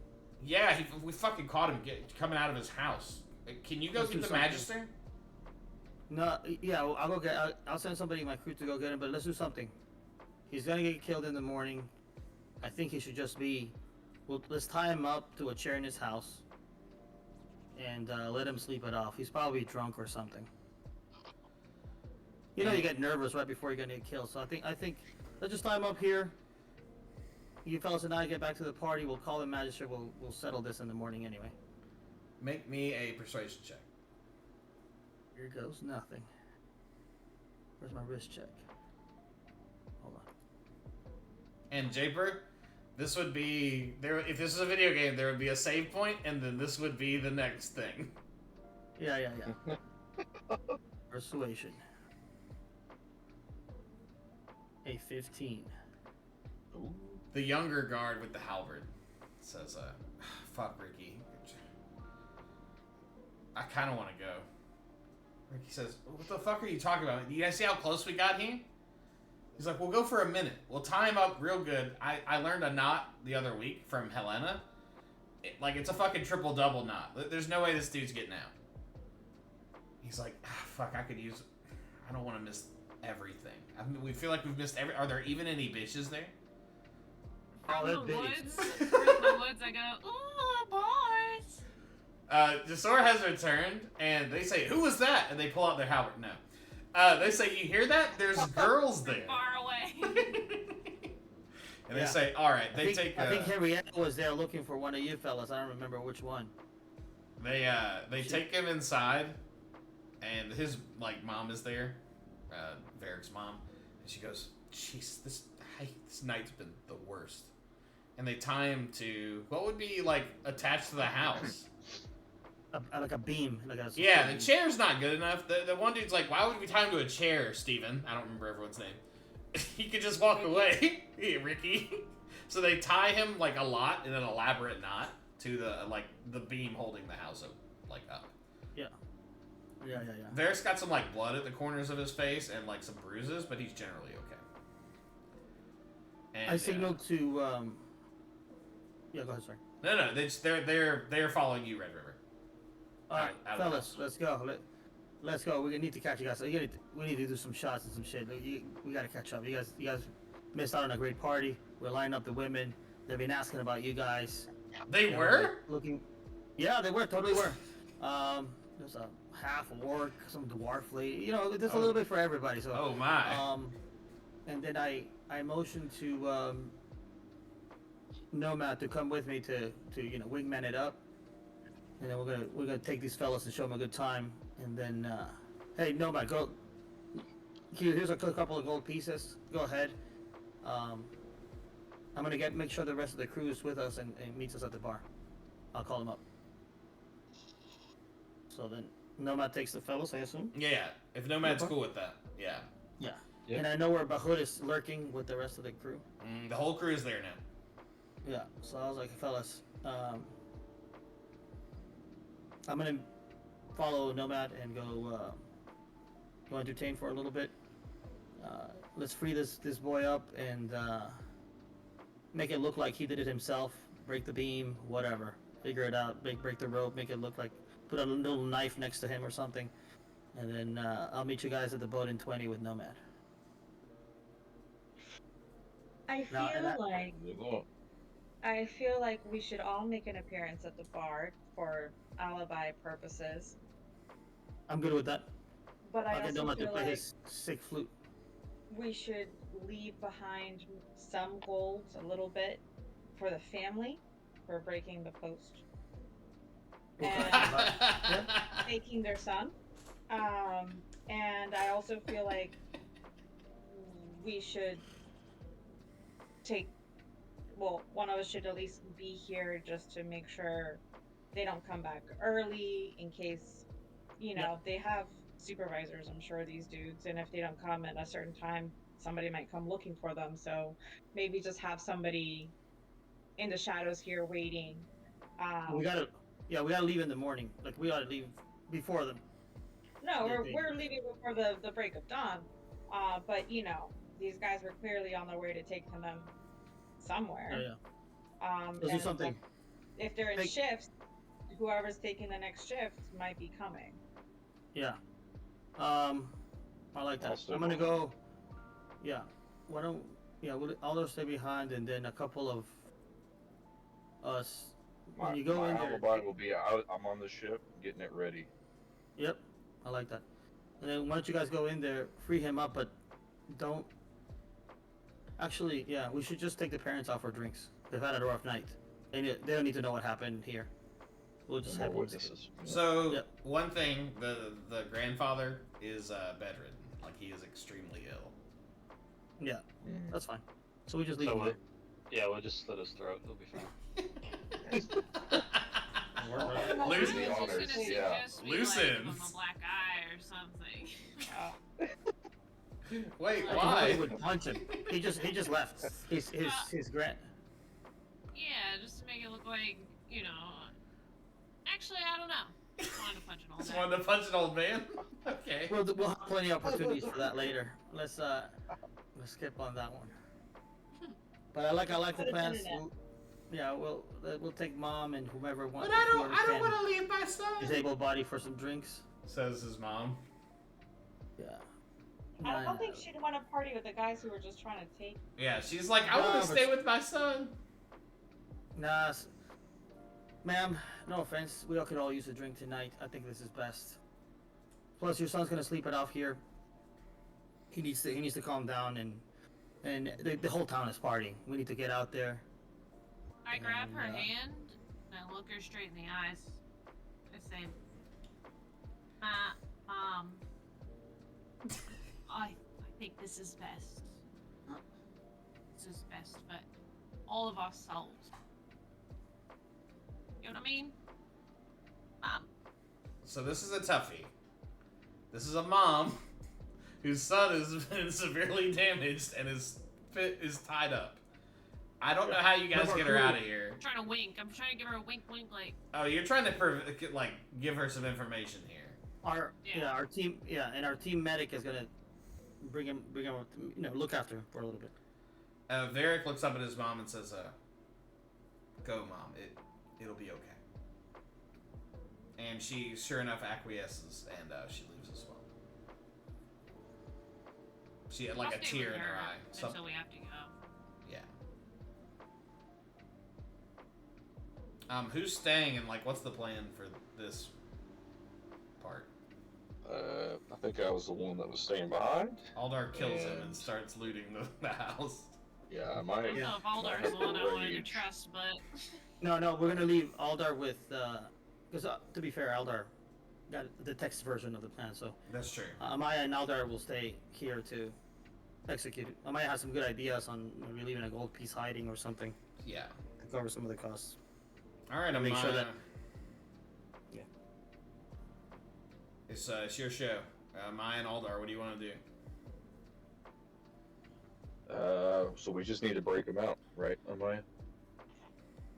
Yeah, we fucking caught him coming out of his house. Can you go Let's get do the something. Magister? No, yeah, I'll go get. I'll send somebody in my crew to go get him. But let's do something. He's gonna get killed in the morning. I think he should just be. Well, let's tie him up to a chair in his house. and let him sleep it off. He's probably drunk or something. You know, you get nervous right before you're gonna get killed. So I think let's just tie him up here. You fellas and I get back to the party. We'll call the magistrate. We'll settle this in the morning anyway. Make me a persuasion check. Here goes nothing. Where's my wrist check? Hold on. And Japer, this would be there. If this is a video game, there would be a save point, and then this would be the next thing. Yeah. Persuasion. A 15. Ooh. The younger guard with the halberd says, fuck Ricky. I kind of want to go. Ricky says, what the fuck are you talking about? You guys see how close we got here? He's like, we'll go for a minute. We'll tie him up real good. I learned a knot the other week from Helena. It's a fucking triple-double knot. There's no way this dude's getting out. He's like, fuck, I don't want to miss everything. We feel like we've missed Are there even any bitches there? From Oh, the they're woods, from the woods, I go, ooh, boys. Jasor has returned, and they say, who was that? And they pull out their halberd. No. They say, you hear that? There's girls there. Far away. And they say, all right. I think Henrietta was there looking for one of you fellas. I don't remember which one. They take him inside, and his mom is there, Varric's mom, and she goes, jeez, this night's been the worst. And they tie him to what would be attached to the house. Like a beam. Yeah, the chair's not good enough. The one dude's like, why would we tie him to a chair, Steven? I don't remember everyone's name. He could just walk away. Yeah, Ricky. So they tie him a lot in an elaborate knot to the beam holding the house up. Yeah. Varric's got some blood at the corners of his face and some bruises, but he's generally okay. And, I signaled to yeah, go ahead, sorry. No, they're following you, Red River. Alright, out of the fellas, house. let's go. Let's go. We need to catch you guys. We need to do some shots and some shit. We gotta catch up. You guys missed out on a great party. We're lining up the women. They've been asking about you guys. They were? Looking. Yeah, they were. Totally were. There's a half orc, some dwarf lady. There's a little bit for everybody. So. Oh my. And then I motioned to Nomad to come with me to wingman it up. And then we're gonna take these fellas and show them a good time. And then, hey Nomad, go. Here's a couple of gold pieces. Go ahead. I'm gonna make sure the rest of the crew is with us and meets us at the bar. I'll call them up. So then Nomad takes the fellas, I assume. Yeah. If Nomad's cool with that, yeah. Yeah. Yep. And I know where Bahut is lurking with the rest of the crew. The whole crew is there now. Yeah. So I was like, fellas, I'm gonna follow Nomad and go entertain for a little bit. Let's free this boy up and make it look like he did it himself. Break the beam, whatever. Figure it out. Break the rope. Make it look like put a little knife next to him or something. And then I'll meet you guys at the boat in 20 with Nomad. I feel like we should all make an appearance at the bar for alibi purposes. I'm good with that. But I I'll get also Nomad to feel play like his sick flute. we should leave behind some gold, a little bit, for the family for breaking the post and taking their son. And I also feel like we should one of us should at least be here just to make sure they don't come back early in case, they have supervisors, I'm sure, these dudes, and if they don't come at a certain time, somebody might come looking for them. So maybe just have somebody in the shadows here waiting. We gotta leave in the morning. We gotta leave before them. No, we're leaving before the break of dawn. But these guys were clearly on their way to take them somewhere. Yeah. Let's do something. If they're in shifts, whoever's taking the next shift might be coming. Yeah. I like that. I'm gonna go. Yeah. Why don't? Yeah. I'll just stay behind, and then a couple of us when My, you go my in there, alibi will be I'm on the ship, getting it ready. yep, I like that. And then why don't you guys go in there, free him up, but don't. Actually, yeah, we should just take the parents out for drinks. They've had a rough night. They don't need to know what happened here. We'll just No have more one. witnesses. So Yep. one thing, the grandfather is bedridden, like he is extremely ill. Yeah, Mm. that's fine. So we just leave So him we'll, out. yeah, we'll just slit his throat. It'll be fine. Loose- I was just honors, gonna yeah. suggest we Loose like, give him ends. a black eye or something. Wait, Like, why? Nobody would punch him. He just left. His grand. Yeah, just to make it look like, you know. Actually, I don't know. Just wanted to punch an old Just man. wanted to punch an old man. Okay. We'll have plenty of opportunities for that later. Let's skip on that one. But I like the Put it plans. in it. Yeah, we'll take mom and whoever wants. But I whoever don't can, want to leave my son. his able body for some drinks. Says his mom. Yeah. I Nah, don't think she'd want to party with the guys who were just trying to take. Yeah, she's like, I No, want to but stay with my son. Nah, ma'am. No offense. We all could all use a drink tonight. I think this is best. Plus, your son's gonna sleep it off here. He needs to calm down and the whole town is partying. We need to get out there. I grab her And, hand and I look her straight in the eyes. I say, I think this is best. This is best for all of our souls. You know what I mean? So this is a toughie. This is a mom whose son has been severely damaged and is tied up. I don't know how you guys get her out of here. I'm trying to wink. I'm trying to give her a wink, wink, Oh, you're trying to give her some information here. Our Yeah. our team and our team medic is gonna bring him look after him for a little bit. Varric looks up at his mom and says, "Go, mom. It'll be okay." And she, sure enough, acquiesces, and she leaves as well. She had like I'll a stay tear with in her her eye. until we have to go. Yeah. Who's staying, and like, what's the plan for this part? I think I was the one that was staying behind. Aldar kills him and And- starts looting the house. Yeah, I I might. don't know if Aldar is the one I wanted to Rage. trust, but No, we're gonna leave Aldar with because to be fair, Aldar got the text version of the plan, so That's true. Amaya and Aldar will stay here to execute it. Amaya has some good ideas on maybe leaving a gold piece hiding or something Yeah. to cover some of the costs. All right, Make sure that- Yeah. It's your show. Maya and Aldar, what do you want to do? So we just need to break him out, right, Amaya?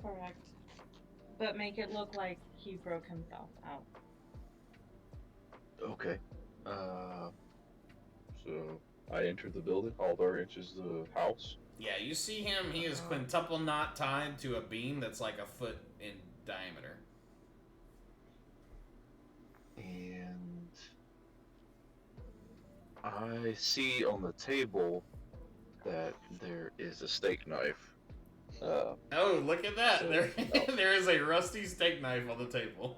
Correct. But make it look like he broke himself out. Okay. So I entered the building. Aldar enters the house. Yeah, you see him. He is quintuple knot tied to a beam that's like a foot in diameter. And I see on the table that there is a steak knife. Oh, look at that! There, there is a rusty steak knife on the table.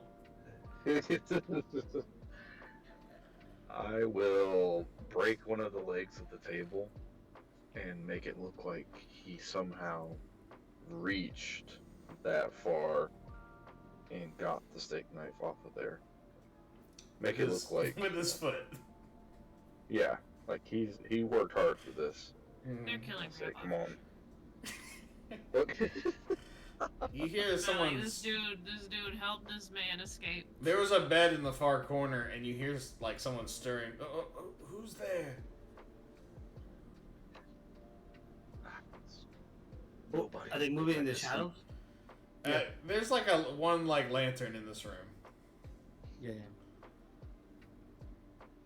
I will break one of the legs of the table and make it look like he somehow reached that far and got the steak knife off of there. Make it look like, with his foot. yeah, like he worked hard for this. they're killing Say, Grandpa. come on. Okay. You hear Like, someone. this dude helped this man escape. There was a bed in the far corner, and you hear like someone stirring. Who's there? Nobody. Are they moving in the Like, shadows? There's like one like lantern in this room. Yeah.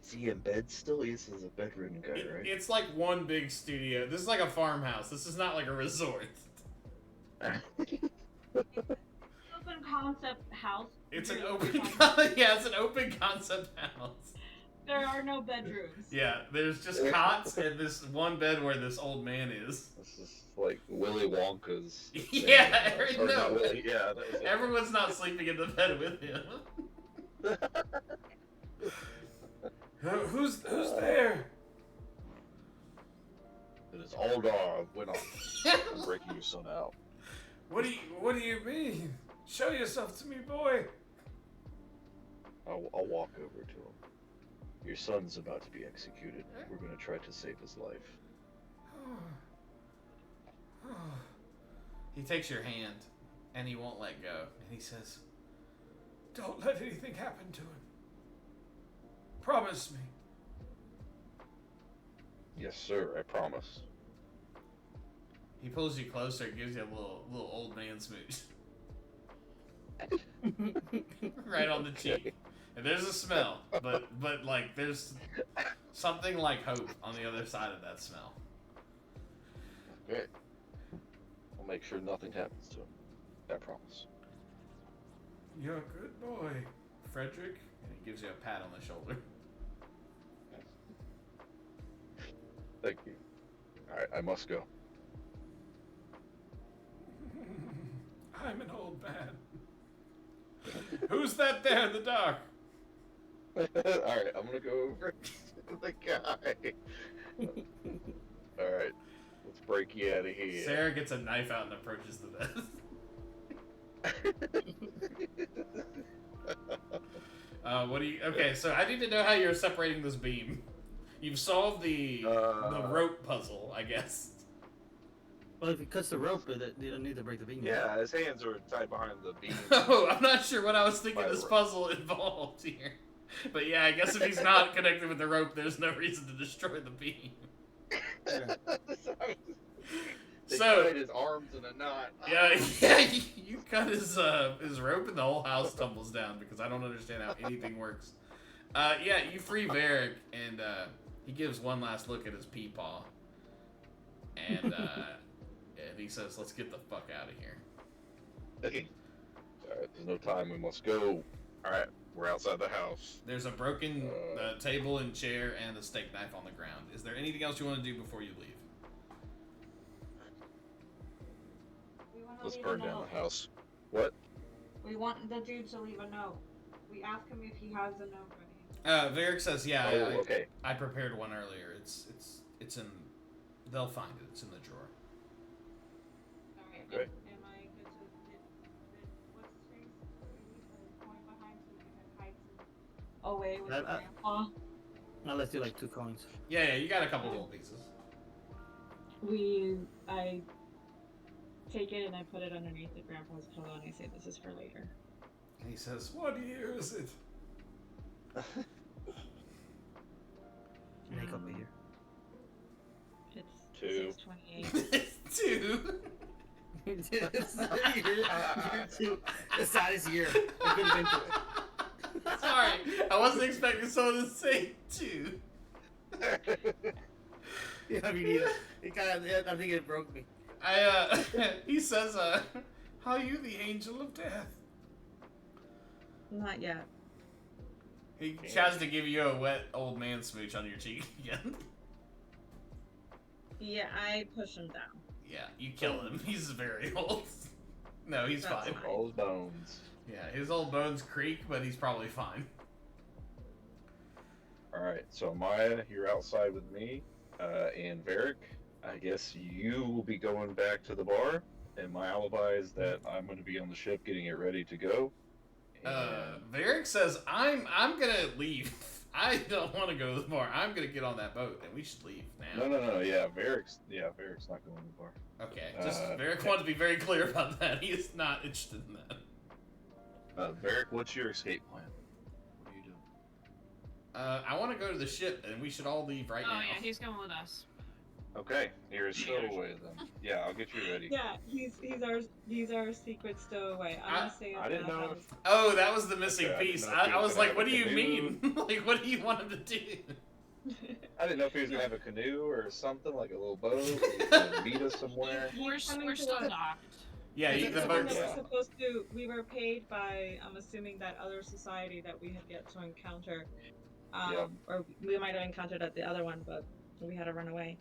Is he in bed still? He's a bedridden guy, right? It's like one big studio. This is like a farmhouse. This is not like a resort. Open concept house. It's an Very open. concept. Yeah, it's an open concept house. There are no bedrooms. Yeah, there's just cots and this one bed where this old man is. This is like Willy Wonka's. thing, Yeah, or no. not Willy, yeah, that was it. Everyone's not sleeping in the bed with him. Who's there? It is Algar went on. I'm breaking your son out. What do you mean? Show yourself to me, boy. I'll walk over to him. Your son's about to be executed. We're gonna try to save his life. He takes your hand, and he won't let go. And he says, "Don't let anything happen to him. Promise me." Yes, sir. I promise. He pulls you closer and gives you a little old man smooch. Right on the cheek. And there's a smell, but like there's something like hope on the other side of that smell. Okay. I'll make sure nothing happens to him. I promise. You're a good boy, Frederick. And he gives you a pat on the shoulder. Thank you. Alright, I must go. I'm an old man. Who's that there in the dark? Alright, I'm gonna go over to the guy. Alright, let's break you out of here. Sarah gets a knife out and approaches the bed. What do you? Okay, so I need to know how you're separating this beam. You've solved the rope puzzle, I guess. Well, if he cuts the rope, you don't need to break the beam. Yeah, his hands are tied behind the beam. Oh, I'm not sure what I was thinking By the this rope. puzzle involved here. But yeah, I guess if he's not connected with the rope, there's no reason to destroy the beam. They So- tied his arms in a knot. Yeah, you cut his rope and the whole house tumbles down because I don't understand how anything works. Yeah, you free Varric and he gives one last look at his peepaw. And he says, "Let's get the fuck out of here." Okay. Alright, there's no time, we must go. Alright, we're outside the house. There's a broken table and chair and a steak knife on the ground. Is there anything else you want to do before you leave? We want to Let's leave burn a down note. the house. What? We want the dude to leave a note. We ask him if he has a note ready. Varric says, "Yeah, Oh, okay. I prepared one earlier. It's in. They'll find it. It's in the drawer." Alright, Great. am I good to what's his face? Going behind so we can hide away with That- the grandpa. Now let's do like 2 coins. Yeah, you got a couple gold pieces. I take it and I put it underneath the grandpa's pillow and I say this is for later. And he says, "What year is it?" Make up a year. It's 2. 628. 2. You're too. The saddest year. It could have been for Sorry, I wasn't expecting someone to say 2. Yeah, I mean, either. It kind of, I think it broke me. He says, "How are you, the angel of death?" Not yet. He tries to give you a wet old man smooch on your cheek again. Yeah, I push him down. Yeah, you kill him. He's very old. No, he's That's fine. fine. All his bones. Yeah, his old bones creak, but he's probably fine. Alright, so Maya, you're outside with me, and Varric. I guess you will be going back to the bar, and my alibi is that I'm going to be on the ship getting it ready to go. And Varric says, I'm gonna leave. I don't want to go to the bar. I'm gonna get on that boat, and we should leave now. no, yeah, Varric's not going to the bar. Okay, just Uh, Varric wanted to be very clear about that. He is not interested in that. Varric, what's your escape plan? What are you doing? I want to go to the ship, and we should all leave right Oh now. yeah, he's going with us. Okay, here's stowaway then. Yeah, I'll get you ready. Yeah, he's our secret stowaway. I'm gonna say I didn't know if Oh, that was the missing Okay, I didn't piece. know if he I was was gonna like, have what a do you canoe. mean? Like, what do you want him to do? I didn't know if he was gonna have a canoe or something, like a little boat. He was gonna meet us somewhere. We're still docked. Yeah, Is you, it the something boat. that Yeah. we're supposed to? We were paid by. I'm assuming that other society that we had yet to encounter, Yeah. or we might have encountered at the other one, but we had to run away.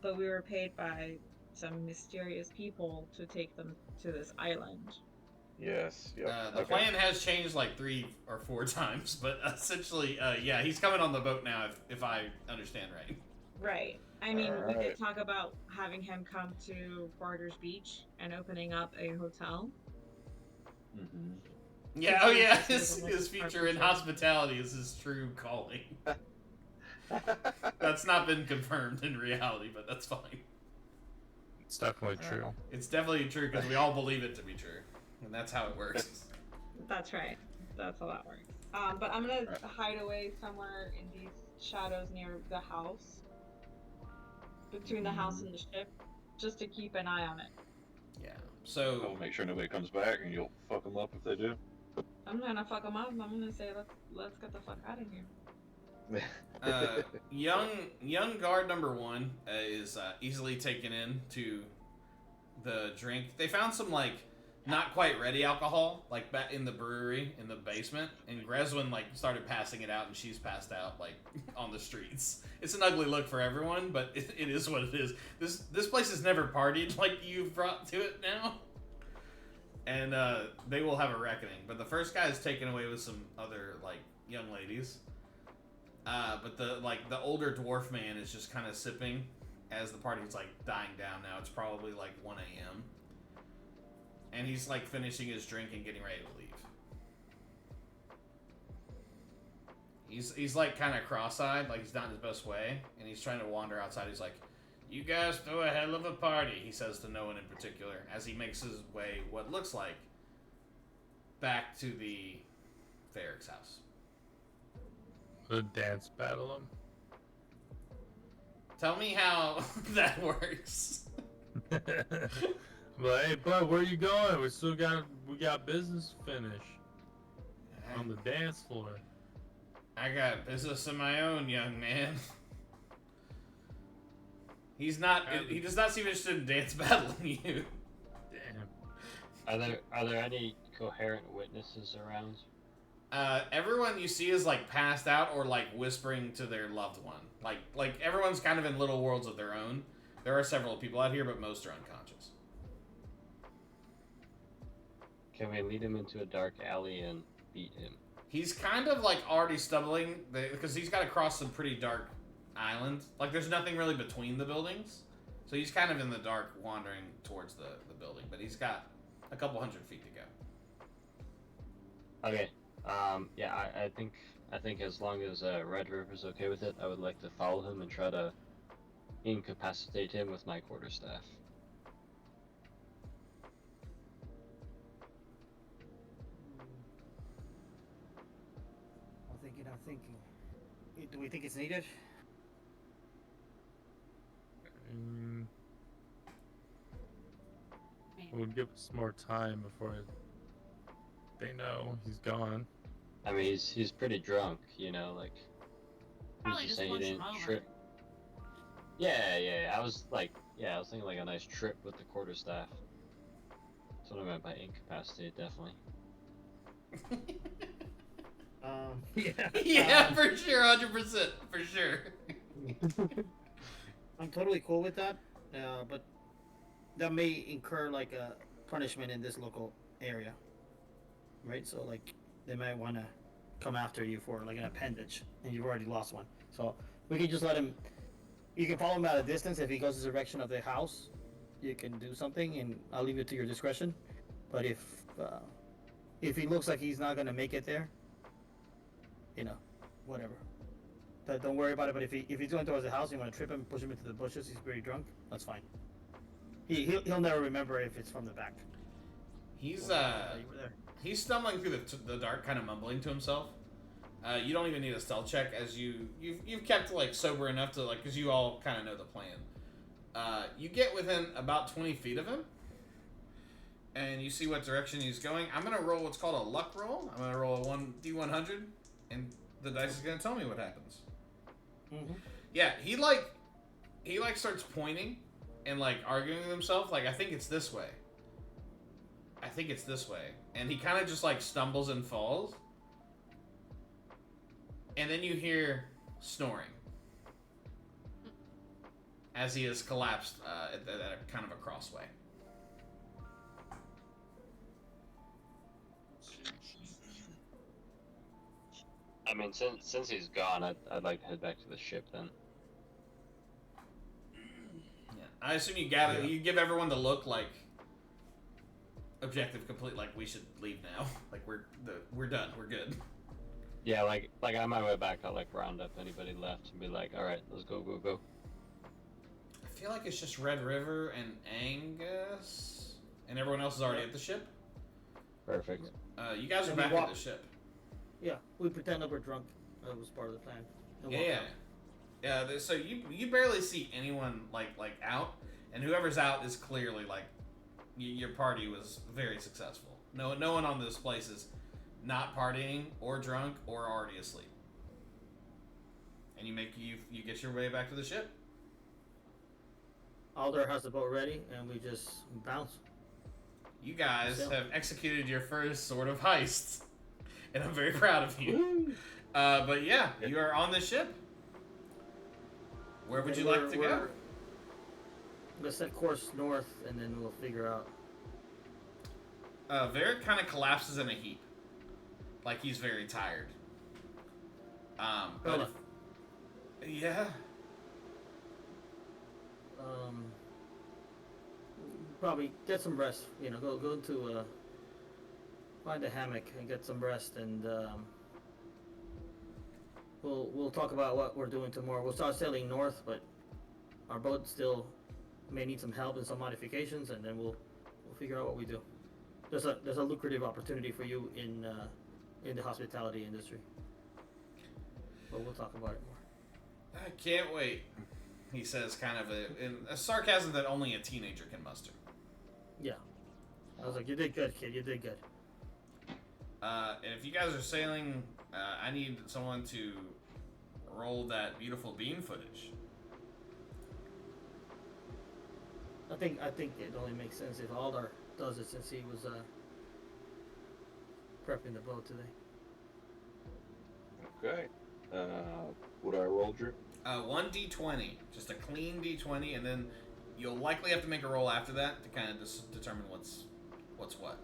But we were paid by some mysterious people to take them to this island. Yes. Yep. The plan has changed like 3 or 4 times, but essentially, yeah, he's coming on the boat now. If I understand right. Right. I mean, we Alright. did talk about having him come to Barter's Beach and opening up a hotel. Mm-hmm. Yeah. Oh yeah. His His future in partnership. hospitality is his true calling. That's not been confirmed in reality, but that's fine. It's definitely true. It's definitely true because we all believe it to be true, and that's how it works. That's right. That's how that works. But I'm gonna hide away somewhere in these shadows near the house, between the house and the ship, just to keep an eye on it. Yeah. I'll So make sure nobody comes back, and you'll fuck them up if they do. I'm gonna fuck them up. I'm gonna say let's get the fuck out of here. young guard number 1 is easily taken in to the drink. They found some like not quite ready alcohol like back in the brewery in the basement, and Greswin like started passing it out, and she's passed out like on the streets. It's an ugly look for everyone, but it is what it is. This place has never partied like you've brought to it now, and they will have a reckoning. But the first guy is taken away with some other like young ladies. But the older dwarf man is just kind of sipping as the party's like dying down now. It's probably like 1 a.m. And he's like finishing his drink and getting ready to leave. He's like kind of cross-eyed, like he's not in his best way, and he's trying to wander outside. He's like, "You guys throw a hell of a party," he says to no one in particular, as he makes his way what looks like back to the Ferrick's house. The dance battle him. Tell me how that works. But hey, bud, where you going? We got business to finish on the dance floor. I got business of my own, young man. He does not seem interested in dance battling you. Damn. Are there any coherent witnesses around? Everyone you see is like passed out or like whispering to their loved one. Like everyone's kind of in little worlds of their own. There are several people out here, but most are unconscious. Can we lead him into a dark alley and beat him? He's kind of like already stumbling because he's got to cross some pretty dark island. Like there's nothing really between the buildings, so he's kind of in the dark, wandering towards the building. But he's got a couple hundred feet to go. Okay. Yeah, I think as long as Red River's okay with it, I would like to follow him and try to incapacitate him with my quarterstaff. I'm thinking. Do we think it's needed? We'll give us more time before they know he's gone. I mean, he's pretty drunk, you know, like. Probably He's just saying he push him didn't over. trip. Yeah. I was thinking like a nice trip with the quarterstaff. That's what I meant by incapacitate, definitely. Yeah. Yeah, for sure, 100%, for sure. I'm totally cool with that, but that may incur like a punishment in this local area, right? So like they might want to come after you for like an appendage, and you've already lost one. So we can just let him. You can follow him at a distance. If he goes the direction of the house, you can do something, and I'll leave it to your discretion. But if he looks like he's not gonna make it there, you know, whatever. Don't worry about it. But if he's going towards the house, you want to trip him, push him into the bushes. He's very drunk. That's fine. He'll never remember if it's from the back. He's You were there. he's stumbling through the dark, kind of mumbling to himself. You don't even need a stealth check, as you've kept like sober enough to like, because you all kind of know the plan. You get within about 20 feet of him, and you see what direction he's going. I'm gonna roll what's called a luck roll. I'm gonna roll a 1d100, and the dice is gonna tell me what happens. Mm-hmm. Yeah, he starts pointing and like arguing with himself. Like, I think it's this way. I think it's this way. And he kind of just like stumbles and falls. And then you hear snoring as he has collapsed at a kind of a crossway. I mean, since he's gone, I'd like to head back to the ship then. Yeah. I assume you gather. You give everyone the look like objective complete. Like we should leave now. Like we're done. We're good. Yeah, like on my way back, I'll like round up anybody left and be like, all right, let's go. I feel like it's just Red River and Angus, and everyone else is already at the ship. Perfect. You guys are And we back walk- at the ship. Yeah, we pretend that we're drunk. That was part of the plan. And walk Yeah. out. So you barely see anyone like out, and whoever's out is clearly like your party was very successful. No one on this place is not partying or drunk or already asleep. And you get your way back to the ship. Alder has the boat ready, and we just bounce. You guys Sail. have executed your first sort of heist, and I'm very proud of you. But yeah, you are on the ship. Where would you like to go? Let's set course north, and then we'll figure out. Varric kind of collapses in a heap, like he's very tired. But Bella. yeah, Probably get some rest. You know, go into find a hammock and get some rest, and we'll talk about what we're doing tomorrow. We'll start sailing north, but our boat still may need some help and some modifications, and then we'll figure out what we do. There's a lucrative opportunity for you in the hospitality industry, but we'll talk about it more. I can't wait. He says, kind of in a sarcasm that only a teenager can muster. Yeah, I was like, you did good, kid. You did good. And if you guys are sailing, I need someone to roll that beautiful bean footage. I think it only makes sense if Aldar does it, since he was prepping the boat today. Okay. What do I roll, Drew? 1d20, just a clean d20, and then you'll likely have to make a roll after that to kind of determine what's what.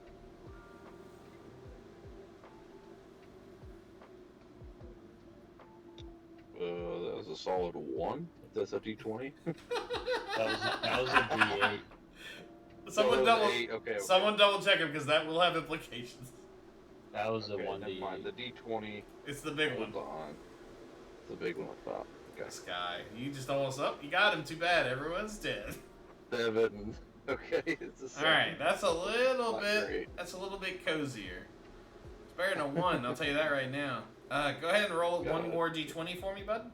That was a solid 1. If that's a D20. That was a D8. Someone Oh, double 8. Okay. someone double check him because that will have implications. That was a Okay, 1D8. never mind. The D20. It's the big one. Hold on. It's the big one I thought. Okay. This guy, you just almost up. You got him. Too bad. Everyone's dead. 7. Okay, it's a 7. All right, that's a little Not bit. great. That's a little bit cozier. It's better than a 1. I'll tell you that right now. Go ahead and roll Got one it. more d20 for me, bud.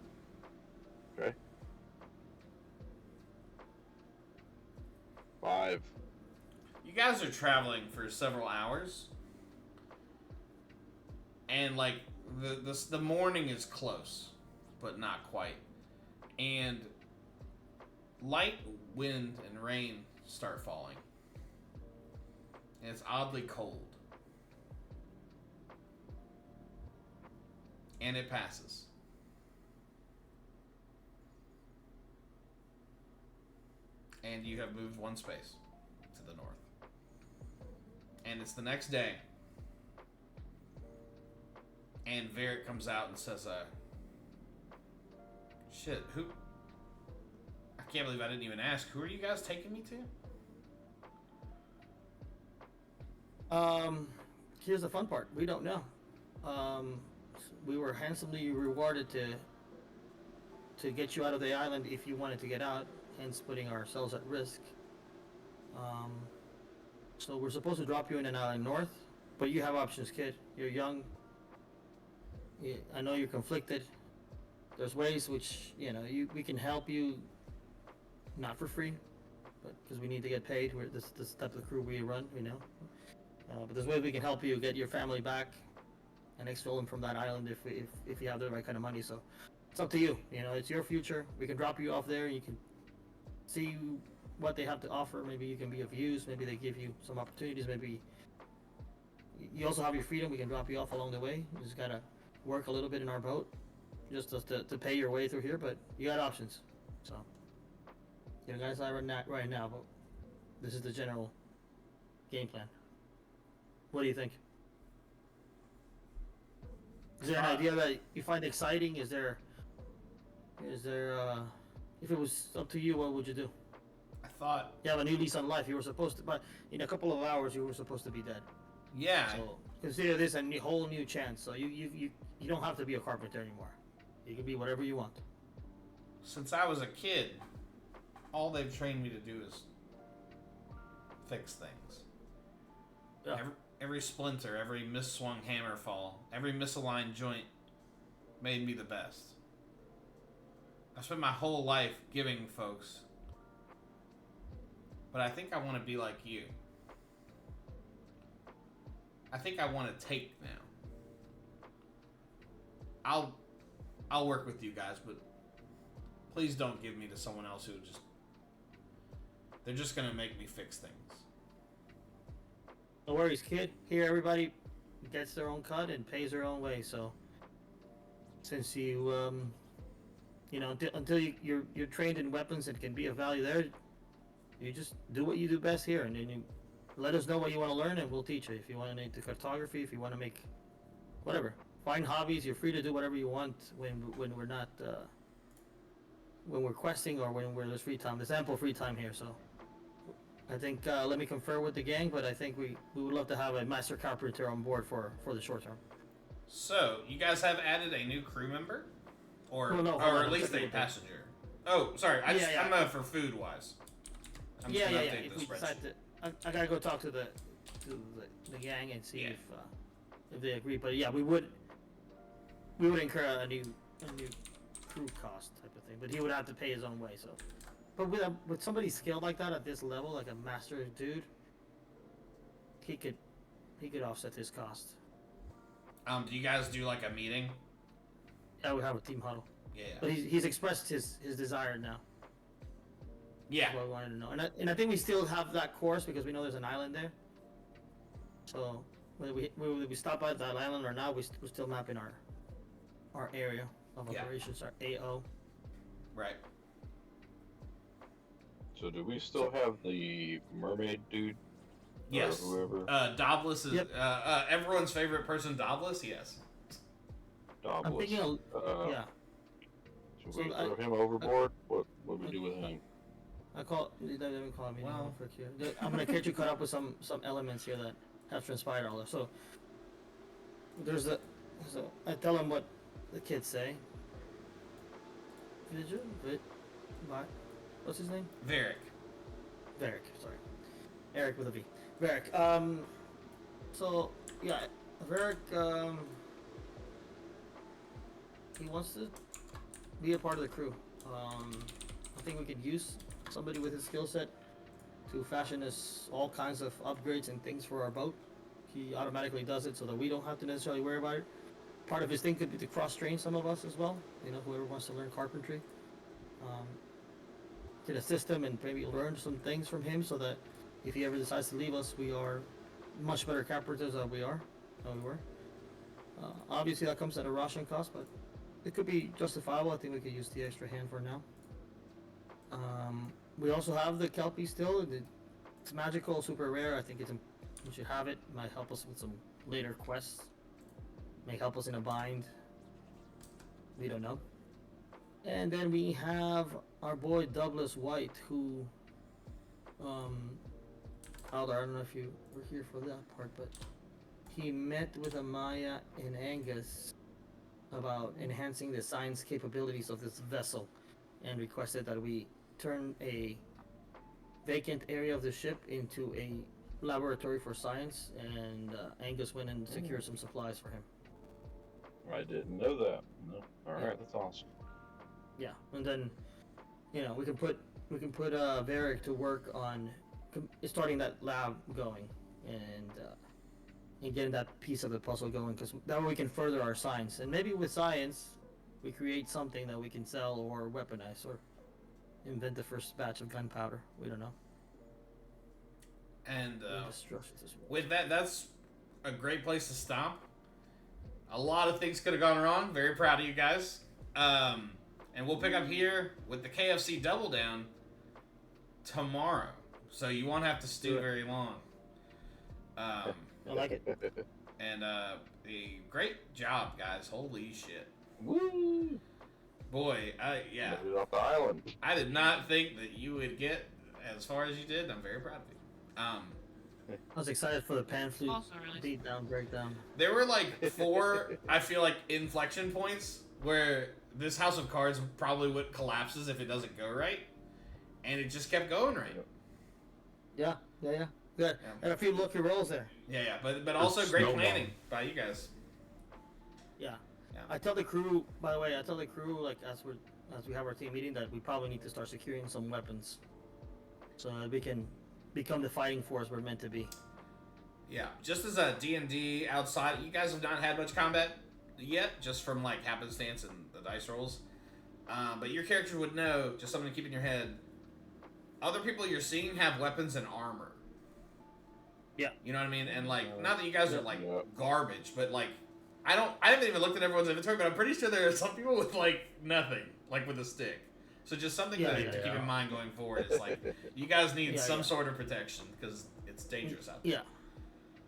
Okay. 5. You guys are traveling for several hours, and like the morning is close, but not quite. And light wind and rain start falling, and it's oddly cold. And it passes. And you have moved one space to the north. And it's the next day. And Varric comes out and says, shit, who? I can't believe I didn't even ask. Who are you guys taking me to? Here's the fun part. We don't know. We were handsomely rewarded to get you out of the island if you wanted to get out, hence putting ourselves at risk. So we're supposed to drop you in an island north, but you have options, kid. You're young. I know you're conflicted. There's ways which, we can help you, not for free, but because we need to get paid. We're this type of crew we run, but there's ways we can help you get your family back and exfil them from that island if you have the right kind of money. So it's up to you. It's your future. We can drop you off there. You can see what they have to offer. Maybe you can be of use. Maybe they give you some opportunities. Maybe you also have your freedom. We can drop you off along the way. You just gotta work a little bit in our boat just to pay your way through here. But you got options. So You guys are right now, but this is the general game plan. What do you think? Is there an idea that you find exciting? Is there if it was up to you, what would you do? I thought, You have a new lease on life. You were supposed to, but in a couple of hours, you were supposed to be dead. yeah, So consider this a whole new chance. So you don't have to be a carpenter anymore. You can be whatever you want. since I was a kid, all they've trained me to do is fix things. Yeah. Every splinter, every misswung hammer fall, every misaligned joint made me the best. I spent my whole life giving folks, but I think I want to be like you. I think I want to take now. I'll work with you guys, but please don't give me to someone else who they're just gonna make me fix things. No worries, kid. Here, everybody gets their own cut and pays their own way. So, since you, until you're trained in weapons and can be of value there, you just do what you do best here, and then you let us know what you want to learn, and we'll teach you. If you want to into cartography, if you want to make whatever, find hobbies. You're free to do whatever you want when we're not when we're questing or when there's free time. There's ample free time here, so. I think let me confer with the gang, but I think we would love to have a master carpenter on board for the short term. So you guys have added a new crew member, or Well, no, hold or on, at least a okay. passenger. Oh, sorry. Yeah. I'm for food wise. I'm just Yeah. gonna update If the we spreadsheet. decide I gotta go talk to the gang and see Yeah. if they agree. But yeah, we would incur a new crew cost type of thing. But he would have to pay his own way. So, but with somebody skilled like that at this level, like a master dude, he could offset his cost. Do you guys do like a meeting? Yeah, we have a team huddle. Yeah. But he's expressed his desire now. Yeah. That's what I wanted to know. And I think we still have that course because we know there's an island there. So whether we stop by that island or not, we're still mapping our area of Yeah. operations, our AO. Right. So do we still have the mermaid dude? Yes. Or whoever? Davlis is Yep. Everyone's favorite person. Davlis. Yes. Davos. I'm thinking of, yeah. Should So we I- throw him overboard? What do we do with him? Let me call me. Wow. I'm gonna get you caught up with some elements here that have transpired all this. So I tell him what the kids say. What's his name? Varric. Varric, sorry. Eric with a V. Varric. So yeah, Varric. He wants to be a part of the crew. I think we could use somebody with his skill set to fashion us all kinds of upgrades and things for our boat. He automatically does it so that we don't have to necessarily worry about it. Part of his thing could be to cross-train some of us as well. You know, whoever wants to learn carpentry. Can assist him and maybe learn some things from him so that if he ever decides to leave us, we are much better carpenters than we were. Obviously that comes at a ration cost, but it could be justifiable. I think we could use the extra hand for now. We also have the Kelpie still. It's magical, super rare. I think we should have it. Might help us with some later quests. May help us in a bind. We don't know. And then we have our boy Douglas White, who, Alder, I don't know if you were here for that part, but he met with Amaya and Angus about enhancing the science capabilities of this vessel and requested that we turn a vacant area of the ship into a laboratory for science, and Angus went and secured some supplies for him. I didn't know that. No. All right, that's awesome. Yeah, and then, we can put Varric to work on starting that lab going and getting that piece of the puzzle going, because that way we can further our science, and maybe with science we create something that we can sell or weaponize or invent the first batch of gunpowder. We don't know. And Destruction as well. with that, that's a great place to stop. A lot of things could have gone wrong. Very proud of you guys. And we'll pick up here with the KFC Double Down tomorrow, so you won't have to stew Do it. very long. I like it. And a great job, guys. Holy shit. Woo! Boy, yeah. Made it off the island. I did not think that you would get as far as you did. I'm very proud of you. I was excited for the pan flute Also really beat down, breakdown. There were like 4, I feel like, inflection points where this House of Cards probably would collapses if it doesn't go right, and it just kept going right. Yeah. Good. And a few lucky rolls there. Yeah, but also great snowball. planning by you guys. Yeah. Yeah. I tell the crew, by the way, like as we have our team meeting that we probably need to start securing some weapons, so that we can become the fighting force we're meant to be. Yeah, just as a D&D outside, you guys have not had much combat yet, just from like happenstance and the dice rolls. But your character would know, just something to keep in your head. Other people you're seeing have weapons and armor. Yeah. You know what I mean? And like, not that you guys are like Yeah. garbage, but like, I haven't even looked at everyone's inventory, but I'm pretty sure there are some people with like nothing, like with a stick. So just something to keep in mind going forward is like, you guys need some sort of protection because it's dangerous out there.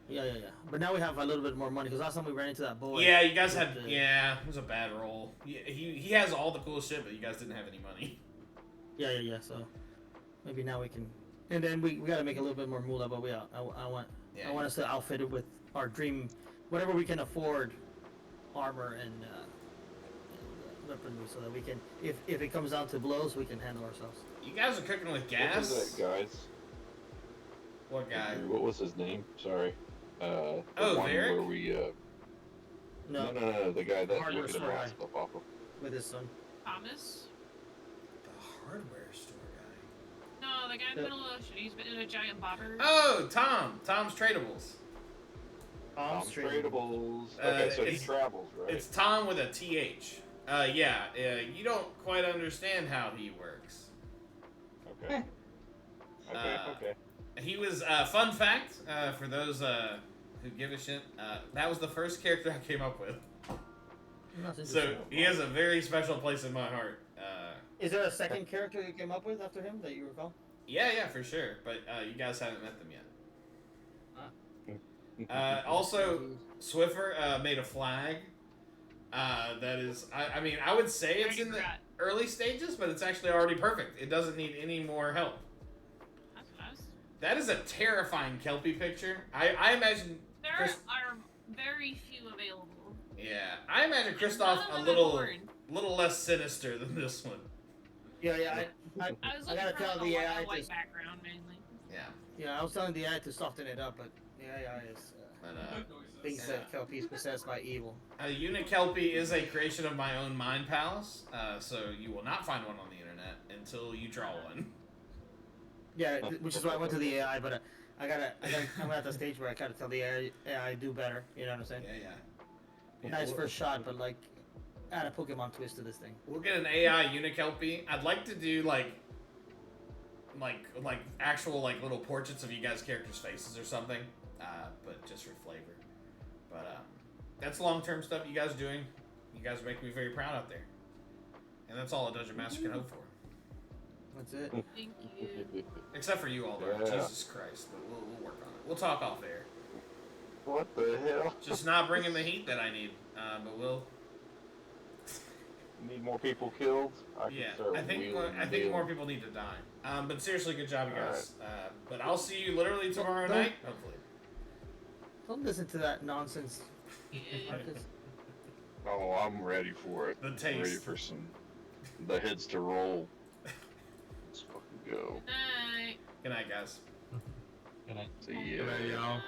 Yeah. But now we have a little bit more money because last time we ran into that boy. Yeah, you guys with had. the- Yeah, it was a bad roll. He has all the cool shit, but you guys didn't have any money. Yeah. So maybe now we can, and then we got to make a little bit more moolah. But I want us to outfit it with our dream, whatever we can afford, armor and weaponry, so that we can, if it comes down to blows, we can handle ourselves. You guys are cooking with What gas. was that, guys? What guy? What was his name? Sorry. The Oh, one Varric? where we No, no, the guy that Hardware we could store have guy. stuff off of. with his son. Thomas? The hardware store guy. No, the guy in the middle of the ocean. He's been in a giant bobber. Oh, Tom. Tom's Tradables. Tom's Tradables. Uh, Okay, so he it's- travels, right? It's Tom with a TH. Yeah. You don't quite understand how he works. Okay. Okay. Uh, Okay. He was, fun fact, for those who give a shit, that was the first character I came up with. So he has a very special place in my heart. Is there a second character you came up with after him that you recall? Yeah, for sure. But you guys haven't met them yet. Also, Swiffer made a flag. That is, I mean, I would say it's in the early stages, but it's actually already perfect. It doesn't need any more help. That's nice. That is a terrifying Kelpie picture. I imagine. There Chris- are very few available. Yeah, I imagine Kristoff None a of them little, are born. little less sinister than this one. Yeah. I was I looking gotta for tell like, the a AI white to- background mainly. Yeah, I was telling the AI to soften it up, but the AI is but thinks that Kelpie is possessed by evil. a Unikelpie is a creation of my own mind palace, so you will not find one on the internet until you draw one. Yeah, which is why I went to the AI, but I'm at the stage where I gotta tell the AI do better. You know what I'm saying? Yeah. Nice first shot, but like, add a Pokemon twist to this thing. We'll get an AI Unikelpie. I'd like to do like actual like little portraits of you guys' characters' faces or something, but just for flavor. But that's long-term stuff you guys are doing. You guys are making me very proud out there, and that's all a Dungeon Master can hope for. That's it. Thank you. Except for you, Aldar. Yeah. Jesus Christ. But we'll work on it. We'll talk off air. What the hell? Just not bringing the heat that I need. But we'll. Need more people killed? Yeah, start I think wheeling and more dealing. people need to die. But seriously, good job, you guys. But I'll see you literally tomorrow Don't- night, hopefully. Don't listen to that nonsense. Yeah. Marcus. Oh, I'm ready for it. The I'm taste. ready for the heads to roll. Let's fucking go. Night. Good night, guys. Good night. See ya. Good night, y'all. Bye.